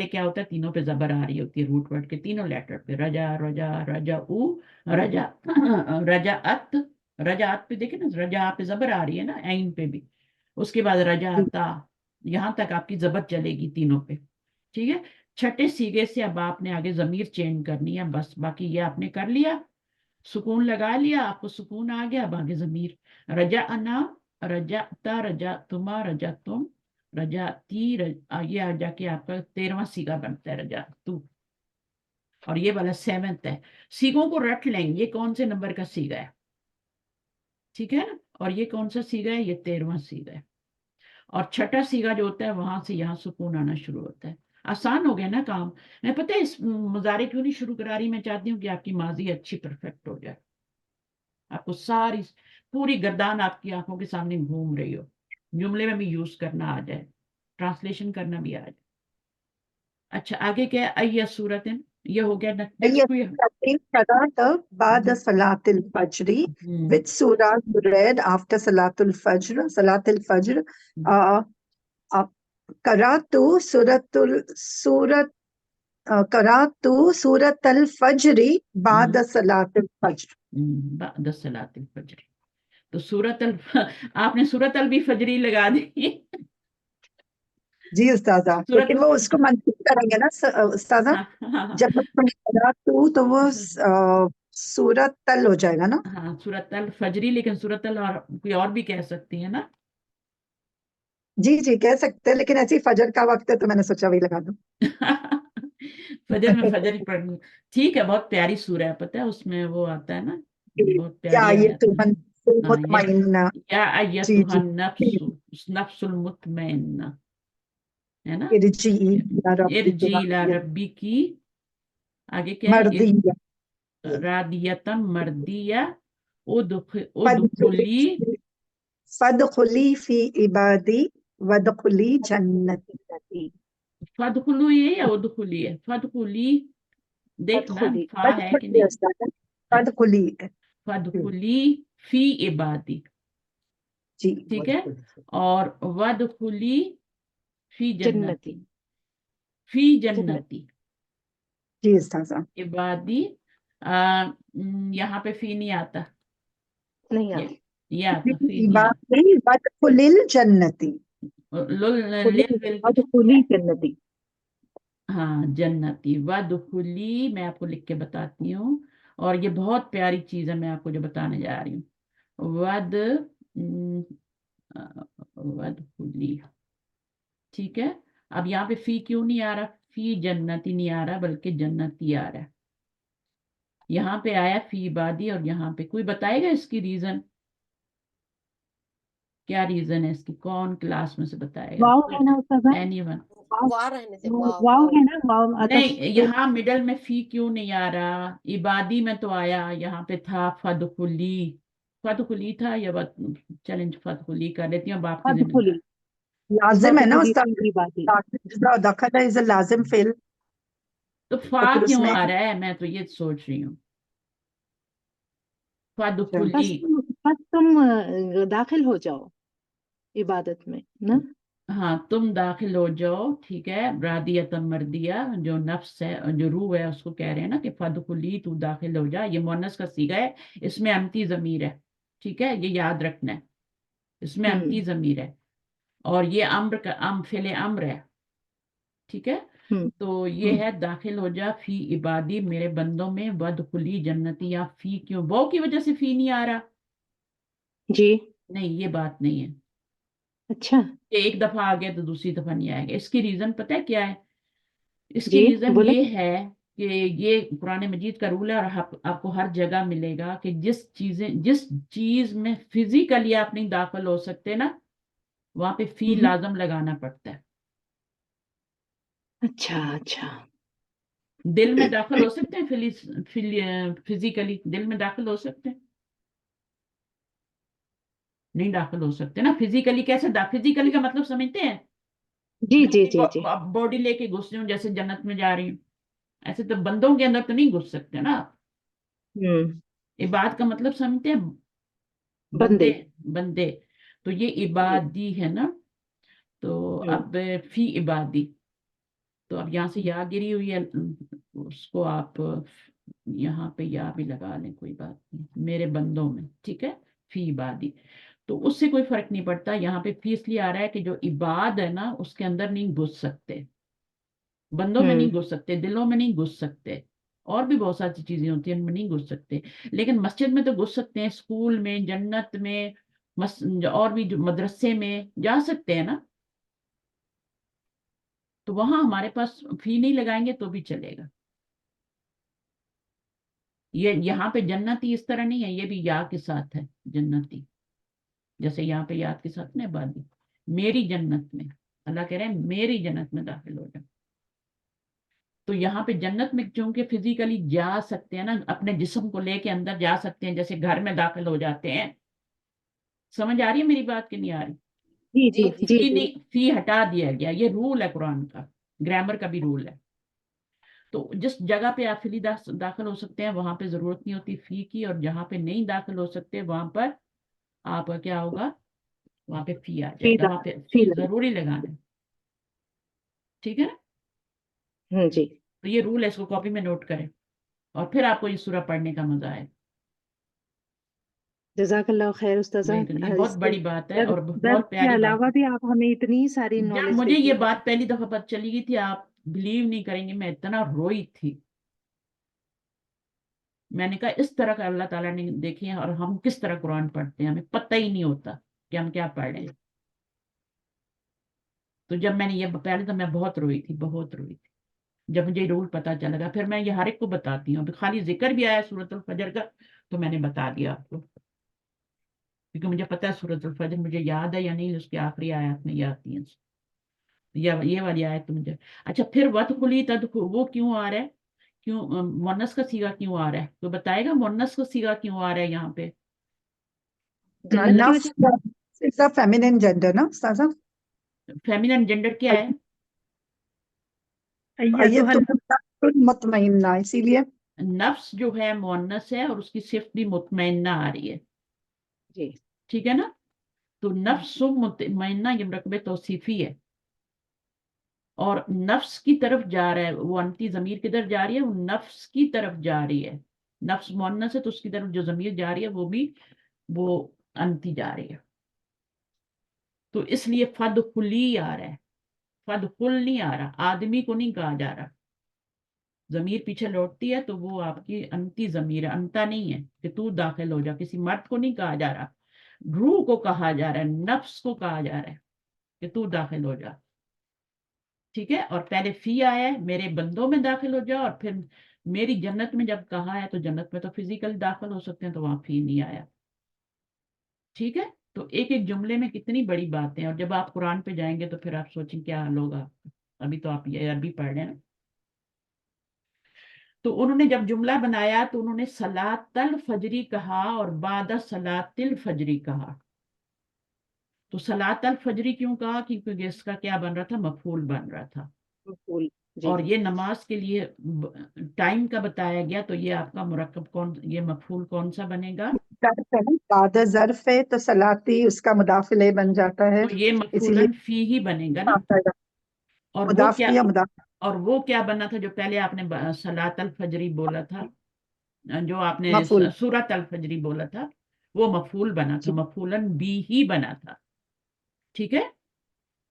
क्या होता है, तीनों पे जबर आ रही होती है, रूट वर्ड के तीनों लेटर पे, रजा रजा रजा उ रजा रजाअत, रजाअत पे देखे ना, रजा पे जबर आ रही है ना, ऐन पे भी, उसके बाद रजाता, यहाँ तक आपकी जबर चलेगी तीनों पे, ठीक है। छठे सीगे से अब आपने आगे जमीर चेंज करनी है, बस बाकी ये आपने कर लिया, सुकून लगा लिया, आपको सुकून आ गया, अब आगे जमीर, रजा अना, रजाता, रजा तुमा, रजा तुम, रजाती, ये आ जाके आपका 13वां सीगा बनता है, रजा तू, और ये वाला 7th है। सीगों को रट लेंगे, ये कौन से नंबर का सीगा है, ठीक है ना, और ये कौन सा सीगा है, ये 13वां सीगा है। और छठा सीगा जो होता है वहां से यहाँ सुकून आना शुरू होता है। आसान हो गया ना काम। मैं पता है इस मुजारे क्यों नहीं शुरू करा रही, मैं चाहती हूँ कि आपकी माजी अच्छी परफेक्ट हो जाए, आपको सारी पूरी गर्दान आपकी आंखों के सामने घूम रही हो, जुमले में भी यूज करना आ जाए, ट्रांसलेशन करना भी आ जाए। अच्छा आगे क्या है, अय्या सूरतन, ये हो गया नेक्स्ट कोई। Salat ba'da Salatul Fajr. Which surah you read after Salatul Fajr? Salatul Fajr. Uh, uh, Qara'tu Surat al-Fajr ba'da Salatul Fajr. बाद सलातिल फजर, तो सूरत अल आपने सूरत अल भी फजरी लगा दी। जी उस्तादा, सूरत लेकिन वो उसको मंसूब करेंगे ना उस्तादा, जब Qara'tu तो वो सूरत तल हो जाएगा ना। हाँ सूरत अल फजरी, लेकिन सूरत अल और कोई और भी कह सकती है ना। जी जी कह सकते हैं, लेकिन ऐसे ही फजर का वक्त है तो मैंने सोचा वही लगा दूं। फजर में फजर ही पढ़नी, ठीक है। बहुत प्यारी सूरह है, पता है उसमें वो आता है ना, बहुत या प्यारी ये आयत तो है। हाँ मुतमइन्ना। या जी जी अय्यतुहन नफ्सु, नफ्सुल मुतमइन्ना, है ना। इरजी या रब्बी इरजी इला रब्बी की, आगे क्या है, मर्दिया रादियतन मर्दिया, उदखुली, फदखुली फी इबादी वदखुली जन्नती। फदखुलू ये या उदखुली है, फदखुली, देखना फा है कि फदखुली नहीं। उस्ताद, फदखुली फदखुली फी इबादी, जी ठीक है। और वदखुली फी जन्नती, फी जन्नती जी उस्ताद। इबादी। यहाँ पे फी नहीं आता, ये आता, फी नहीं आता। इबादी वदखुलिल जन्नती। लिल वदखुली जन्नती। हाँ जन्नती, वदखुली, मैं आपको लिख के बताती हूँ, और ये बहुत प्यारी चीज है, मैं आपको जो बताने जा रही हूँ। वदखुली, ठीक है। अब यहाँ पे फी क्यों नहीं आ रहा, फी जन्नती नहीं आ रहा, बल्कि जन्नती आ रहा है। यहाँ पे आया फी इबादी, और यहाँ पे कोई बताएगा इसकी रीजन, क्या रीजन है इसकी, कौन क्लास में से बताएगा। वाव है ना उस्ताद, एनीवन। वाव है ना, वाव नहीं, यहाँ मिडल में फी क्यों नहीं आ रहा, इबादी में तो आया, यहाँ पे था फदखुली, फदखुली था या चैलेंज, फदखुली कर लेती हूँ, अब आपकी जिम्मेदारी। लाजिम है ना उस्ताद, दखल इज अ लाजिम फेल, तो तो फा फिर क्यों उसमें आ रहा है, मैं तो ये सोच रही हूँ, फदखुली। बस तुम दाखिल हो जाओ इबादत में ना। हाँ तुम दाखिल हो जाओ, ठीक है। रादियतन मर्दिया, जो नफ्स है, जो रूह है, उसको कह रहे हैं ना कि फदखुली, तू दाखिल हो जा। ये मुअन्नस का सीगा है, इसमें अमती जमीर है, ठीक है, ये याद रखना है, इसमें अमती जमीर है, और ये अम्र का फिले अम्र है, ठीक है। तो ये है दाखिल हो जा फी इबादी, मेरे बंदों में, वदखुली जन्नती। या फी क्यों, वो की वजह से फी नहीं आ रहा, जी नहीं ये बात नहीं है अच्छा कि एक दफा आ गया तो दूसरी दफा नहीं आएगा। इसकी रीजन पता है क्या है, इसकी जी रीजन बोले। ये है कि ये कुरान मजीद का रूल है, और आपको हर जगह मिलेगा कि जिस चीज में फिजिकली आप नहीं दाखिल हो सकते ना, वहां पे फी लाजम लगाना पड़ता है। अच्छा अच्छा दिल में दाखिल हो सकते हैं, फिजिकली दिल में दाखिल हो सकते हैं, नहीं दाखिल हो सकते ना। फिजिकली कैसे, फिजिकली का मतलब समझते हैं, जी मैं जी जी जी अपनी बॉडी लेके घुस रही हूँ, जैसे जन्नत में जा रही हूँ, ऐसे तो बंदों के अंदर तो नहीं घुस सकते ना। हम्म इबाद का मतलब समझते हैं, बंदे बंदे, बंदे। تو یہ عبادی ہے نا، تو اب فی عبادی، تو اب یہاں سے یا گری ہوئی ہے، اس کو آپ یہاں پہ یا بھی لگا لیں، کوئی بات نہیں، میرے بندوں میں، ٹھیک ہے، فی عبادی، تو اس سے کوئی فرق نہیں پڑتا. یہاں پہ فی اس لیے آ رہا ہے کہ جو عباد ہے نا اس کے اندر نہیں گھس سکتے، بندوں میں نہیں گھس سکتے، دلوں میں نہیں گھس سکتے، اور بھی بہت ساری چیزیں ہوتی ہیں ان میں نہیں گھس سکتے، لیکن مسجد میں تو گھس سکتے ہیں، اسکول میں، جنت میں، اور بھی جو مدرسے میں جا سکتے ہیں نا، تو وہاں ہمارے پاس فی نہیں لگائیں گے تو بھی چلے گا. یہ یہاں پہ جنتی اس طرح نہیں ہے، یہ بھی یا کے ساتھ ہے جنتی، جیسے یہاں پہ یاد کے ساتھ نا عبادی، میری جنت میں، اللہ کہہ رہے ہیں میری جنت میں داخل ہو جائیں. تو یہاں پہ جنت میں چونکہ فزیکلی جا سکتے ہیں نا، اپنے جسم کو لے کے اندر جا سکتے ہیں، جیسے گھر میں داخل ہو جاتے ہیں. سمجھ آ رہی ہے میری بات کہ نہیں آ رہی؟ جی جی تو جی فی نہیں، فی ہٹا دیا گیا، یہ رول ہے قرآن کا، گرامر کا بھی رول ہے. تو جس جگہ پہ آپ فلی داخل ہو سکتے ہیں وہاں پہ ضرورت نہیں ہوتی فی کی، اور جہاں پہ نہیں داخل ہو سکتے وہاں پر آپ کا کیا ہوگا، وہاں پہ فی آ جائے گا، وہاں پہ فی ضروری لگانا ہے. ٹھیک ہے نا؟ جی تو یہ رول ہے، اس کو کاپی میں نوٹ کریں، اور پھر آپ کو یہ سورہ پڑھنے کا مزہ آئے. جزاک اللہ خیر استاذہ. بالکل، یہ بہت اس بڑی بات ہے اور درس بہت کے پیاری بات علاوہ ہے. بھی آپ ہمیں اتنی ساری جب نالج مجھے دیتی یہ ہیں. بات پہلی دفعہ پتہ چلی گئی تھی، آپ بلیو نہیں کریں گے، میں اتنا روئی تھی. میں نے کہا اس طرح کا اللہ تعالیٰ نے دیکھے ہیں، اور ہم کس طرح قرآن پڑھتے ہیں، ہمیں پتہ ہی نہیں ہوتا کہ ہم کیا پڑھ رہے ہیں. تو جب میں نے یہ پہلے تو میں بہت روئی تھی، بہت روئی تھی جب مجھے رول پتا چل گا. پھر میں یہ ہر ایک کو بتاتی ہوں، خالی ذکر بھی آیا سورۃ الفجر کا تو میں نے بتا دیا آپ کو، کیونکہ مجھے پتا ہے سورۃ الفجر مجھے یاد ہے یا نہیں، اس کی آخری آیات میں یہ آتی ہیں، یہ والی آیت تو مجھے. اچھا، پھر وَدْخُلِي تَدْخُلُ وہ کیوں آ رہا ہے، کیوں مونس کا سیگا کیوں آ رہا ہے، تو بتائے گا مونس کا سیگا کیوں آ رہا ہے یہاں پہ؟ جنت کی نفس وجہ is a feminine gender نا استاذہ؟ فیمینن جنڈر کیا ہے؟ أيتها النفس مطمئنہ، اسی لیے نفس جو ہے مونس ہے، اور اس کی صفت بھی مطمئنہ آ رہی ہے. جی ٹھیک ہے نا؟ تو نفس مطمئنہ یہ مرکب توصیفی ہے، اور نفس کی طرف جا رہا ہے، وہ انتی ضمیر کدھر جا رہی ہے، وہ نفس کی طرف جا رہی ہے. نفس مؤنث ہے تو اس کی طرف جو ضمیر جا رہی ہے وہ بھی وہ انتی جا رہی ہے. تو اس لیے فدخلی آ رہا ہے، فدخل نہیں آ رہا، آدمی کو نہیں کہا جا رہا. ضمیر پیچھے لوٹتی ہے تو وہ آپ کی انتی ضمیر ہے، انتا نہیں ہے کہ تو داخل ہو جا. کسی مرد کو نہیں کہا جا رہا، روح کو کہا جا رہا ہے، نفس کو کہا جا رہا ہے کہ تو داخل ہو جا. ٹھیک ہے، اور پہلے فی آیا ہے میرے بندوں میں داخل ہو جا، اور پھر میری جنت میں جب کہا ہے تو جنت میں تو فزیکل داخل ہو سکتے ہیں، تو وہاں فی نہیں آیا. ٹھیک ہے، تو ایک ایک جملے میں کتنی بڑی باتیں ہیں، اور جب آپ قرآن پہ جائیں گے تو پھر آپ سوچیں کیا حال ہوگا. ابھی تو آپ یہ عربی پڑھ رہے ہیں نا. تو انہوں نے جب جملہ بنایا تو انہوں نے صلاۃ الفجری کہا اور بعد صلاۃ الفجری کہا. تو صلاۃ الفجری کیوں کہا؟ کیونکہ اس کا کیا بن رہا تھا، مفعول بن رہا تھا. مفعول. جی اور یہ نماز کے لیے ٹائم کا بتایا گیا، تو یہ آپ کا مرکب کون، یہ مفعول کون سا بنے گا؟ بعد ظرف ہے تو صلاتی اس کا مضاف الیہ بن جاتا ہے، تو یہ اسی لیے مفعولاً فی ہی بنے گا نا. اور وہ مضاف کیا، یا مضاف. اور وہ کیا بنا تھا جو پہلے آپ نے صلاۃ الفجری بولا تھا، جو آپ نے مفعول. سورۃ الفجری بولا تھا، وہ مفعول بنا تھا، جی مفعولاً بھی ہی بنا تھا. ٹھیک ہے،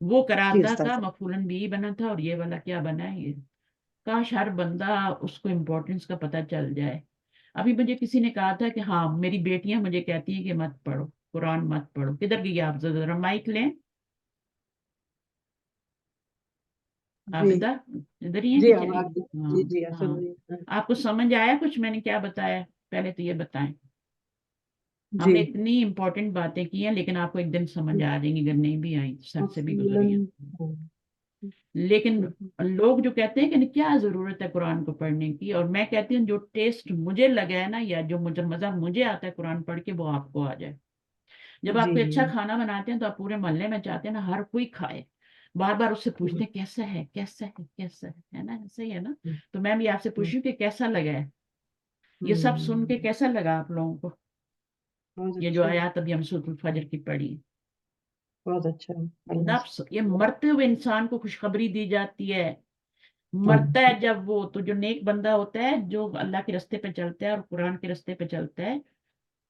وہ جی کراتا استاذ. کا مفعولاً بھی ہی بنا تھا، اور یہ والا کیا بنا ہے، یہ کاش ہر بندہ اس کو امپورٹنس کا پتہ چل جائے. ابھی مجھے کسی نے کہا تھا کہ ہاں میری بیٹیاں مجھے کہتی ہیں کہ مت پڑھو قرآن، مت پڑھو. کدھر گئی آپ؟ ذرا مائک لیں. جی عابدہ ادھر ہی ہے جی کہ چلی آواز گئی؟ جی ہاں جی ہاں. سن رہی ہوں. آپ کو سمجھ آیا کچھ میں نے کیا بتایا؟ پہلے تو یہ بتائیں. ہم جی نے اتنی امپورٹنٹ باتیں کی ہیں، لیکن آپ کو ایک دن سمجھ آ جائیں گی، اگر نہیں بھی آئی سر سے بھی گزری ہیں. لیکن لوگ جو کہتے ہیں کہ کیا ضرورت ہے قرآن کو پڑھنے کی، اور میں کہتی ہوں جو ٹیسٹ مجھے لگا ہے نا، یا جو مزہ مجھے آتا ہے قرآن پڑھ کے، وہ آپ کو آ جائے. جب آپ جی کوئی جی اچھا کھانا بناتے ہیں تو آپ پورے محلے میں چاہتے ہیں نا ہر کوئی کھائے، بار بار اس سے پوچھتے ہیں کیسا ہے، کیسا ہے، کیسا ہے نا، ایسا ہی ہے نا. تو میں بھی آپ سے پوچھوں کہ کیسا لگا ہے، یہ سب سن کے کیسا لگا آپ لوگوں کو، بہت یہ جو اچھا. آیات ابھی ہم سورۃ الفجر کی پڑھی. बहुत अच्छा अल्लाह नफ्स, ये मरते हुए इंसान को खुशखबरी दी जाती है। मरता है जब वो, तो जो नेक बंदा होता है, जो अल्लाह के रास्ते पे चलता है और कुरान के रास्ते पे चलता है,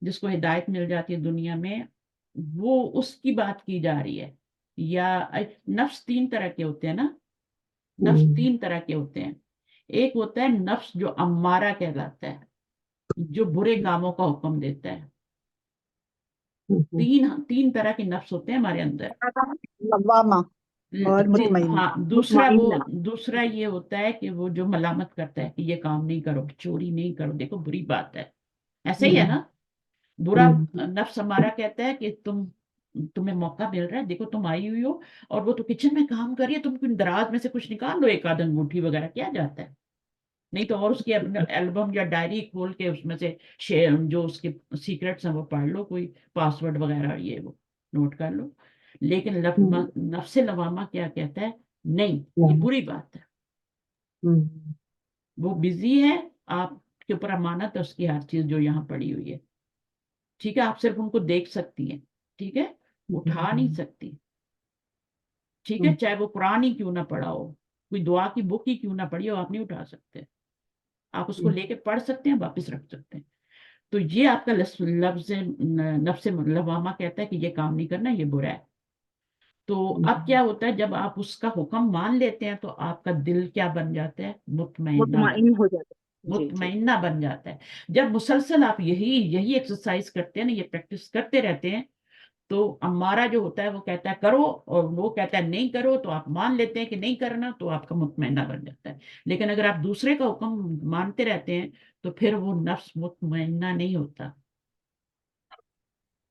जिसको हिदायत मिल जाती है दुनिया में, वो उसकी बात की जा रही है। या नफ्स तीन तरह के होते हैं ना, नफ्स तीन तरह के होते हैं। एक होता है नफ्स जो अम्मारा कहलाता है, जो बुरे कामों का हुक्म देता है। तीन तरह के नफ्स होते हैं हमारे अंदर। लवामा और मुतमईन। हाँ, दूसरा ये होता है कि वो जो मलामत करता है कि ये काम नहीं करो, चोरी नहीं करो, देखो बुरी बात है, ऐसे ही है ना। बुरा नफ्स हमारा कहता है कि तुम्हें मौका मिल रहा है, देखो तुम आई हुई हो और वो तो किचन में काम कर रही है, तुम दराज में से कुछ निकाल लो, एक आध अंगूठी वगैरह, क्या जाता है, नहीं तो और उसकी एल्बम या डायरी खोल के उसमें से जो उसके सीक्रेट्स हैं वो पढ़ लो, कोई पासवर्ड वगैरह ये वो नोट कर लो। लेकिन नफ्से लवामा क्या कहता है, नहीं ये बुरी बात है, वो बिजी है, आपके ऊपर अमानत है उसकी हर चीज जो यहाँ पड़ी हुई है, ठीक है, आप सिर्फ उनको देख सकती हैं, ठीक है, उठा नहीं सकती, ठीक है, चाहे वो कुरान ही क्यों ना पढ़ा हो, कोई दुआ की बुक ही क्यों ना पढ़ी हो, आप नहीं उठा सकते। आप उसको लेके पढ़ सकते हैं, वापस रख सकते हैं। तो ये आपका लफ्ज नफ्से लवामा कहता है कि ये काम नहीं करना, ये बुरा है। तो अब क्या होता है, जब आप उसका हुक्म मान लेते हैं तो आपका दिल क्या बन जाता है, मुतमईन हो जाता है। जी जी। मुतमईना बन जाता है। जब मुसलसल आप यही एक्सरसाइज करते हैं ना, ये प्रैक्टिस करते रहते हैं, तो हमारा जो होता है वो कहता है करो, और वो कहता है नहीं करो, तो आप मान लेते हैं कि नहीं करना, तो आपका मुतमईना बन जाता है। लेकिन अगर आप दूसरे का हुक्म मानते रहते हैं तो फिर वो नफ्स मुतमईना नहीं होता,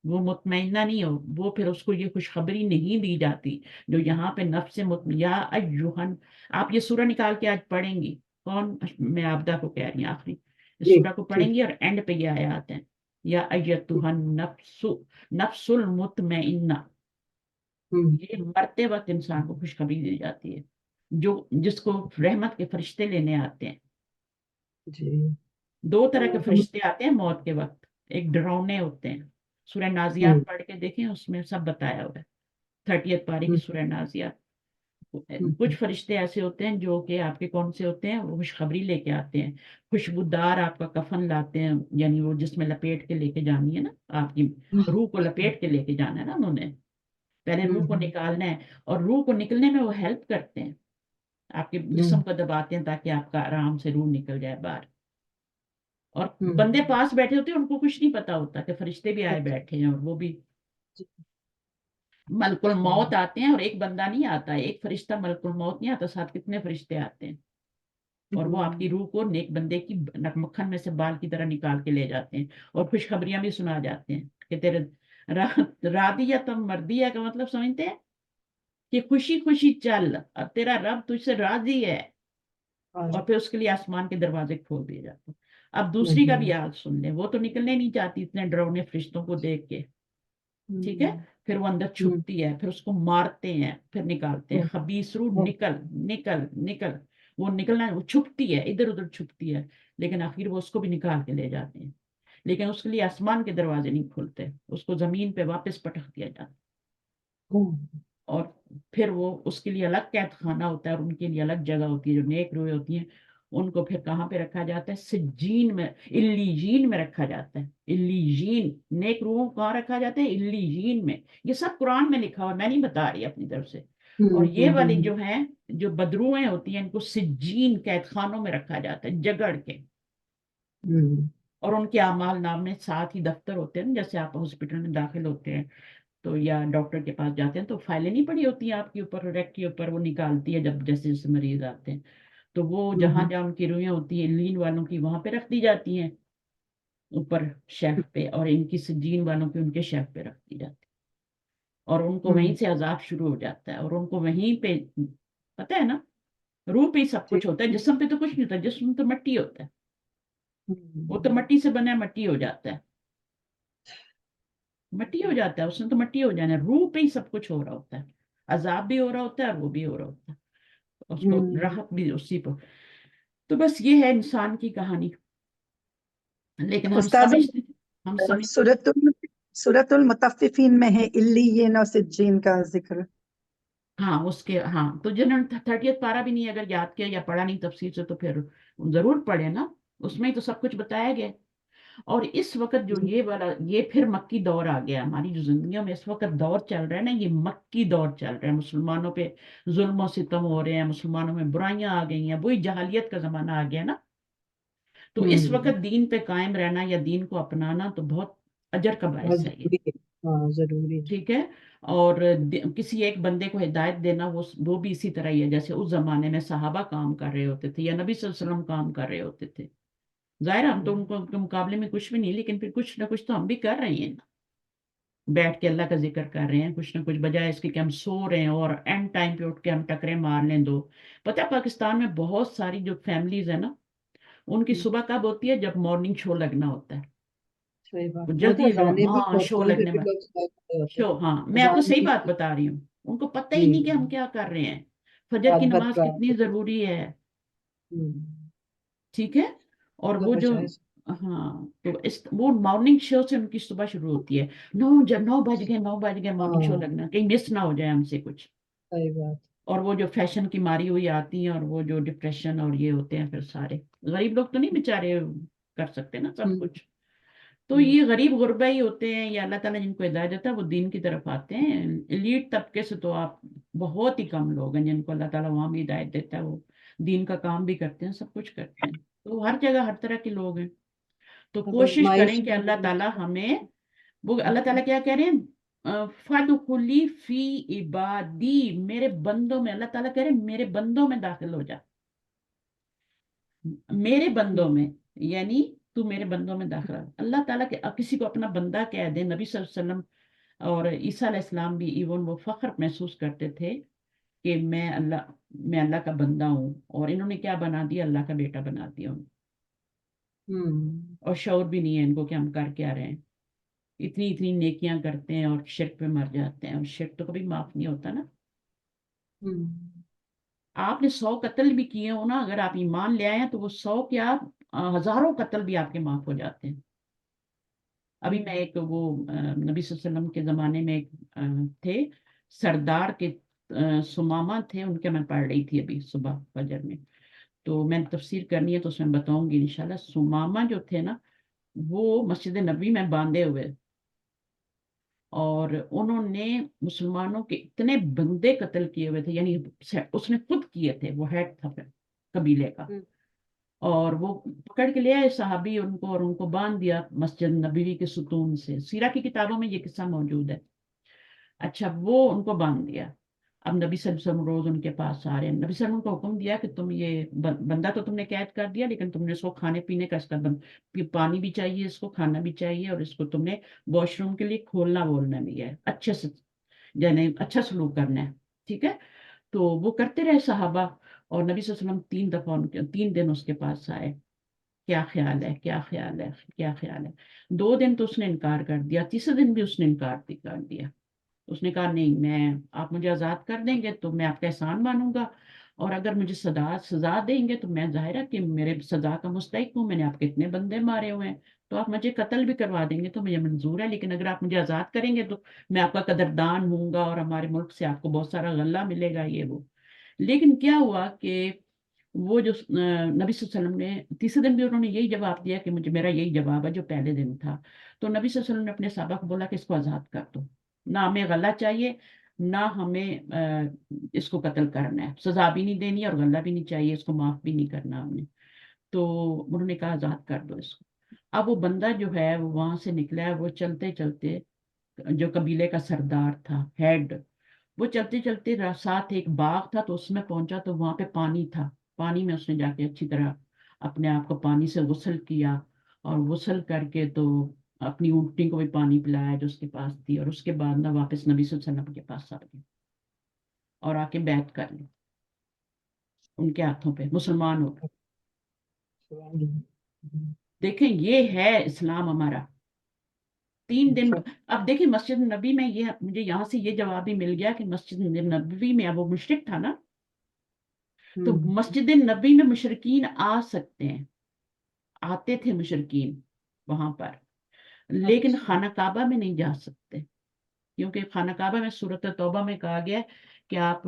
वो मुतमईना नहीं हो, वो फिर उसको ये खुशखबरी नहीं दी जाती जो यहाँ पे नफ्स या अय्युहन। आप ये सूरह निकाल के आज पढ़ेंगी, कौन, मैं आपदा को कह रही हूँ, आखिरी इस सूरह को पढ़ेंगी और एंड पे ये आयत है, या अय्यतुहन नफ्सुल मुतमइन्ना। ये मरते वक्त इंसान को खुशखबरी दी जाती है, जो जिसको रहमत के फरिश्ते लेने आते हैं। जी। दो तरह के फरिश्ते आते हैं मौत के वक्त, एक डरावने होते हैं, सूरह नाजियात पढ़ के देखें, उसमें सब बताया हुआ है, 30th पारी की सूरह नाजियात। कुछ फरिश्ते ऐसे होते हैं जो कि आपके कौन से होते हैं, वो खुशखबरी लेके आते हैं, खुशबूदार आपका कफन लाते हैं, यानी वो जिसमें लपेट के लेके जानी है ना, आपकी रूह को लपेट के लेके जाना है ना उन्होंने, पहले रूह को निकालना है, और रूह को निकलने में वो हेल्प करते हैं, आपके जिस्म को दबाते हैं ताकि आपका आराम से रूह निकल जाए बाहर। और बंदे पास बैठे होते हैं, उनको कुछ नहीं पता होता कि फरिश्ते भी आए बैठे हैं, और वो भी मलकुल मौत आते हैं, और एक बंदा नहीं आता, एक फरिश्ता मलकुल मौत नहीं आता, साथ कितने फरिश्ते आते हैं, और वो आपकी रूह को नेक बंदे की मक्खन में से बाल की तरह निकाल के ले जाते हैं, और खुशखबरियां भी सुना जाते हैं कि तेरे रादिया तम मर्दिया का मतलब समझते हैं कि खुशी खुशी चल, अब तेरा रब तुझसे राजी है, और फिर उसके लिए आसमान के दरवाजे खोल दिए जाते हैं। अब दूसरी का भी याद सुन ले, वो तो निकलने नहीं चाहती इतने डरावने फरिश्तों को देख के, ठीक है, फिर वो अंदर छुपती है, फिर उसको मारते हैं, फिर निकालते हैं, खबीस रूह निकल निकल निकल, वो निकलना, वो छुपती है, इधर उधर छुपती है, लेकिन आखिर वो उसको भी निकाल के ले जाते हैं, लेकिन उसके लिए आसमान के दरवाजे नहीं खुलते, उसको जमीन पे वापस पटक दिया जाता है, और फिर वो उसके लिए अलग कैद खाना होता है, और उनके लिए अलग जगह होती है, जो नेक रूहें होती हैं उनको फिर कहाँ पे रखा जाता है, सिज्जीन में, इल्लीजीन में रखा जाता है, इल्लीजीन, नेक रूहों को कहाँ रखा जाता है, इल्लीजीन में। ये सब कुरान में लिखा हुआ, मैं नहीं बता रही अपनी तरफ से। और ये वाली जो है, जो बदरूएं होती हैं, इनको सिज्जीन कैद खानों में रखा जाता है, जगड़ के, और उनके अमाल नामे साथ ही दफ्तर होते हैं, जैसे आप हॉस्पिटल में दाखिल होते हैं तो या डॉक्टर के पास जाते हैं तो फाइलें नहीं पड़ी होती हैं आपके ऊपर, रैक के ऊपर, वो निकालती है जब जैसे जैसे मरीज आते हैं, तो वो जहां जहां उनकी रुइयां होती हैं लीन वालों की, वहां पे रख दी जाती हैं ऊपर शेल्फ पे, और इनकी सजीन वालों की उनके शेल्फ पे रख दी जाती है, और उनको वहीं से अजाब शुरू हो जाता है, और उनको वहीं पे, पता है ना, रूह पे ही सब कुछ होता है, जिस्म पे तो कुछ नहीं होता, जिस्म तो मिट्टी होता है, वो तो मिट्टी से बना मिट्टी हो जाता है, मिट्टी हो जाता है, उसने तो मिट्टी हो जाना है, रूह पे ही सब कुछ हो रहा होता है, अजाब भी हो रहा होता है और वो भी हो रहा होता है, उसको राहत भी उसी पर। तो बस ये है इंसान की कहानी, लेकिन हम उस्ताद समझते सूरतुल मुतफ्फिफीन में है इल्लियीन और सिज्जीन का जिक्र। हाँ उसके, हाँ तो जिन्होंने 30th पारा भी नहीं अगर याद किया या पढ़ा नहीं तफसीर से तो फिर जरूर पढ़े ना, उसमें ही तो सब कुछ बताया गया। और इस वक्त जो ये वाला, ये फिर मक्की दौर आ गया हमारी जो जिंदगियों में इस वक्त दौर चल रहा है ना, ये मक्की दौर चल रहा है। मुसलमानों पे जुल्म सितम हो रहे हैं, मुसलमानों में बुराइयां आ गई हैं, वही जहालियत का जमाना आ गया ना। तो इस वक्त दीन पे कायम रहना या दीन को अपनाना तो बहुत अजर का बहुत बायस है ये, जरूरी है। हाँ जरूरी है। ठीक है। और किसी एक बंदे को हिदायत देना वो भी इसी तरह ही है जैसे उस जमाने में सहाबा काम कर रहे होते थे या नबी सल्लल्लाहु अलैहि वसल्लम काम कर रहे होते थे। जाहिर है हम तो उनको उनके मुकाबले में कुछ भी नहीं, लेकिन फिर कुछ ना कुछ तो हम भी कर रहे हैं ना, बैठ के अल्लाह का जिक्र कर रहे हैं कुछ ना कुछ, बजाय इसके कि हम सो रहे हैं और एंड टाइम पे उठ के हम टकरे मार लें दो। पता है पाकिस्तान में बहुत सारी जो फैमिलीज है ना, उनकी सुबह कब होती है, जब मॉर्निंग शो लगना होता है। सही बात, वो बहुत जल्दी अजाने भी हाँ शो पढ़ते हैं फिर लगने भी वाला लोग सो रहे होते शो, हैं। हाँ मैं आपको अजान सही की बात बता रही हूँ, उनको पता ही नहीं कि हम हम्म क्या कर रहे हैं, फजर रात की भर नमाज कितनी प्रार्थना। जरूरी है, हम्म ठीक है। और अल्लाह वो जो, बचाए। हाँ तो इस वो मॉर्निंग शो से उनकी सुबह शुरू होती है। जब 9 बज गए मॉर्निंग शो हाँ लगना, कहीं मिस ना हो जाए हमसे कुछ। सही बात। और वो जो फैशन की मारी हुई आती हैं और वो जो डिप्रेशन और ये होते हैं, फिर सारे गरीब लोग तो नहीं बेचारे कर सकते ना सब हम्म कुछ। तो हम्म ये गरीब गुरबा ही होते हैं, या अल्लाह ताला जिनको हिदायत देता है वो दीन की तरफ आते हैं। एलीट तबके से तो आप बहुत ही कम लोग हैं जिनको अल्लाह ताला वहां भी हिदायत देता है, वो दीन का काम भी करते हैं, सब कुछ करते हैं। तो हर जगह हर तरह के लोग हैं। तो अब कोशिश आजमाइश करें कि अल्लाह में ताला हमें, वो अल्लाह ताला क्या कह रहे हैं, फदखुली फी इबादी, मेरे बंदों में, अल्लाह ताला कह रहे हैं मेरे बंदों में दाखिल हो जा, मेरे बंदों में, यानी तू मेरे बंदों में दाखिल हो। अल्लाह ताला के किसी को अपना बंदा कह दे, नबी सल्लल्लाहु अलैहि वसल्लम और ईसा अलैहिस्सलाम भी इवन वो फख्र महसूस करते थे कि मैं अल्लाह का बंदा हूँ, और इन्होंने क्या बना दिया, अल्लाह का बेटा बना दिया उनको। हम्म और शौर भी नहीं है इनको कि हम कर क्या रहे हैं, इतनी इतनी नेकियां करते हैं और शिर्क पे मर जाते हैं, और शिर्क तो कभी माफ नहीं होता ना। हम्म आपने 100 कत्ल भी किए हो ना, अगर आप ईमान ले आए हैं तो वो 100 क्या, हजारों कत्ल भी आपके माफ हो जाते हैं। अभी मैं एक वो नबी सल्लल्लाहु अलैहि वसल्लम के जमाने में एक थे सरदार के, सुमामा थे उनके, मैं पढ़ रही थी अभी सुबह फजर में, तो मैंने तफसीर करनी है तो उसमें बताऊंगी इंशाल्लाह। सुमामा जो थे ना, वो मस्जिद नबी में बांधे हुए, और उन्होंने मुसलमानों के इतने बंदे कत्ल किए हुए थे, यानी उसने खुद किए थे, वो हेड था फिर कबीले का। हम्म और वो पकड़ के ले आए सहाबी उनको, और उनको बांध दिया मस्जिद नबवी के सुतून से। सीरा की किताबों में ये किस्सा मौजूद है। अच्छा वो उनको बांध दिया। अब नबी सल्लल्लाहु अलैहि वसल्लम रोज उनके पास आ रहे हैं, नबी सल्लल्लाहु अलैहि वसल्लम को हुक्म दिया कि तुम ये बंदा तो तुमने कैद कर दिया, लेकिन तुमने इसको खाने पीने का, इसका पानी भी चाहिए, इसको खाना भी चाहिए, और इसको तुमने वॉशरूम के लिए खोलना बोलना भी है, अच्छे से यानी अच्छा सलूक करना है, ठीक है। तो वो करते रहे सहाबा, और नबी सल्लल्लाहु अलैहि वसल्लम 3 दफा उनके 3 दिन उसके पास आए, क्या ख्याल है, क्या ख्याल है, क्या ख्याल है। 2 दिन तो उसने इनकार कर दिया, तीसरे दिन भी उसने इनकार कर दिया। उसने कहा नहीं, मैं, आप मुझे आज़ाद कर देंगे तो मैं आपका एहसान मानूंगा, और अगर मुझे सजा देंगे तो मैं जाहिर है कि मेरे सजा का मुस्तहिक हूँ, मैंने आपके इतने बंदे मारे हुए हैं, तो आप मुझे कत्ल भी करवा देंगे तो मुझे मंजूर है, लेकिन अगर आप मुझे आज़ाद करेंगे तो मैं आपका कदरदान हूँगा, और हमारे मुल्क से आपको बहुत सारा गल्ला मिलेगा, ये वो। लेकिन क्या हुआ कि वो जो नबी सल्लल्लाहु अलैहि वसल्लम ने तीसरे दिन भी उन्होंने यही जवाब दिया कि मुझे, मेरा यही जवाब है जो पहले दिन था। तो नबी सल्लल्लाहु अलैहि वसल्लम ने अपने साहबा को बोला कि इसको आज़ाद कर दो, ना हमें गला चाहिए, ना हमें इसको कत्ल करना है, सजा भी नहीं देनी और गला भी नहीं चाहिए, इसको माफ भी नहीं करना हमने। तो उन्होंने कहा आज़ाद कर दो इसको। अब वो बंदा जो है वो वहां से निकला है, वो चलते चलते, जो कबीले का सरदार था, हेड, वो चलते चलते साथ एक बाग था तो उसमें पहुंचा, तो वहां पे पानी था, पानी में उसने जाके अच्छी तरह अपने आप को पानी से गुस्ल किया, और गुस्ल करके तो अपनी ऊँटनी को भी पानी पिलाया जो उसके पास थी, और उसके बाद ना वापस नबी सल्लल्लाहु अलैहि वसल्लम के पास आ गए और आके बैत कर ली उनके हाथों पे, मुसलमान हो गए। देखें ये है इस्लाम हमारा। 3 दिन। अब देखिए मस्जिद नबी में, ये मुझे यहाँ से ये जवाब भी मिल गया कि मस्जिद नबी में, अब वो मुशरिक था ना, तो मस्जिद नबी में मुशरिकीन आ सकते हैं, आते थे मुशरिकीन वहां पर, لیکن अच्छा खाना काबा में नहीं जा सकते, क्योंकि खाना काबा में सूरत तौबा में कहा गया है कि आप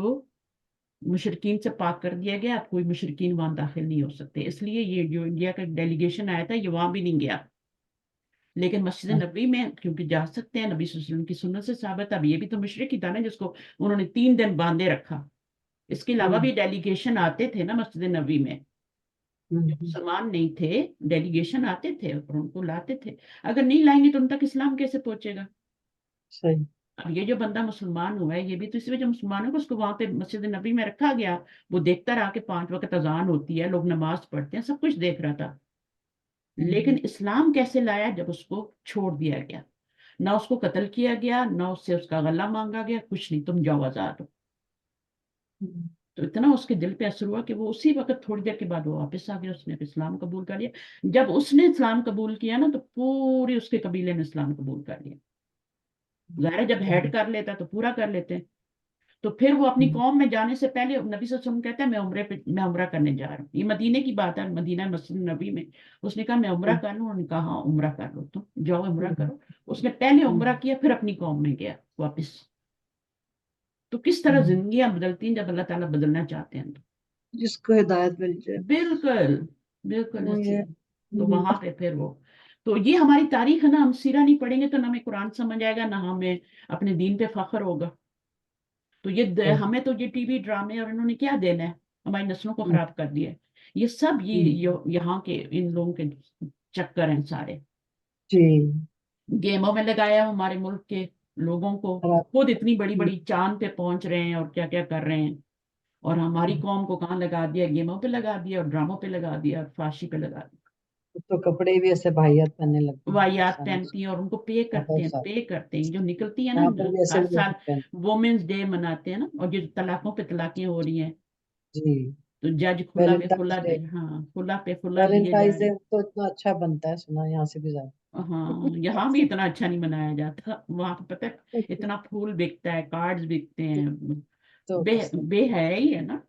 मुशरिकीन से पाक कर दिया गया, आप कोई मुशरिकीन वहां दाखिल नहीं हो सकते। इसलिए ये जो इंडिया का डेलीगेशन आया था ये वहां भी नहीं गया। लेकिन मस्जिद नबी में क्योंकि जा सकते हैं, नबी सल्लल्लाहु अलैहि वसल्लम की सुन्नत से साबित। अब ये भी तो मुशरिक ही था ना जिसको उन्होंने 3 दिन बांधे रखा। इसके अलावा भी डेलीगेशन आते थे ना मस्जिद नबी में, जो मुसलमान नहीं थे डेलीगेशन आते थे और उनको लाते थे। अगर नहीं लाएंगे तो उन तक इस्लाम कैसे पहुंचेगा? सही अब ये जो बंदा मुसलमान हुआ है ये भी तो इसी वजह मुसलमान है कि उसको वहां पे मस्जिद नबी में रखा गया। वो देखता रहा कि 5 वक्त अजान होती है, लोग नमाज पढ़ते हैं, सब कुछ देख रहा था। लेकिन इस्लाम कैसे लाया? जब उसको छोड़ दिया गया, ना उसको कत्ल किया गया, ना उससे उसका गला मांगा गया, कुछ नहीं, तुम जाओ आजाद हो। तो इतना उसके दिल पे असर हुआ कि वो उसी वक्त थोड़ी देर के बाद वो वापस आ गया, उसने इस्लाम कबूल कर लिया। जब उसने इस्लाम कबूल किया ना तो पूरी उसके कबीले ने इस्लाम कबूल कर लिया। ज़ाहिर है जब हेड कर लेता तो पूरा कर लेते हैं। तो फिर वो अपनी कौम में जाने से पहले नबी सल्लल्लाहु अलैहि वसल्लम कहते हैं मैं उम्रा करने जा रहा हूँ। ये मदीने की बात है, मदीना मस्जिद नबी में। उसने कहा मैं उम्रा कर लूँ, उन्होंने कहा हाँ उम्रा कर लो, तुम जाओ उम्रा करो। उसने पहले उम्रा किया फिर अपनी कौम में गया वापस। तो किस तरह जिंदगियां बदलती हैं जब अल्लाह ताला बदलना चाहते हैं तो। जिसको हिदायत मिल जाए बिल्कुल बिल्कुल वो ऐसे ये ही। तो वहां पे फिर वो, तो ये हमारी तारीख है ना, हम सीरा नहीं पढ़ेंगे तो ना हमें कुरान समझ आएगा, ना हमें अपने दीन पे फख्र होगा। तो ये हमें तो ये टीवी ड्रामे और इन्होंने क्या देना है, हमारी नस्लों को खराब कर दिया है। ये सब यहाँ के इन लोगों के चक्कर हैं सारे। जी गेमों में लगाया है हमारे मुल्क के लोगों को, खराब खुद इतनी बड़ी बड़ी चांद पे पहुंच रहे हैं और क्या क्या कर रहे हैं। और हमारी कौम को कहाँ लगा दिया? गेमों पे लगा दिया और ड्रामों पे लगा दिया और फांसी पे लगा दिया। तो कपड़े भी ऐसे वाहियात पहनने लग गए हैं वाहियात समझ पहनती हैं और उनको पे करते बहुत हैं, सारे पे करते हैं। जो निकलती है ना, यहाँ पर भी ऐसे हर लोग साल पहनते वुमेन्स डे मनाते हैं ना, और जो तलाकों पे तलाकें हो रही हैं जी तो जज खुला पे खुला वैलेंटाइंस डे दे, हाँ खुला पे खुला दिए जा वैलेंटाइंस रहे डे हैं। तो इतना अच्छा बनता है सुना यहाँ से भी हाँ यहाँ भी इतना अच्छा नहीं मनाया जाता, वहां पे पता है इतना फूल बिकता है, कार्ड्स बिकते हैं। तो बेहयाई है ना।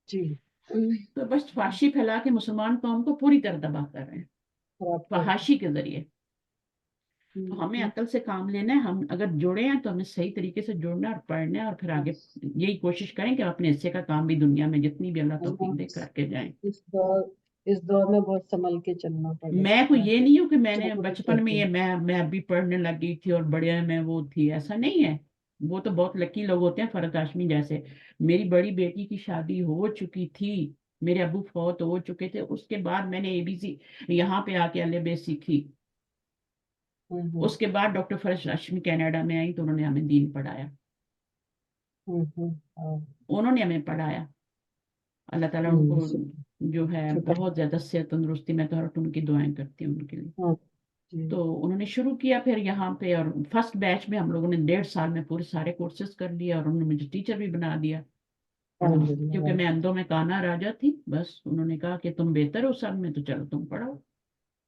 जी तो बस फाशी फैला के मुसलमान कौम को पूरी तरह तबाह कर रहे हैं खराब कर फहाशी के जरिए। तो हमें अकल से काम लेना है। हम अगर जुड़े हैं तो हमें सही तरीके से जुड़ना है और पढ़ना है, और फिर आगे यही कोशिश करें कि हम अपने हिस्से का काम भी दुनिया में जितनी भी अल्लाह तौफीक दे करके जाएं। इस दौर में बहुत संभल के चलना मैं कोई पड़ेगा ये नहीं हूँ कि मैंने जो कुछ बचपन में कहते ये हैं मैं भी पढ़ने लग गई थी और बड़े में वो थी, ऐसा नहीं है। वो तो बहुत लकी लोग होते हैं, फरत हाशमी जैसे। मेरी बड़ी बेटी की शादी हो चुकी थी, मेरे अब्बू फौत हो चुके थे, उसके बाद मैंने एबीसी यहाँ पे आके अल्ले सीखी। उसके बाद डॉक्टर फरत हाशमी कनाडा में आई तो उन्होंने हमें दीन पढ़ाया, हाँ, उन्होंने हमें पढ़ाया। अल्लाह ताला उनको जो है शुक्र बहुत ज्यादा सेहत तंदुरुस्ती, मैं तो हर वक्त उनकी दुआएं करती हूँ उनके लिए। हाँ जी तो उन्होंने शुरू किया फिर यहाँ पे, और फर्स्ट बैच में हम लोगों ने 1.5 साल में पूरे सारे कोर्सेज कर लिया और उन्होंने मुझे टीचर भी बना दिया पढ़ा। क्योंकि अल्हम्दुलिल्लाह मैं अंधों में काना राजा थी, बस उन्होंने कहा कि तुम बेहतर हो सब में तो चलो तुम पढ़ाओ।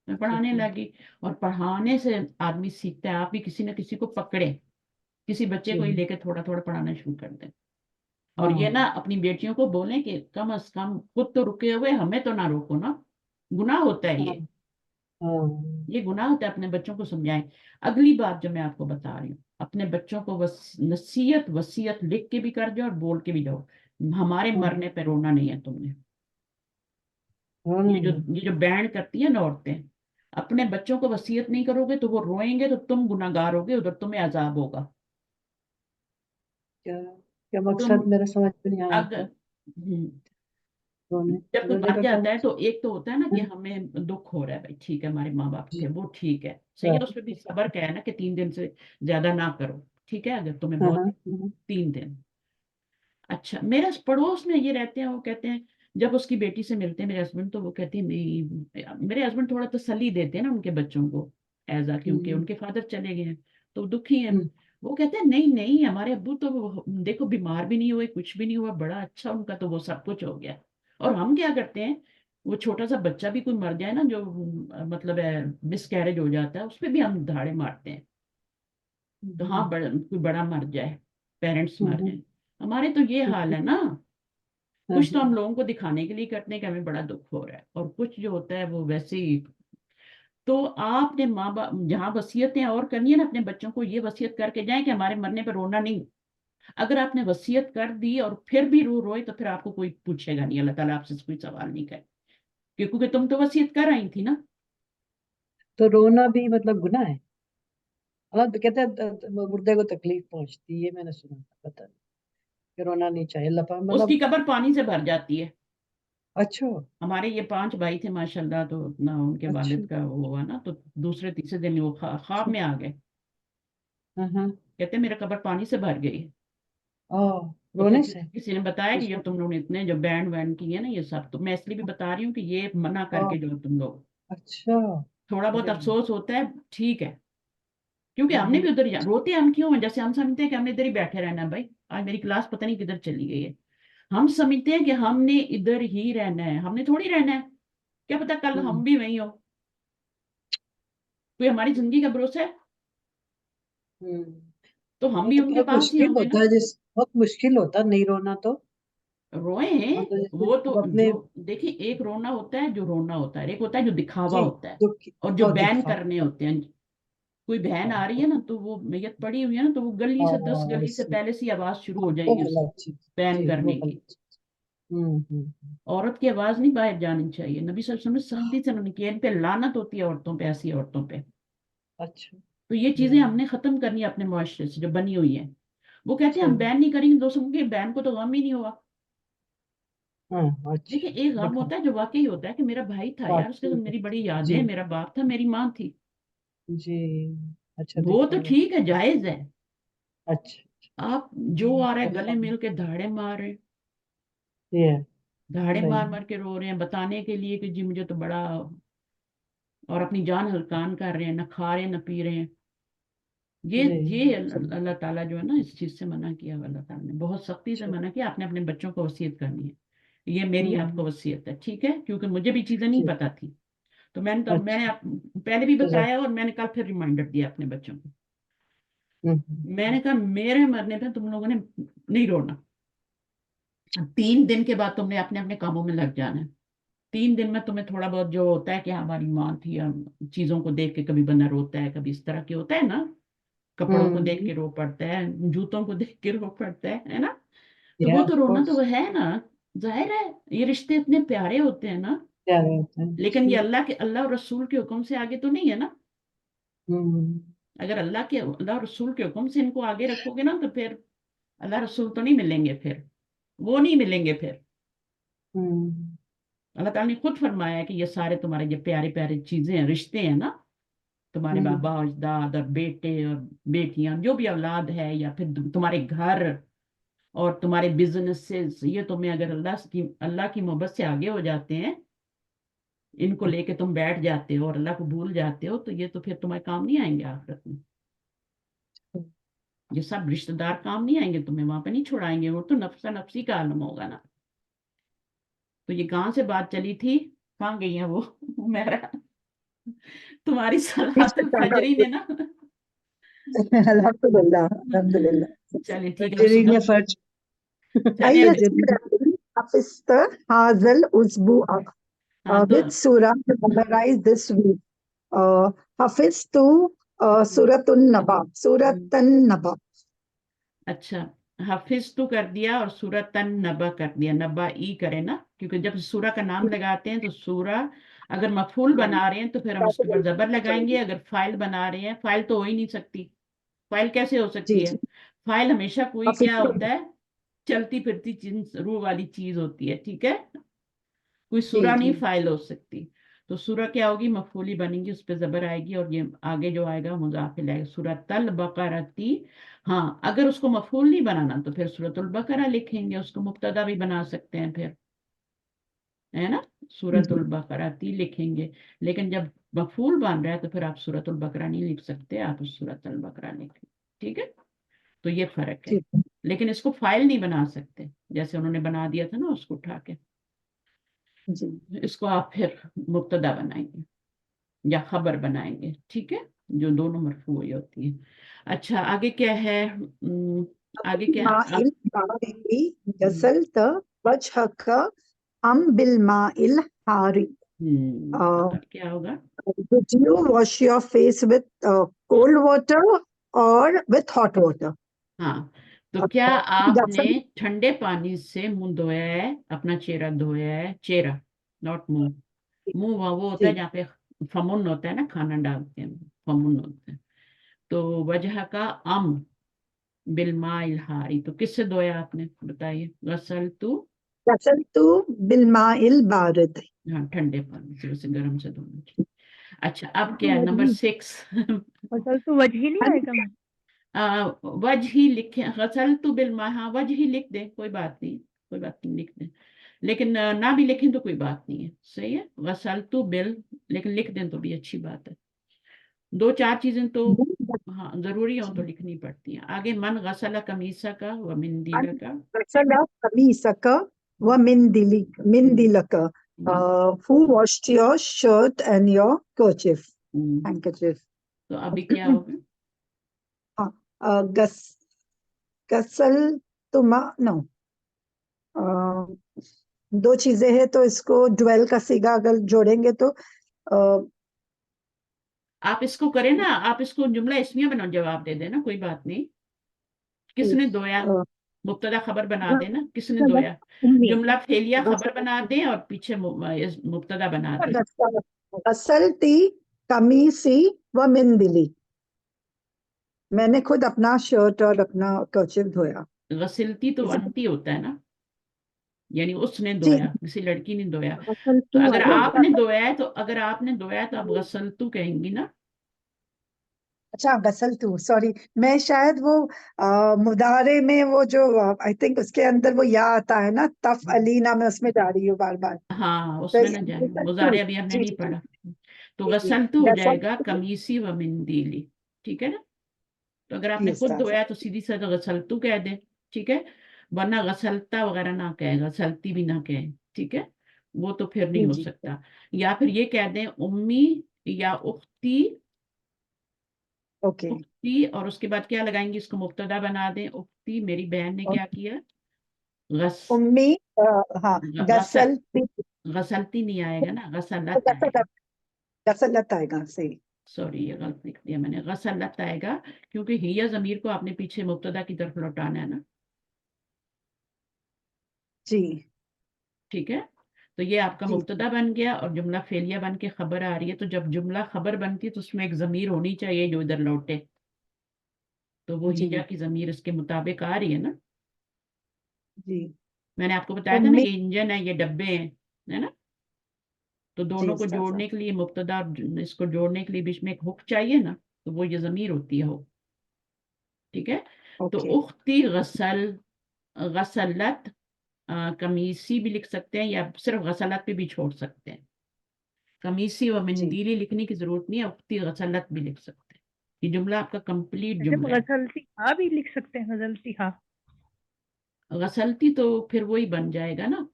मैं पढ़ाने शुक्र लगी। और पढ़ाने से आदमी सीखता है। आप भी किसी न किसी को पकड़े, किसी बच्चे को ही जी लेके थोड़ा थोड़ा पढ़ाना शुरू कर दें। और ये ना हाँ अपनी बेटियों को बोलें कि कम अज कम खुद तो रुके हुए हमें तो ना रोको ना, गुनाह होता है हाँ हाँ ये गुनाह होता है। अपने बच्चों को समझाएं। अगली बात जो मैं आपको बता रही हूँ, अपने बच्चों को नसीहत वसीयत लिख के भी कर जाओ और बोल के भी जाओ, हमारे मरने पे रोना नहीं है तुमने। हाँ, ये जो बैंड करती है ना औरतें, अपने बच्चों को वसीयत नहीं करोगे तो वो रोएंगे तो तुम गुनाहगार होगे, उधर तुम्हें अजाब होगा। क्या क्या तुम मकसद मेरा समझ में नहीं आया अगर था हम्म, रोने जब कोई रोने मर का क्या जाता है तो मकसद एक तो होता है ना कि हमें दुख हो रहा है, भाई ठीक है हमारे माँ बाप थे जी वो ठीक है, सही है, उसमें भी सब्र का है ना कि 3 दिन से ज्यादा ना करो, ठीक है अगर तुम्हें हाँ बहुत हाँ 3 दिन। अच्छा मेरे पड़ोस में ये रहते हैं, वो कहते हैं जब उसकी बेटी से मिलते हैं मेरे हस्बैंड तो वो कहते हैं नहीं, मेरे हस्बैंड थोड़ा तसल्ली देते हैं ना उनके बच्चों को एजा, क्योंकि हम्म, उनके फादर चले गए हैं तो वो दुखी हैं। हम्म, वो कहते हैं नहीं नहीं हमारे अब्बू तो देखो बीमार भी नहीं हुए, कुछ भी नहीं हुआ, बड़ा अच्छा उनका तो वो सब कुछ हो गया। और हम क्या करते हैं, वो छोटा सा बच्चा भी कोई मर जाए ना, जो मतलब है मिसकैरेज हो जाता है, उस पर भी हम धाड़े मारते हैं। तो हाँ कोई बड़ा मर जाए, पेरेंट्स मर हम्म, जाए, हमारे तो ये हाल है ना। हाँ, कुछ तो हम लोगों को दिखाने के लिए करते हैं कि हमें बड़ा दुख हो रहा है, और कुछ जो होता है वो वैसे ही تو آپ نے ماں باپ جہاں وصیتیں اور کرنی ہے نا اپنے بچوں کو یہ وصیت کر کے جائیں کہ ہمارے مرنے پہ رونا نہیں. اگر آپ نے وصیت کر دی اور پھر بھی روئے تو پھر آپ کو کوئی پوچھے گا نہیں, اللہ تعالیٰ آپ سے کوئی سوال نہیں کرے, کیونکہ تم تو وصیت کر رہی تھی نا. تو رونا بھی مطلب گناہ ہے؟ اللہ تو کہتے ہیں مردے کو تکلیف پہنچتی ہے, میں نے سنا تھا, پتہ نہیں کہ رونا نہیں چاہیے. اللہ پاک اس مطلب کی قبر پانی سے بھر جاتی ہے. اچھا ہمارے یہ 5 بھائی تھے ماشاءاللہ, تو اتنا ان کے اچھا والد کا وہ ہوا نا, تو دوسرے تیسرے دن وہ خواب میں آ گئے, ہاں ہاں کہتے میرا قبر پانی سے بھر گئی ہے. تو پھر رونے سے کسی نے بتایا کہ یہ تم لوگ نے اتنے جو بینڈ وینڈ کی ہے نا یہ سب, تو میں اس لیے بھی بتا رہی ہوں کہ یہ منع کر کے جو تم لوگ اچھا تھوڑا بہت ارے افسوس ہوتا ہے, ٹھیک ہے, کیونکہ ہم نے بھی ادھر روتے ہم کیوں ہیں, جیسے ہم سمجھتے ہیں کہ ہم نے ادھر ہی بیٹھے رہنا ہے. بھائی آج میری کلاس پتہ نہیں کدھر چلی گئی ہے, ہم سمجھتے ہیں کہ ہم نے ادھر ہی رہنا ہے, ہم نے تھوڑی رہنا ہے, کیا پتا کل ہم بھی وہیں ہو, کوئی ہماری زندگی کا بھروسہ ہے, تو ہم وہ بھی تو ان کے بہت پاس ہی مشکل ہوں گے نا. ہوتا ہے, بہت مشکل ہوتا ہے نہیں رونا تو. روئے ہیں مطلب جیسے وہ تو, اب اپنے جو دیکھیں ایک رونا ہوتا ہے جو رونا ہوتا ہے, ایک ہوتا ہے جو دکھاوا جی ہوتا ہے, دکھ اور جو اور بین دکھا کرنے ہوتے ہیں. کوئی بہن آ رہی ہے نا تو وہ میت پڑی ہوئی ہے نا, تو وہ گلی سے 10 گلی سے پہلے سے آواز شروع ہو جائے وہ گی اس غلط چیز بین جی وہ کرنے کی. غلط چیز. ہوں عورت کی آواز نہیں باہر جانی چاہیے, نبی صلی اللہ علیہ وسلم نے سختی سے انہوں نے کیا, ان پہ لعنت ہوتی ہے عورتوں پہ, ایسی عورتوں پہ. اچھا تو یہ چیزیں ہم نے ختم کرنی ہے اپنے معاشرے سے جو بنی ہوئی ہیں. وہ کہتے ہیں ہم بین نہیں کریں گے, دوستوں کے بین کو تو غم ہی نہیں ہوا. ہاں دیکھیں اچھا ایک غم دیکھا ہوتا ہے جو واقعی ہوتا ہے کہ میرا بھائی تھا یار, اس کے ساتھ میری بڑی یادیں جی ہیں, میرا باپ تھا, میری ماں تھی, جی اچھا وہ دیکھا تو ہوا ٹھیک ہے, جائز ہے. اچھا آپ جو آ رہا ہے گلے مل کے دھاڑے مار رہے ہیں, یہ دھاڑے صحیح مار مار کے رو رہے ہیں بتانے کے لیے کہ جی مجھے تو بڑا, اور اپنی جان ہلکان کر رہے ہیں, نہ کھا رہے ہیں نہ پی رہے ہیں. جی یہ صحیح اللہ تعالیٰ جو ہے نا اس چیز سے منع کیا, اللہ تعالیٰ نے بہت سختی سے منع کیا. آپ نے اپنے بچوں کو وصیت کرنی ہے, یہ میری آپ کو وصیت ہے, ٹھیک ہے, کیونکہ مجھے بھی چیزیں نہیں جی پتا تھی, تو میں نے اچھا پہلے بھی جزاک بتایا, اور میں نے کل پھر ریمائنڈر دیا اپنے بچوں کو. ہوں میں نے کہا میرے مرنے پہ تم لوگوں نے نہیں رونا, 3 دن کے بعد تم نے اپنے اپنے کاموں میں لگ جانا ہے. 3 دن میں تمہیں تھوڑا بہت جو ہوتا ہے کہ ہماری ماں تھی, چیزوں کو دیکھ کے کبھی بندہ روتا ہے, کبھی اس طرح کے ہوتا ہے نا, کپڑوں کو دیکھ کے رو پڑتا ہے, جوتوں کو دیکھ کے رو پڑتا ہے نا, تو وہ تو رونا تو وہ ہے نا, ظاہر ہے یہ رشتے اتنے پیارے ہوتے ہیں نا, پیارے ہوتے ہیں لیکن یہ جی اللہ اور رسول کے حکم سے آگے تو نہیں ہے نا. اگر اللہ اور رسول کے حکم سے ان کو آگے رکھو گے نا تو پھر اللہ رسول تو نہیں ملیں گے, پھر وہ نہیں ملیں گے. پھر اللہ تعالیٰ نے خود فرمایا ہے کہ یہ سارے تمہارے یہ پیارے پیارے چیزیں ہیں, رشتے ہیں نا, تمہارے بابا اجداد اور بیٹے اور بیٹیاں, جو بھی اولاد ہے, یا پھر تمہارے گھر اور تمہارے بزنسز, یہ تمہیں اگر اللہ کی محبت سے آگے ہو جاتے ہیں, ان کو لے کے تم بیٹھ جاتے ہو اور اللہ کو بھول جاتے ہو, تو یہ تو پھر تمہیں کام نہیں آئیں گے آخرت میں. یہ سب رشتہ دار کام نہیں آئیں گے تمہیں, وہاں پہ نہیں چھڑائیں گے, وہ تو نفسا نفسی کا عالم ہوگا نا. تو یہ کہاں سے بات چلی تھی, کہاں گئی ہیں وہ میرا, تمہاری صلاۃ الفجری نے نا. الحمدللہ الحمدللہ. چلیں ٹھیک ہے, فجری نے فرض أي فجری سورة حفظت هذا الأسبوع ہاں تو which surah to memorize this week? حفظت سورة النبأ سورة النبأ. اچھا, حفظ تو کر دیا اور سورۃ النبا کر دیا, نبا ای کرے نا, کیونکہ جب سورہ کا نام لگاتے ہیں تو سورہ اگر مفعول بنا رہے ہیں تو پھر ہم اس کے اوپر زبر لگائیں گے, اگر فائل بنا رہے ہیں, فائل تو ہو ہی نہیں سکتی, فائل کیسے ہو جی سکتی ہے, جی فائل ہمیشہ کوئی کیا حفظت ہوتا ہے, چلتی پھرتی چیز, روح والی چیز ہوتی ہے, ٹھیک ہے, کوئی جی سورہ نہیں جی فائل ہو سکتی. تو سورہ کیا ہوگی, مفعولی بنے گی, اس پہ زبر آئے گی, اور یہ آگے جو آئے گا مضاف آئے گا, سورۃ البقرہ. ہاں اگر اس کو مفعول نہیں بنانا تو پھر سورۃ البقرہ لکھیں گے, اس کو مبتدا بھی بنا سکتے ہیں پھر, ہے نا, سورۃ البقرہ لکھیں گے. لیکن جب مفعول بن رہا ہے تو پھر آپ سورۃ البقرہ نہیں لکھ سکتے, آپ سورۃ البقرہ لکھیں, ٹھیک ہے. تو یہ فرق ہے, ٹھیک لیکن اس کو فائل نہیں بنا سکتے, جیسے انہوں نے بنا دیا تھا نا اس کو اٹھا کے, جی اس کو آپ پھر مبتدا بنائیں گے یا خبر بنائیں گے, ٹھیک ہے, جو دونوں مرفوع ہوتی ہیں. اچھا آگے کیا ہے, آگے کیا ماء البارد غسلت وجهك أم بالماء الحار. کیا ہوگا, Did you wash your face with cold water or with hot water? हाँ, तो क्या आपने Ghasal, ठंडे पानी से मुंह धोया है, अपना चेहरा धोया है, चेहरा नॉट मुंह। मुंह वो होता है जी जहाँ पे फमुन होता है ना, खाना डालते हैं, फमुन होता है। तो वजह का बिलमा इलहारी, तो किससे धोया आपने, बताइए। गसल तू, Ghasaltu bilma'il barid. हाँ ठंडे पानी से, वैसे गर्म से धोना चाहिए। अच्छा, अब क्या है तो नंबर वजही 6। फसल तो वजही नहीं आएगा मैम? वज ही लिखे, गसल तू बिलमा, हाँ वज ही लिख दे, कोई बात नहीं, कोई बात नहीं, लिख दे। लेकिन ना भी लिखें तो कोई बात नहीं है, सही है। गसल तू बिल, लेकिन लिख दें तो भी अच्छी बात है। दो चार चीजें तो हाँ जरूरी हो तो लिखनी पड़ती हैं। आगे, मन गसला कमीसा का व मिंदीला का। Ghasala qamisaka wa mindilaka. Who washed your shirt and your kerchief, handkerchief? तो अभी क्या होगा? हाँ, gas गसल तुमा नो, दो चीजें हैं तो इसको ड्वेल का सीगा अगर जोड़ेंगे तो आप इसको करें ना, आप इसको जुमला इसमिया बना जवाब दे देना, कोई बात नहीं। किसने धोया, मुब्तदा खबर बना देना, किसने धोया। जुमला फेलिया खबर बना दें और पीछे मुब्तदा बना दें। गसलती कमीसी व मिंदिली, मैंने खुद अपना शर्ट और अपना कर्चिफ धोया। गसिलती तो अंती होता है ना, यानी उसने जी धोया, किसी लड़की ने धोया। तो गसलतू अगर वाला आपने धोया है, तो अगर आपने धोया है तो आप गसलतू कहेंगी ना। अच्छा गसलतू, सॉरी, मैं शायद वो मुदारे में वो जो आई थिंक उसके अंदर वो या आता है ना, तफ अलीना, में उसमें जा रही हूँ बार बार। हाँ, तो उसमें ना जाए, गसलतू, मुजारे अभी हमने जी नहीं जी पढ़ा। तो जी जी, गसलतू हो जाएगा गसलतू, कमीसी व मिंदीली, ठीक है ना। तो अगर आपने यस खुद धोया तो सीधी सा तो गसलतू कह दे, ठीक है। वरना गसलता वगैरह ना कहे, गसलती भी ना कहे, ठीक है, वो तो फिर नहीं जी हो जी, सकता। या फिर ये कह दें उम्मी या उख्ती, ओके, उख्ती, और उसके बाद क्या लगाएंगे, इसको मुब्तदा बना दें, उख्ती मेरी बहन ने क्या किया। गस उम्मी, हाँ, गसल गसलती, गसलती नहीं आएगा ना, गसलत आएगा। गसलत, गसलत आएगा, सही, सॉरी, ये गलत लिख दिया मैंने, गसलत आएगा, क्योंकि हिया जमीर को आपने पीछे मुब्तदा की तरफ लौटाना है ना, जी ठीक है। तो ये आपका जी मुब्तदा बन गया और जुमला फेलिया बन के खबर आ रही है। तो जब जुमला खबर बनती है तो उसमें एक जमीर होनी चाहिए जो इधर लौटे, तो वो हिया जी की जमीर इसके मुताबिक आ रही है ना। जी, मैंने आपको बताया था ना, उम्मी, ये इंजन है, ये डब्बे हैं, है ना। तो जी दोनों को उस्ताद साहब, जोड़ने के लिए, मुब्तदा और इसको जोड़ने के लिए बीच में एक हुक चाहिए ना, तो वो ये जमीर होती है हुक, ठीक है। तो ओके उख्ती गसल, गसलत, कमीसी भी लिख सकते हैं, या सिर्फ गसलत पे भी छोड़ सकते हैं। कमीसी व जी, मंदीली लिखने की जरूरत नहीं है, उख्ती गसलत भी लिख सकते हैं। ये जुमला आपका कंप्लीट जैसे जुमला है। गजलती हाँ भी लिख सकते हैं, गजलती हाँ। गसलती तो फिर वही बन जाएगा ना,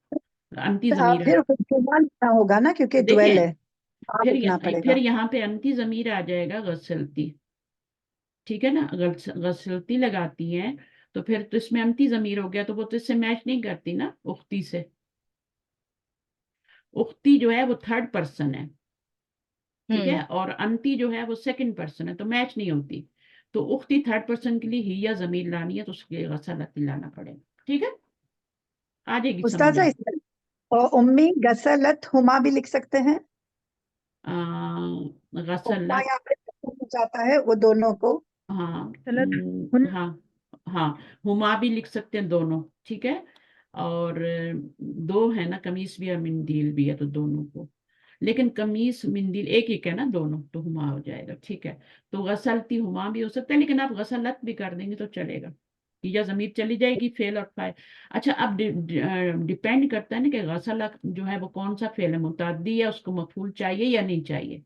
अंती जमीर है। फिर हुक्मा लिखना होगा ना क्योंकि ड्वेल देखें, है, हाँ लिखना फिर पड़ेगा, यहाँ पे अंती जमीर आ जाएगा गसलती, ठीक है ना। अगर गसलती लगाती हैं तो फिर तो इसमें अंती जमीर हो गया, तो वो तो इससे मैच नहीं करती ना उख्ती से। उख्ती जो है वो थर्ड पर्सन है, ठीक है, और अंती जो है वो सेकंड पर्सन है, तो मैच नहीं होती। तो उख्ती थर्ड पर्सन के लिए ही या जमीर लानी है, तो उसके लिए गसलती लाना पड़ेगा, ठीक है, आ जाएगी समझ उस्ताद में। साहब और उम्मी गसलत हुमा भी लिख सकते हैं, हुक्मा गसलत, यहाँ पे हो जाता है वो दोनों को, हाँ, गलत हुन हाँ, हाँ, हुमा भी लिख सकते हैं दोनों, ठीक है। और दो है ना, कमीज भी और मिंदील भी है, तो दोनों को। लेकिन कमीज मिंदील एक एक है ना दोनों, तो हुमा हो जाएगा, ठीक है। तो गसलती हुमा भी हो सकता है, लेकिन आप गसलत भी कर देंगे तो चलेगा, या जमीर चली जाएगी, फेल और फाइल। अच्छा, अब डिपेंड करता है ना कि गसलत जो है वो कौन सा फेल है, मुतअद्दी है, उसको मफूल चाहिए या नहीं चाहिए।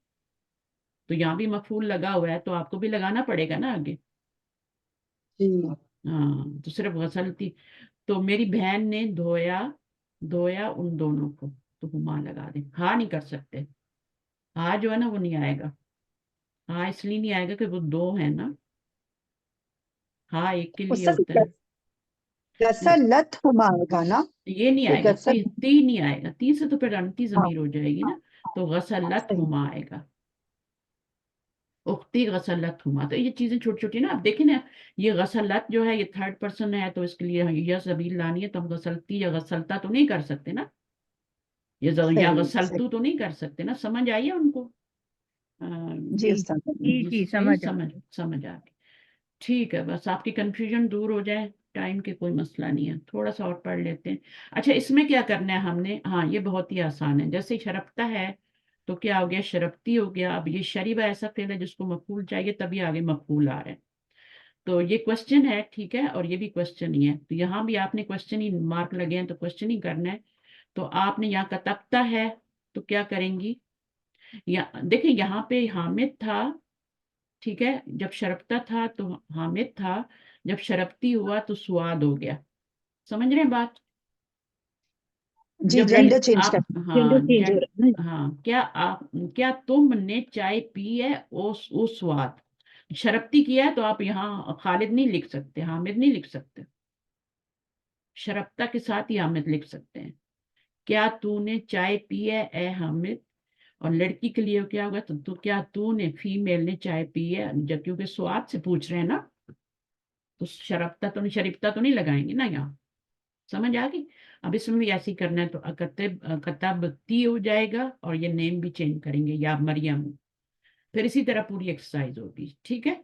तो यहाँ भी मफूल लगा हुआ है, तो आपको भी लगाना पड़ेगा ना आगे। जी हाँ, तो सिर्फ गसलती, तो मेरी बहन ने धोया, धोया उन दोनों को, तो हुमा लगा दे। हाँ नहीं कर सकते, हाँ जो है ना वो नहीं आएगा। हाँ इसलिए नहीं आएगा कि वो दो है ना, हाँ एक के लिए उस्ताद होता है। गसलत हुमा होगा ना, ये नहीं ये आएगा, गसल, ती नहीं आएगा, ती से तो फिर अंती हाँ जमीर हो जाएगी हाँ ना। तो हाँ, गसलत सही, हुमा आएगा, उख्ती गसलत हुमा। तो ये चीजें छोटी छोटी ना, आप देखें ना, ये गसलत जो है ये थर्ड पर्सन है, तो इसके लिए यह ज़मीर लानी है, तो हम गसलती या गसलता तो नहीं कर सकते ना, या सही गसलतू तो नहीं कर सकते ना। समझ आई है उनको? जी उस्ताद। जी सही समझ आ समझ समझ आ गई। ठीक है, बस आपकी कंफ्यूजन दूर हो जाए, टाइम के कोई मसला नहीं है, थोड़ा सा और पढ़ लेते हैं। अच्छा, इसमें क्या करना है हमने? हाँ, ये बहुत ही आसान है। जैसे शरफ्ता है तो क्या हो गया, शरफ्ती हो गया। अब ये शरीबा ऐसा फेल है जिसको मफूल चाहिए, तभी आगे मफूल आ रहा है। तो ये क्वेश्चन है, ठीक है, और ये भी क्वेश्चन ही है, तो यहाँ भी आपने क्वेश्चन ही मार्क लगे हैं तो क्वेश्चन ही करना है। तो आपने यहाँ कतबता है तो क्या करेंगी, या देखिए यहाँ पे हामिद था, ठीक है, जब शरफ्ता था तो हामिद था, जब शरफ्ती हुआ तो सुआद हो गया। समझ रहे हैं बात? जी जब जेंडर चेंज आप, कर हाँ चेंज हो रहा है ना। हाँ, क्या तुमने चाय पी है ओ स्वाद। शरफ्ती किया है तो आप यहाँ खालिद नहीं लिख सकते, हामिद नहीं लिख सकते, शरफ्ता के साथ ही हामिद लिख सकते हैं। क्या तूने चाय पी है ए हामिद। और लड़की के लिए क्या होगा, तो क्या तूने, फीमेल ने चाय पी है, जब क्योंकि स्वाद से पूछ रहे हैं ना, तो शरीफ्ता तो नहीं लगाएंगे ना यहाँ। समझ आ गई? अब इसमें भी ऐसे ही करना है, तो कतबती हो जाएगा, और ये नेम भी चेंज करेंगे, या मरियम। फिर इसी तरह पूरी एक्सरसाइज होगी, ठीक है।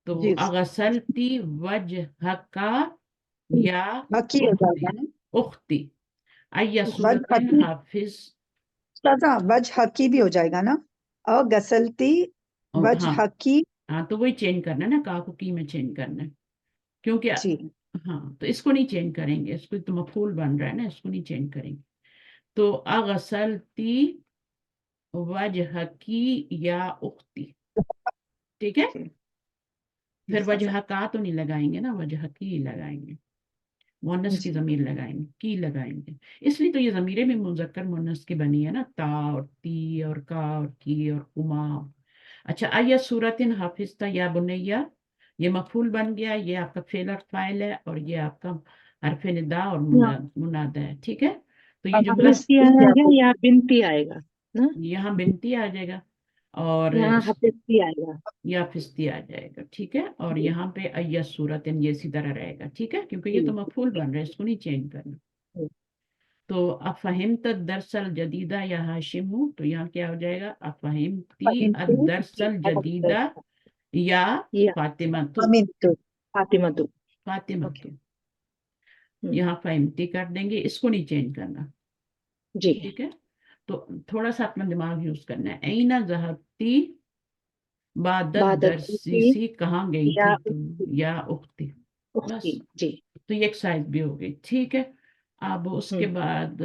तो जी अगसलती वजहका या हकी हो जाएगा उख्ती, ना। उख्ती अय्या वज सूरतिन हकी हाफिज। उस्ताद, वज हकी भी हो जाएगा ना। गसलती वज हाँ हकी। हाँ, तो वही चेंज करना है ना, का को की में चेंज करना है, क्योंकि जी हाँ, तो इसको नहीं चेंज करेंगे, इसको तो मफूल बन रहा है ना, इसको नहीं चेंज करेंगे। तो अगसलती वजहकी या उख्ती, ठीक है। जी फिर उस्ताद वजह साहब। का तो नहीं लगाएंगे ना, वजह की लगाएंगे, मुअन्नस की जी जमीर लगाएंगे, की लगाएंगे। इसलिए तो ये जमीरें भी मुजक्कर मुअन्नस की बनी है ना, ता और ती और का और की और कुमा। अच्छा, आया सूरतिन हाफिज़ता या बुनैया, ये मफूल बन गया, ये आपका फेल और फाइल है, और ये आपका हरफ निदा और मुनादा है, ठीक है। तो ये अब जुमला हाफिज़ती आएगा या बिनती आएगा ना, यहाँ बिनती आ जाएगा, और यहाँ हाफिज़ती आएगा। या फिस्ती आ जाएगा, ठीक है। और जी यहाँ पे अय्या सूरतन ये इसी तरह रहेगा, ठीक है, क्योंकि ये जी तो मफूल जी बन रहा है, इसको नहीं चेंज करना। जी। तो अफहिमत दरसल जदीदा या हाशिमू, तो यहाँ क्या हो जाएगा, अफहिमती फहिमतु अदरसल जदीदा अदरस या या फातिमा तो, अमीन तो। फातिमा तू। फातिमा ओके। तो, यहाँ फहिमती कर देंगे, इसको नहीं चेंज करना, जी ठीक है। तो थोड़ा सा अपना दिमाग यूज करना है। ऐना ज़हबती बादत बादत दरसीसी, कहाँ गई या थी तुम, या उख्ती। उख्ती। बस, जी तो ये एक्सरसाइज भी हो गई, ठीक है। अब उसके बाद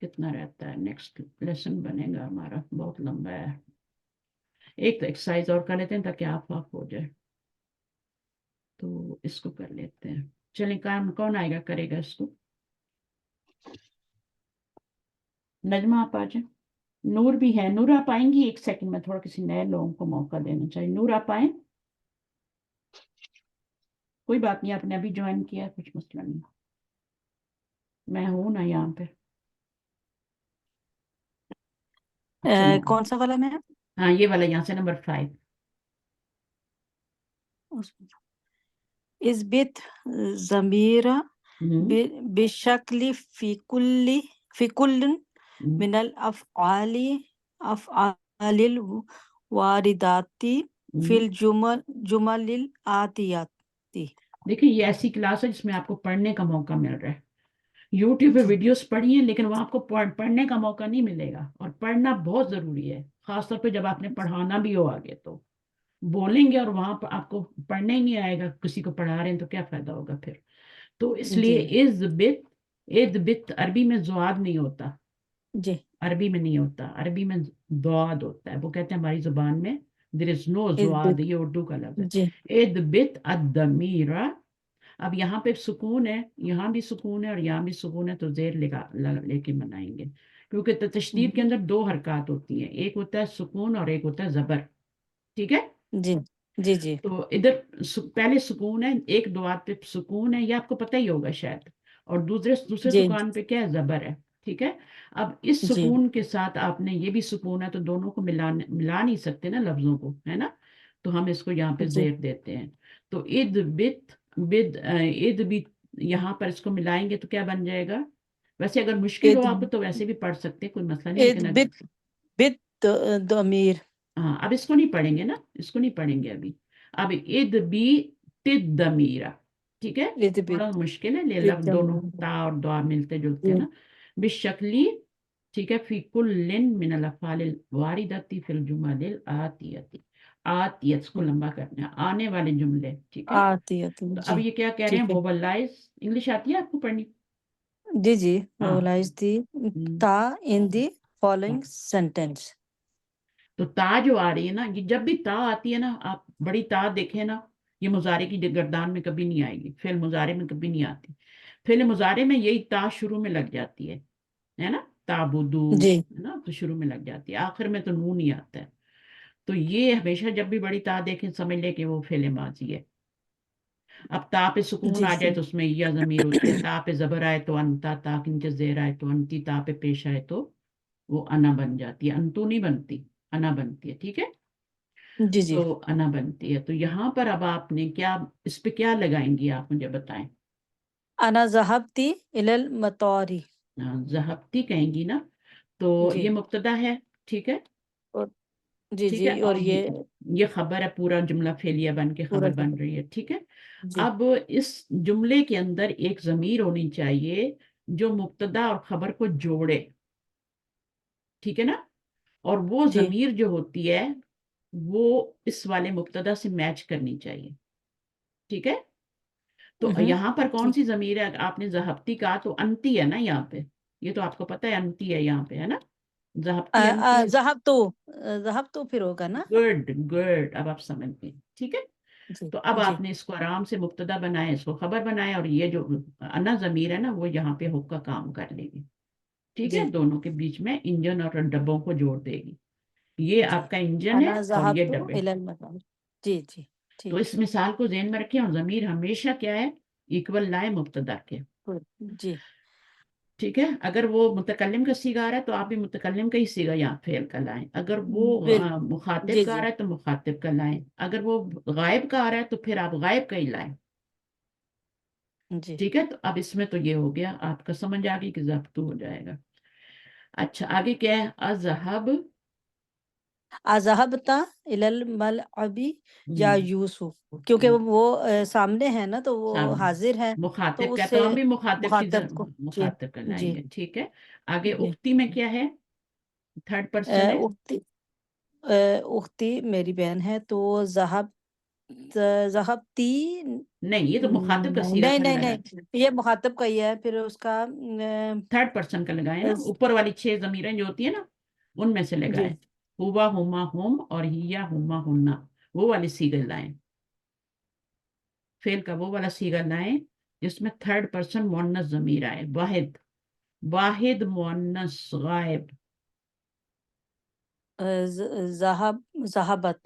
कितना रहता है, नेक्स्ट लेसन बनेगा हमारा, बहुत लंबा है। एक तो एक्सरसाइज और कर लेते हैं ताकि आप हो जाए, तो इसको कर लेते हैं। चलिए, काम कौन आएगा करेगा इसको? नजमा आप आ जाए। नूर भी है, नूर आप आएंगी? एक सेकंड में थोड़ा किसी नए लोगों को मौका देना चाहिए। नूर आप आए? कोई बात नहीं, आपने अभी ज्वाइन किया, कुछ मसला नहीं, मैं हूं ना यहाँ पे। अच्छा, मैं कौन सा वाला मैम? हाँ, ये वाला यहाँ से नंबर 5। इस्बित ज़मीरा हम्म बिशक्ल फी कुल्लिन मिनल अफ़आलिल वारिदाती फिल जुमलिल आतियाती। देखिए, ये ऐसी क्लास है जिसमें आपको पढ़ने का मौका मिल रहा है। यूट्यूब पे वीडियोस पढ़िए, लेकिन वहां आपको पढ़ने का मौका नहीं मिलेगा, और पढ़ना बहुत जरूरी है, खासतौर पे जब आपने पढ़ाना भी हो आगे। तो बोलेंगे और वहां पर आपको पढ़ना ही नहीं आएगा, किसी को पढ़ा रहे हैं तो क्या फायदा होगा फिर। तो इसलिए जी इज़ बित अरबी में ज़ुआद नहीं होता, जी अरबी में नहीं होता, अरबी में ज़ुआद होता है। वो कहते हैं हमारी जुबान में देयर इज नो ज़ुआद, इस्बित। ये उर्दू का लफ्ज है। जी इज़ बित अद-दमीरा। अब यहाँ पे सुकून है, यहाँ भी सुकून है और यहाँ भी सुकून है, तो जेर लेके बनाएंगे, क्योंकि तशदीद के अंदर 2 हरकत होती हैं, एक होता है सुकून और एक होता है जबर, ठीक है। जी जी जी तो इधर पहले सुकून है, एक दुआत पे सुकून है, ये आपको पता ही होगा शायद, और दूसरे जी दुकान पे क्या है, जबर है। ٹھیک ہے. اب اس جی سکون کے ساتھ آپ نے یہ بھی سکون ہے تو دونوں کو ملا نہیں سکتے نا لفظوں کو، ہے نا، تو ہم اس کو یہاں پہ جی زیر دیتے ہیں. تو عید بت یہاں پر اس کو ملائیں گے تو کیا بن جائے گا؟ ویسے اگر مشکل ہو عید آپ کو تو ویسے بھی پڑھ سکتے، کوئی مسئلہ نہیں، عید لیکن بت ضمیر ہاں اب اس کو نہیں پڑھیں گے نا، اس کو نہیں پڑھیں گے ابھی. اب عید بھی تدمیرا، ٹھیک ہے، عید تھوڑا بت مشکل ہے، عید دونوں ضمیر تا اور دعا ملتے جلتے جی ہیں نا. بشکلی، ٹھیک ہے، فی کل من الافعال الواردتی فی الجمل الآتیتی. آتیت اس کو لمبا کرنا ہے، آنے والے جملے، ٹھیک ہے. آتی تو اب جی یہ کیا کہہ رہے ہیں؟ ٹھیک ہے موبلائز، انگلش آتی ہے آپ کو پڑھنی؟ جی جی ہاں. mobilize the ہم، تا in the ہاں. following sentence تو تا جو آ رہی ہے نا، یہ جب بھی تا آتی ہے نا، آپ بڑی تا دیکھیں نا، یہ مضارع کی گردان میں کبھی نہیں آئے گی، فعل مضارع میں کبھی نہیں آتی. فعل مضارع میں یہی تا شروع میں لگ جاتی ہے نا، تعبدو، جی ہے نا، تو شروع میں لگ جاتی ہے، آخر میں تو نون ہی آتا ہے. تو یہ ہمیشہ جب بھی بڑی تا دیکھیں سمجھ لے کہ وہ فعل ماضی ہے. اب تا پہ سکون جی آ جائے تو اس میں یا ضمیر ہوتی ہے، تا پہ زبر آئے تو انتا، تا کے نیچے زیر آئے تو انتی، تا پہ پیش آئے تو وہ انا بن جاتی ہے، انتو نہیں بنتی، انا بنتی ہے، ٹھیک ہے. جی جی تو انا بنتی ہے. تو یہاں پر اب آپ نے کیا، اس پہ کیا لگائیں گی آپ مجھے بتائیں. انا ذهبتی الى المطار ذہبتی کہیں گی نا، تو جی یہ مبتدا ہے، ٹھیک ہے، اور جی ٹھیک جی ہے، اور اور یہ خبر ہے، پورا جملہ فعلیہ بن کے پورا خبر بن رہی ہے، ٹھیک ہے. جی اب اس جملے کے اندر ایک ضمیر ہونی چاہیے جو مبتدا اور خبر کو جوڑے، ٹھیک ہے نا. اور وہ جی ضمیر جو ہوتی ہے وہ اس والے مبتدا سے میچ کرنی چاہیے، ٹھیک ہے. تو یہاں پر کون ٹھیک سی ضمیر ہے؟ آپ نے ذہبتی کہا تو انتی ہے نا یہاں پہ، یہ تو آپ کو پتہ ہے انتی ہے یہاں پہ، ہے نا، ذہبتی انتی ہے. ذهب تو پھر ہوگا نا گڈ گڈ، اب آپ سمجھ گئے، ٹھیک ہے. جی تو اب جی آپ نے اس کو آرام سے مبتدا بنایا، اس کو خبر بنایا، اور یہ جو انا ضمیر ہے نا وہ یہاں پہ حق کا کام کر لے گی، ٹھیک ہے، جی دونوں کے بیچ میں انجن اور ڈبوں کو جوڑ دے گی. یہ جی آپ کا انجن ہے انا اور یہ ذهبت ڈبے. الى المطار جی جی تو ٹھیک اس مثال کو ذہن میں رکھیں، اور ضمیر ہمیشہ کیا ہے؟ ایکول لائے مبتدا کے، جی ٹھیک ہے. اگر وہ متکلم کا صیغہ آ رہا ہے تو آپ بھی متکلم کا ہی صیغہ یہاں فعل کا لائیں. اگر وہ بل مخاطب جی کا آ جی رہا ہے تو مخاطب کا لائیں. اگر وہ غائب کا آ رہا ہے تو پھر آپ غائب کا ہی لائیں، جی ٹھیک ہے. تو اب اس میں تو یہ ہو گیا، آپ کا سمجھ آ گئی کہ ضبط ہو جائے گا. اچھا آگے کیا ہے؟ اذهب، اذهبت الى الملعب یا ہم، یوسف کیونکہ وہ سامنے ہے نا تو وہ سامنے حاضر ہے تو مخاطب کا، اس سے تو ہم بھی مخاطب کی مخاطب کو جی مخاطب کا لائیں جی گے، ٹھیک ہے. آگے جی اختی میں کیا ہے؟ تھرڈ پرسن ہے. اختی اختی میری بہن ہے تو ذهبتی نہیں، یہ تو مخاطب کا صیغہ نہیں تھا نا، نہیں لگا نہیں یہ مخاطب کا ہی ہے پھر اس کا تھرڈ پرسن کا لگائے نا، اس- اوپر والی 6 ضمیریں جو ہوتی ہیں نا ان میں سے جی لگائے. ہوا، ہما، ہم، اور ہیا، ہما، ہننا، وہ والی صیغہ لائیں، فعل کا وہ والا صیغہ لائیں جس میں تھرڈ پرسن مؤنث ضمیر آئے. واحد، واحد مؤنث غائب. ذهبت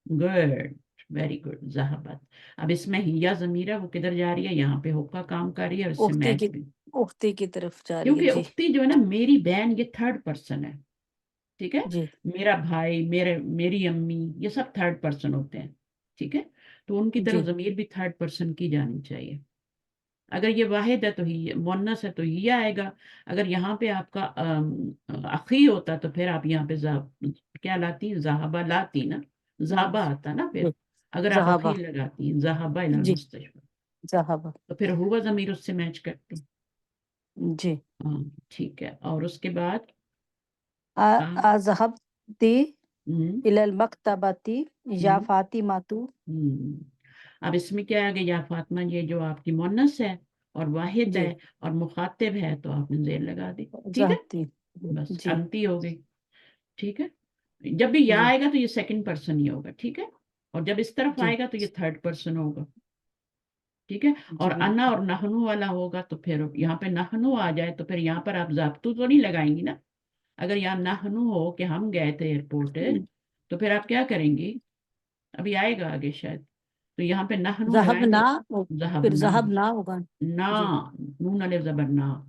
گڈ، ویری گڈ، ذہبت. اب اس میں ہیا ضمیر ہے، وہ کدھر جا رہی ہے؟ یہاں پہ حق کا کام کر رہی ہے، اور اس سے اختی کی میچ بھی، اختی کی طرف جا رہی ہے کیونکہ جی اختی جو ہے نا، میری بہن، یہ تھرڈ پرسن ہے، ٹھیک ہے. جی میرا بھائی، میری امی، یہ سب تھرڈ پرسن ہوتے ہیں، ٹھیک ہے. تو ان کی جی طرف ضمیر بھی تھرڈ پرسن کی جانی چاہیے. اگر یہ واحد ہے تو ہی، مؤنث ہے تو ہی آئے گا. اگر یہاں پہ آپ کا اخی ہوتا تو پھر آپ یہاں پہ کیا لاتی؟ ذہبہ لاتی نا، ذہبہ آتا نا پھر. جی اگر آپ ذہبہ اخی لگاتی ذہبہ الی جی المستشفى ذہبہ تو پھر ہوا ضمیر اس سے میچ کرتی. جی ہاں ٹھیک ہے. اور اس کے بعد ذهبتی ہم، الى المکتبۃ یا ہم، فاطمہ ہم. اب اس میں کیا آ گیا؟ یا فاطمہ، یہ جو آپ کی مؤنث ہے اور واحد جی ہے اور مخاطب ہے تو آپ نے زیر لگا دی، ٹھیک ہے. ذہبتی بس جی انتی ہو گئی، ٹھیک ہے. جب بھی یا جی آئے گا تو یہ سیکنڈ پرسن ہی ہوگا، ٹھیک ہے. اور جب اس طرف جی آئے گا تو یہ تھرڈ پرسن ہوگا، ٹھیک ہے. اور جی انا اور نحنو والا ہوگا تو پھر یہاں پہ نحنو آ جائے تو پھر یہاں پر آپ ضابطو تو نہیں لگائیں گی نا. اگر یہاں نحنو ہو کہ ہم گئے تھے ایئرپورٹ تو پھر آپ کیا کریں گی؟ ابھی آئے گا آگے شاید. تو یہاں پہ نحنو لگائیں تو ذہبنا پھر ذہبنا، ذہب نہ ہوگا نا، جی نون علیہ زبر نا.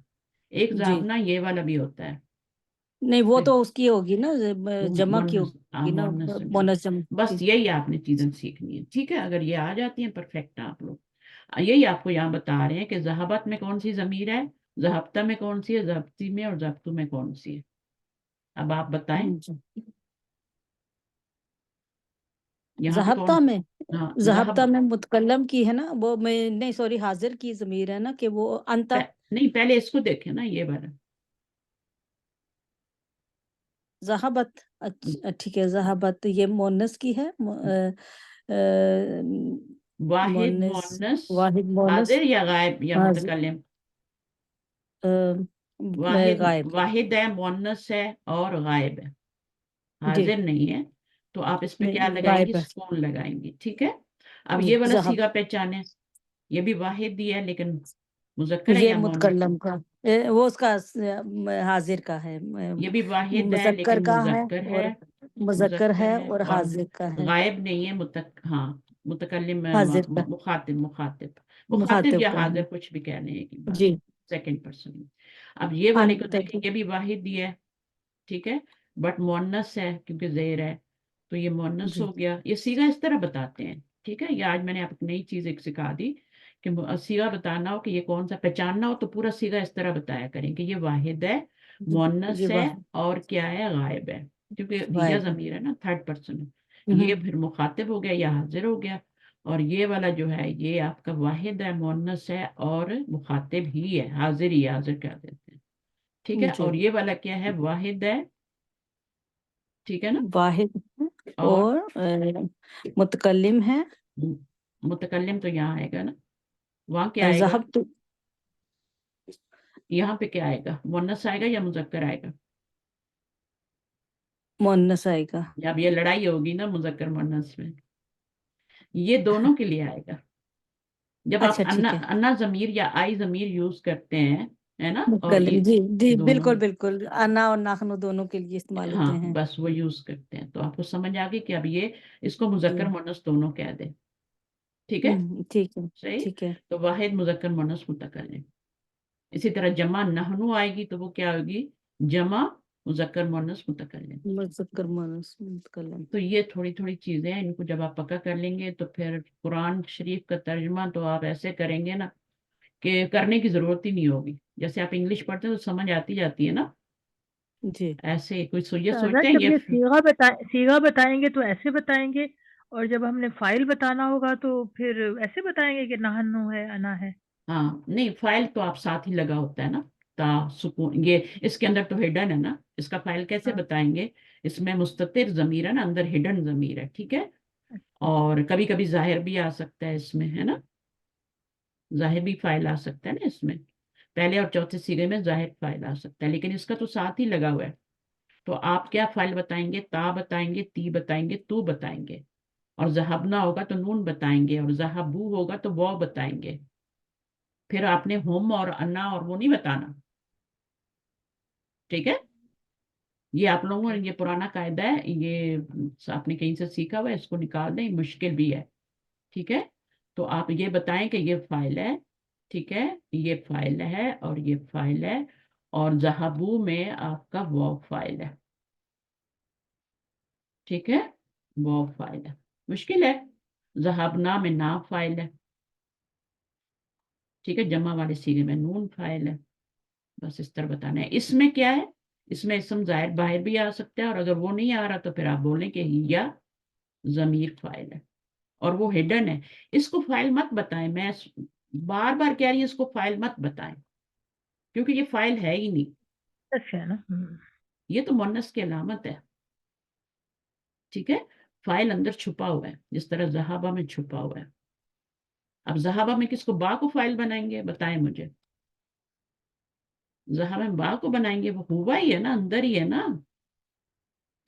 ایک جی ضابطہ یہ والا بھی ہوتا ہے، نہیں وہ تو اس کی ہوگی نا جمع کی مونس، ہوگی نا مونس جمع۔ مونس جمع بس کی۔ یہی آپ نے چیزیں سیکھنی ہے، ٹھیک ہے؟ اگر یہ آ جاتی ہیں پرفیکٹ آپ لوگ۔ یہی آپ کو یہاں بتا رہے ہیں کہ ذہبت میں کون سی ضمیر ہے، ذہبتہ میں کون سی ہے، ضبطی میں اور ضبطو میں کون سی ہے۔ اب آپ بتائیں جی یہاں پہ ضابطہ کون؟ میں، ہاں ضابطہ میں متکلم کی ہے نا وہ، میں نہیں سوری حاضر کی ضمیر ہے نا کہ وہ انت، نہیں پہلے اس کو دیکھیں نا، یہ والا ذہبت، اچھا ٹھیک ہے، ذہبت یہ مونس کی ہے، واحد مونس، مونس، واحد مونس، حاضر یا غائب یا حاضر، متکلم؟ واحد، غائب، واحد ہے، مونس ہے اور غائب ہے، جی حاضر نہیں ہے، تو آپ اس پہ کیا نہیں لگائیں گی؟ غائب ہے، سکون لگائیں گی، ٹھیک ہے؟ اب یہ والا ذہب صیغہ پہچانے، یہ بھی واحد ہی ہے لیکن مذکر ہے یہ یا مونس؟ متکلم کا، وہ اس کا حاضر کا ہے، یہ بھی واحد ہے مذکر لیکن کا ہے مذکر اور ہے، مذکر مذکر ہے ہے اور اور حاضر کا ہے، غائب نہیں ہے، ہاں متکلم، حاضر کا، مخاطب، مخاطب مخاطب یا کا ہے، حاضر کچھ بھی کہنے کی بات، جی سیکنڈ پرسن۔ اب یہ والے کو انت دیکھیں، کی، یہ بھی واحد ہی ہے، ٹھیک ہے، بٹ مونس ہے کیونکہ زیر ہے، تو یہ مونس جی ہو گیا۔ یہ صیغہ اس طرح بتاتے ہیں، ٹھیک ہے؟ یہ آج میں نے آپ کو نئی چیز ایک سکھا دی کہ صیغہ بتانا ہو کہ یہ کون سا، پہچاننا ہو تو پورا صیغہ اس طرح بتایا کریں کہ یہ واحد ہے، جی مونس ہے واحد اور کیا ہے، غائب ہے، کیونکہ ہیا غائب، ضمیر ہے نا، تھرڈ پرسن ہے، یہ پھر مخاطب ہو گیا یا حاضر ہو گیا۔ اور یہ والا جو ہے یہ آپ کا واحد ہے، مونس ہے اور مخاطب ہی ہے، حاضر ہی ہے، حاضر کہہ دیتے ہیں، ٹھیک ہے؟ جی اور یہ والا کیا ہے، واحد ہے، ٹھیک ہے نا، واحد اور اور متکلم ہے، متکلم تو یہاں آئے گا نا، وہاں کیا آئے گا، ذہبت یہاں پہ کیا آئے گا، مونس آئے گا یا مذکر آئے گا؟ مونس آئے گا، اب یہ لڑائی ہوگی نا مذکر مونس میں، یہ دونوں کے لیے آئے گا۔ جب آپ اچھا ٹھیک ہے، انا ضمیر یا آئی ضمیر یوز کرتے ہیں، ہے نا، اور متکلم، جی جی دونوں، بالکل بالکل، انا اور نحن دونوں کے لیے استعمال ہاں ہوتے ہیں، بس وہ یوز کرتے ہیں، تو آپ کو سمجھ آ گئی کہ اب یہ اس کو جی مذکر مونس دونوں کہہ دیں، ٹھیک ہے؟ ٹھیک ہے، صحیح؟ ٹھیک ہے، تو واحد، مذکر مونس متکلم۔ اسی طرح جمع نحنو آئے گی تو وہ کیا ہوگی، جمع مذکر مونس متکلم۔ مذکر مونس متکلم، تو یہ تھوڑی تھوڑی چیزیں ہیں، ان کو جب آپ پکا کر لیں گے تو پھر قرآن شریف کا ترجمہ تو آپ ایسے کریں گے نا کہ کرنے کی ضرورت ہی نہیں ہوگی، جیسے آپ انگلش پڑھتے ہیں تو سمجھ آتی جاتی ہے نا، جی ایسے کوئی یہ حضرت سوچتے ہیں جب یہ یہ سیغہ بتائیں گے تو ایسے بتائیں گے، اور جب ہم نے فائل بتانا ہوگا تو پھر ایسے بتائیں گے کہ نہنو ہے، انا ہے؟ ہاں نہیں، فائل تو آپ ساتھ ہی لگا ہوتا ہے نا، تا سکون، یہ اس کے اندر تو ہڈن ہے نا، اس کا فائل کیسے ہاں بتائیں گے؟ اس میں مستتر ضمیر ہے نا، اندر ہڈن ضمیر ہے، ٹھیک ہے؟ اور کبھی کبھی ظاہر بھی آ سکتا ہے اس میں، ہے نا، ظاہر بھی فائل آ سکتا ہے نا اس میں، پہلے اور چوتھے صیغے میں ظاہر فائل آ سکتا ہے، لیکن اس کا تو ساتھ ہی لگا ہوا ہے، تو آپ کیا فائل بتائیں گے، تا بتائیں گے، تی بتائیں گے، تو بتائیں گے، اور ذہبنا ہوگا تو نون بتائیں گے، اور ذہبو ہوگا تو واو بتائیں گے، پھر آپ نے ہوم اور انا اور وہ نہیں بتانا، ٹھیک ہے؟ یہ آپ لوگوں نے، یہ پرانا قاعدہ ہے، یہ آپ نے کہیں سے سیکھا ہوا ہے، اس کو نکال دیں، مشکل بھی ہے، ٹھیک ہے؟ تو آپ یہ بتائیں کہ یہ فائل ہے، ٹھیک ہے، یہ فائل ہے اور یہ فائل ہے، اور ذہبو میں آپ کا واو فائل ہے، ٹھیک ہے، واو فائل ہے، مشکل ہے، ذہبنا میں نا فائل ہے، ٹھیک ہے، جمع والے صیغے میں نون فائل ہے، بس اس طرح بتانا ہے۔ اس میں کیا ہے، اس میں اسم ظاہر باہر بھی آ سکتا ہے، اور اگر وہ نہیں آ رہا تو پھر آپ بولیں کہ یا ضمیر فائل ہے، اور وہ ہڈن ہے، اس کو فائل مت بتائیں، میں بار بار کہہ رہی ہوں اس کو فائل مت بتائیں، کیونکہ یہ فائل ہے ہی نہیں، اچھا ہے نا، یہ تو مونس کی علامت ہے، ٹھیک ہے؟ فائل اندر چھپا ہوا ہے، جس طرح ذہابہ میں چھپا ہوا ہے۔ اب ذہابہ میں کس کو، با کو فائل بنائیں گے، بتائیں مجھے، ذہابہ میں با کو بنائیں گے، وہ ہوا ہی ہے نا، اندر ہی ہے نا،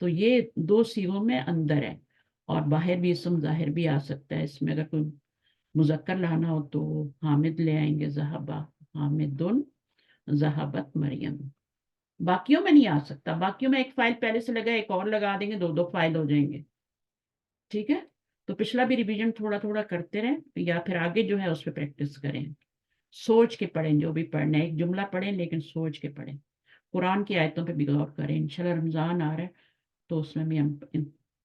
تو یہ دو صیغوں میں اندر ہے، اور باہر بھی اسم ظاہر بھی آ سکتا ہے، اس میں اگر کوئی مذکر لانا ہو تو حامد لے آئیں گے، ذہبہ حامدن، ذہبت مریم، باقیوں میں نہیں آ سکتا، باقیوں میں ایک فائل پہلے سے لگا، ایک اور لگا دیں گے، دو دو فائل ہو جائیں گے، ٹھیک ہے؟ تو پچھلا بھی ریویژن تھوڑا تھوڑا کرتے رہیں، یا پھر آگے جو ہے اس پہ پریکٹس کریں، सोच के पढ़ें जो भी पढ़ना है, एक जुमला पढ़ें लेकिन सोच के पढ़ें, कुरान की आयतों पे भी गौर करें। इंशाल्लाह रमज़ान आ रहा है तो उसमें भी हम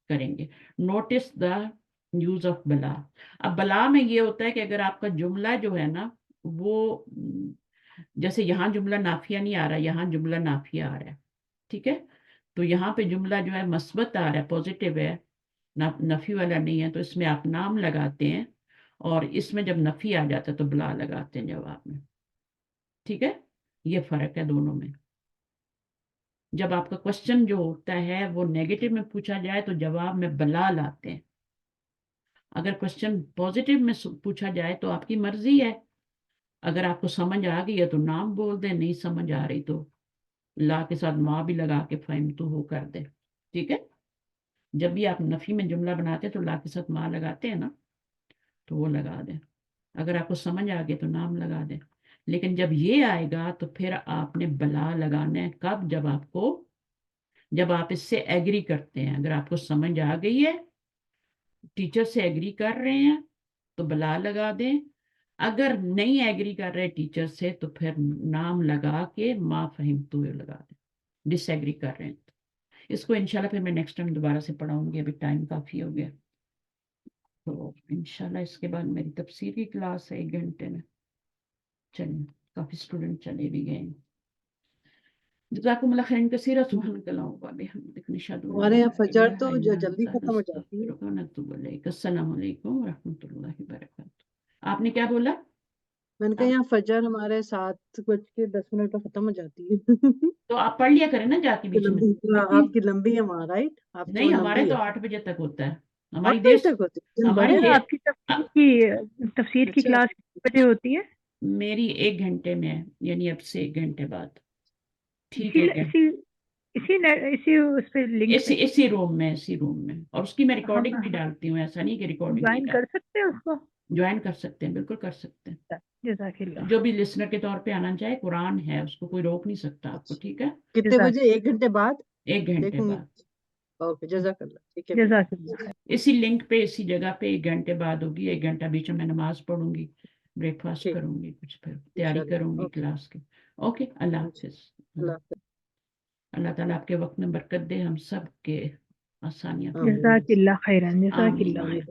करेंगे। नोटिस द यूज ऑफ बला। अब बला में ये होता है कि अगर आपका जुमला जो है ना वो जैसे यहाँ जुमला नाफिया नहीं आ रहा, यहाँ जुमला नाफिया आ रहा है, ठीक है, तो यहाँ पे जुमला जो है मस्बत आ रहा है, पॉजिटिव है, नफी वाला नहीं है, तो इसमें आप नाम लगाते हैं, और इसमें जब नफी आ जाता है तो बला लगाते हैं जवाब में, ठीक है, ये फर्क है दोनों में। जब आपका क्वेश्चन जो होता है वो नेगेटिव में पूछा जाए तो जवाब में बला लाते हैं, अगर क्वेश्चन पॉजिटिव में पूछा जाए तो आपकी मर्जी है, अगर आपको समझ आ गई है तो नाम बोल दे, नहीं समझ आ रही तो ला के साथ माँ भी लगा के फहम तो हो कर दे, ठीक है। जब भी आप नफी में जुमला बनाते हैं तो ला के साथ माँ लगाते हैं ना, तो वो लगा दें, अगर आपको समझ आ गई तो नाम लगा दें। लेकिन जब ये आएगा तो फिर आपने बला लगाना है, कब, जब आप इससे एग्री करते हैं, अगर आपको समझ आ गई है, टीचर से एग्री कर रहे हैं तो बला लगा दें, अगर नहीं एग्री कर रहे टीचर से तो फिर नाम लगा के माँ फहिमतु लगा दें, डिसएग्री कर रहे हैं तो। इसको इंशाल्लाह फिर मैं नेक्स्ट टाइम दोबारा से पढ़ाऊंगी, अभी टाइम काफ़ी हो गया, तो इंशाल्लाह इसके बाद मेरी तफसीर की क्लास है 1 घंटे में। चलिए, काफ़ी स्टूडेंट चले भी गए। जज़ाकुमुल्लाह खैरन कसीरा, सुब्हानकल्लाहुम्मा व बिहम्दिक, नशहदु अन हमारे ला यहाँ फजर इलाहा तो इल्ला जल्दी अंता, खत्म हो जाती है। नस्तगफिरुका व नतूबु इलैक। अस्सलामु अलैकुम व रहमतुल्लाहि व बरकातुहू। आपने क्या बोला? मैंने कहा यहाँ फजर हमारे 7:10 पर खत्म हो जाती है। तो आप पढ़ लिया करें ना जाके बीच में। आपकी लंबी है वहाँ, राइट? आप तो नहीं, हमारे लंबी तो है, 8 बजे तक होता है, 8 हमारी बजे देर, तक होती है, दिन हमारी बड़े अच्छा, हैं। आपकी तफसीर की अच्छा, क्लास कितने बजे होती है? मेरी 1 घंटे में है, यानी अब से 1 घंटे बाद, ठीक इसी है क्या? इसी इसी उस पे लिंक इसी पे इसी रूम में, इसी रूम में, और उसकी मैं रिकॉर्डिंग भी हम डालती हूँ, ऐसा नहीं कि रिकॉर्डिंग नहीं ज्वाइन डाल। कर सकते हैं उसको? ज्वाइन कर सकते हैं, बिल्कुल कर सकते हैं, जज़ाकिल्लाह। जो भी लिसनर के तौर पे आना चाहे, कुरान है, उसको कोई रोक नहीं सकता आपको, ठीक है। कितने बजे? 1 घंटे बाद 1 घंटे देखूंगी। बाद, ओके, जज़ाकल्लाह, ठीक है फिर। जज़ाकिल्लाह। इसी लिंक पे, इसी जगह पे 1 घंटे बाद होगी। 1 घंटा बीच में मैं नमाज पढ़ूंगी, ब्रेकफास्ट ठीक, करूंगी, कुछ फिर तैयारी इंशाल्लाह। करूंगी ओके, क्लास की। ओके, अल्लाह हाफिज। अल्लाह हाफ़िज़। अल्लाह ताला आपके वक्त में बरकत दे, हम सब के आसानियां आमीन। जज़ाकिल्लाह खैरन, आमीन जज़ाकिल्लाह। आमीन।